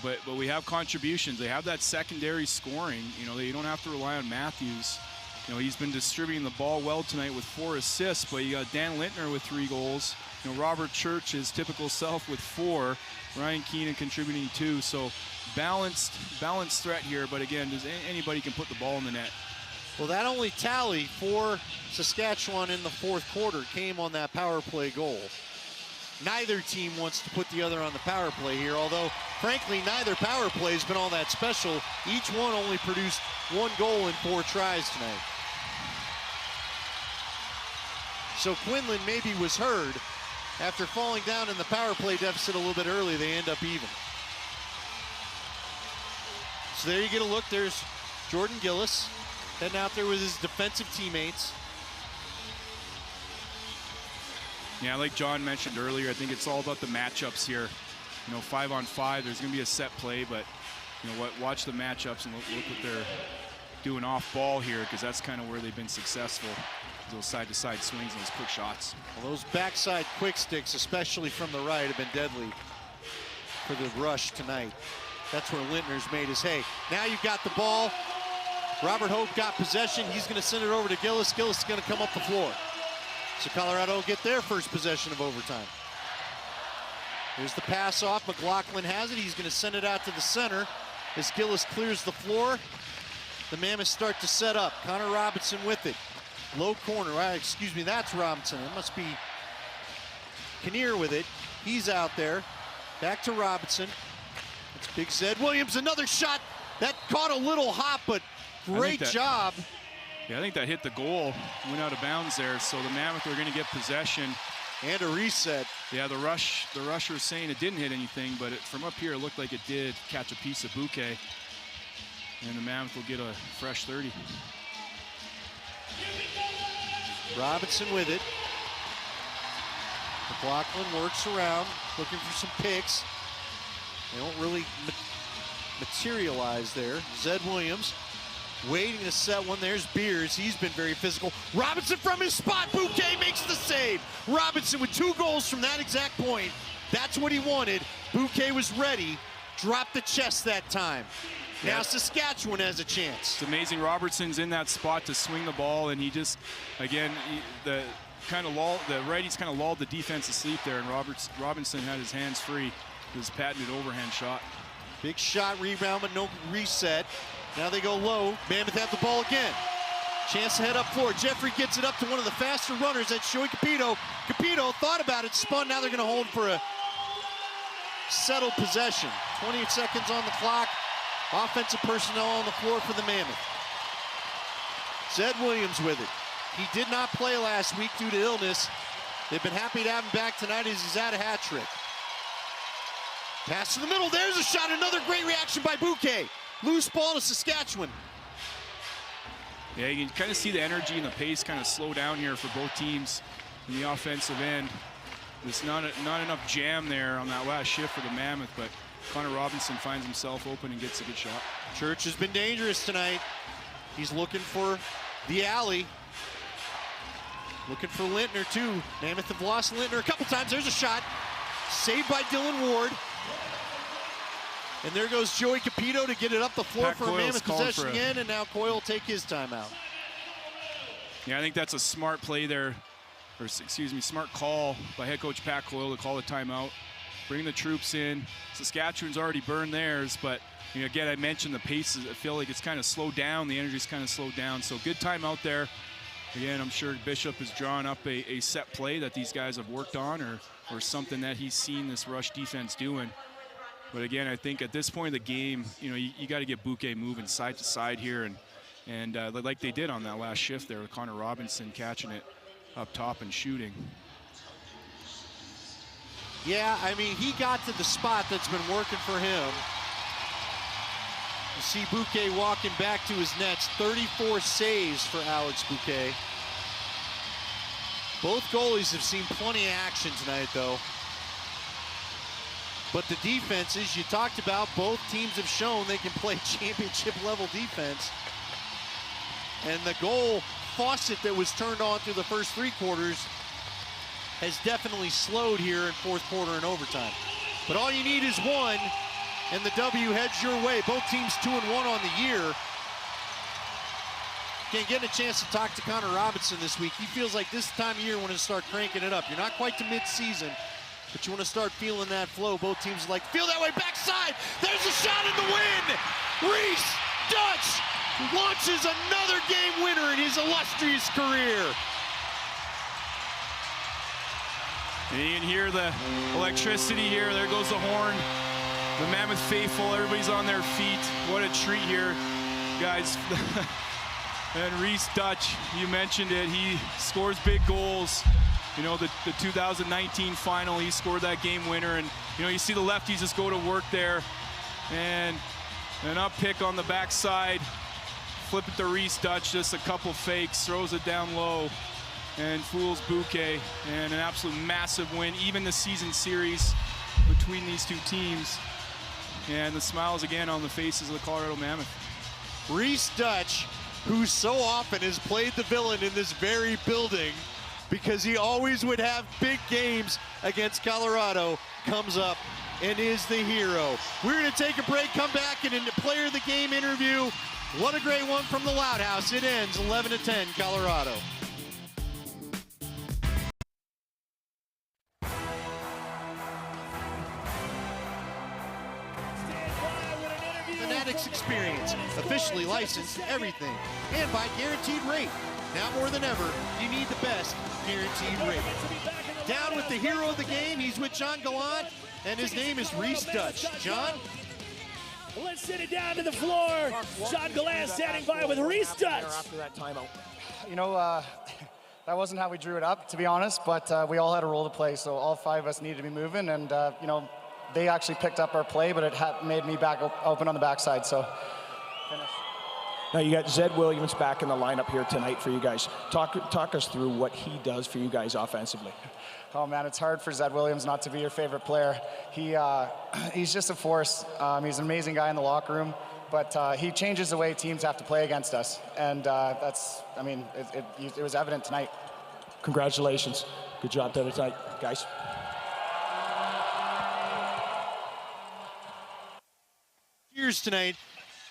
but we have contributions. They have that secondary scoring. You don't have to rely on Matthews. He's been distributing the ball well tonight with 4 assists, but you got Dan Lintner with 3 goals. Robert Church, his typical self, with 4. Ryan Keenan contributing 2. So balanced threat here, but again, anybody can put the ball in the net. Well, that only tally for Saskatchewan in the fourth quarter came on that power play goal. Neither team wants to put the other on the power play here, although, frankly, neither power play has been all that special. Each one only produced 1 goal in 4 tries tonight. So Quinlan maybe was heard. After falling down in the power play deficit a little bit early, they end up even. So there you get a look. There's Jordan Gillis heading out there with his defensive teammates. Yeah, like John mentioned earlier, I think it's all about the matchups here. 5-on-5, there's going to be a set play, but watch the matchups and look what they're doing off ball here, because that's kind of where they've been successful. Those side-to-side swings and those quick shots. Well, those backside quick sticks, especially from the right, have been deadly for the rush tonight. That's where Lintner's made his hay. Now you've got the ball. Robert Hope got possession. He's going to send it over to Gillis. Gillis is going to come up the floor. So Colorado will get their first possession of overtime. Here's the pass off. McLaughlin has it. He's going to send it out to the center. As Gillis clears the floor, the Mammoths start to set up. Connor Robinson with it. Low corner, excuse me, that's Robinson. It must be Kinnear with it. He's out there. Back to Robinson. It's big Zed Williams, another shot. That caught a little hop, but great job. Yeah, I think that hit the goal. Went out of bounds there, so the Mammoth are going to get possession. And a reset. Yeah, the rusher was saying it didn't hit anything, but from up here, it looked like it did catch a piece of bouquet. And the Mammoth will get a fresh 30. Robinson with it. McLaughlin works around, looking for some picks. They don't really materialize there. Zed Williams waiting to set one. There's Beers. He's been very physical. Robinson from his spot. Bouquet makes the save. Robinson with 2 goals from that exact point. That's what he wanted. Bouquet was ready. Dropped the chest that time. Now Saskatchewan has a chance. It's amazing. Robertson's in that spot to swing the ball, and he just, again, the righties kind of lulled the defense to sleep there, and Robinson had his hands free. His patented overhand shot. Big shot, rebound, but no reset. Now they go low. Mammoth have the ball again. Chance to head up floor. Jeffrey gets it up to one of the faster runners. That's Joey Capito. Capito thought about it, spun. Now they're going to hold for a settled possession. 20 seconds on the clock. Offensive personnel on the floor for the Mammoth. Zed Williams with it. He did not play last week due to illness. They've been happy to have him back tonight as he's at a hat trick. Pass to the middle. There's a shot. Another great reaction by Bouquet. Loose ball to Saskatchewan. Yeah, you can kind of see the energy and the pace kind of slow down here for both teams in the offensive end. There's not enough jam there on that last shift for the Mammoth, but Connor Robinson finds himself open and gets a good shot. Church has been dangerous tonight. He's looking for the alley. Looking for Lintner, too. Mammoth have lost Lintner a couple times. There's a shot. Saved by Dylan Ward. And there goes Joey Capito to get it up the floor Pat for a Coyle's Mammoth calling possession for a- again, and now Coyle will take his timeout. Yeah, I think that's a smart play there, or excuse me, smart call by head coach Pat Coyle to call the timeout. Bring the troops in. Saskatchewan's already burned theirs, but you know, again, I mentioned the pace. I feel like it's kind of slowed down. The energy's kind of slowed down. So good timeout there. Again, I'm sure Bishop has drawn up a set play that these guys have worked on, or something that he's seen this rush defense doing. But again, I think at this point of the game, you know, you got to get Bouquet moving side to side here, and like they did on that last shift there with Connor Robinson catching it up top and shooting. Yeah, I mean, he got to the spot that's been working for him. You see Bouquet walking back to his nets. 34 saves for Alex Bouquet. Both goalies have seen plenty of action tonight, though. But the defenses you talked about, both teams have shown they can play championship-level defense. And the goal faucet that was turned on through the first 3 quarters has definitely slowed here in 4th quarter and overtime. But all you need is one, and the W heads your way. Both teams 2-1 on the year. Again, getting a chance to talk to Connor Robinson this week. He feels like this time of year when to start cranking it up. You're not quite to mid-season, but you want to start feeling that flow. Both teams like, feel that way, backside. There's a shot in the wind. Reese Dutch launches another game winner in his illustrious career. And you can hear the electricity here. There goes the horn. The Mammoth faithful, everybody's on their feet. What a treat here, guys. And Reese Dutch, you mentioned it, he scores big goals. You know, the 2019 final, he scored that game winner. And, you know, you see the lefties just go to work there. And an up pick on the backside. Flip it to Reese Dutch, just a couple fakes, throws it down low, and fools Bouquet. And an absolute massive win, even the season series between these two teams. And the smiles again on the faces of the Colorado Mammoth. Reese Dutch, who so often has played the villain in this very building because he always would have big games against Colorado, comes up and is the hero. We're going to take a break, come back, and in the player of the game interview. What a great one from the Loud House. It ends 11-10, Colorado. Fanatics Experience, officially licensed everything, and by Guaranteed Rate. Now more than ever, you need the best Guaranteed Rate. Down with the hero of the game, he's with John Gallant, and his name is Reese Dutch. John? Let's send it down to the floor. John Gallant standing by with Reese Dutch. After that timeout. You know, that wasn't how we drew it up, to be honest, but we all had a role to play, so all 5 of us needed to be moving, and, you know, they actually picked up our play, but it made me back open on the backside, so finish. Now you got Zed Williams back in the lineup here tonight for you guys. Talk us through what he does for you guys offensively. Oh man, it's hard for Zed Williams not to be your favorite player. He's just a force. He's an amazing guy in the locker room, but he changes the way teams have to play against us, and that's, I mean, it was evident tonight. Congratulations. Good job there tonight, guys. Here's tonight.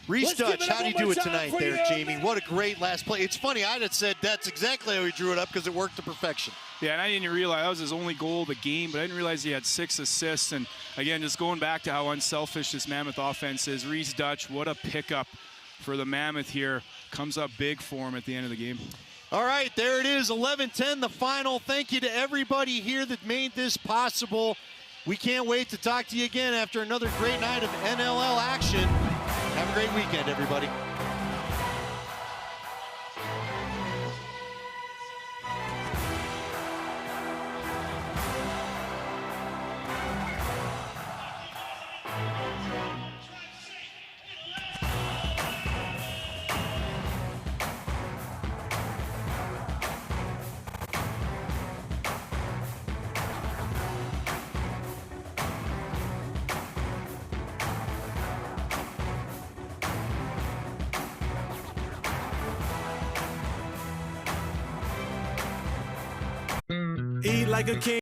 Reese Dutch, how do you do it tonight there, Jamie? What a great last play. It's funny, I'd have said that's exactly how he drew it up because it worked to perfection. Yeah, and I didn't realize that was his only goal of the game, but I didn't realize he had 6 assists. And again, just going back to how unselfish this Mammoth offense is, Reese Dutch, what a pickup for the Mammoth here. Comes up big for him at the end of the game. All right, there it is, 11-10, the final. Thank you to everybody here that made this possible. We can't wait to talk to you again after another great night of NLL action. Have a great weekend, everybody. Eat like a king.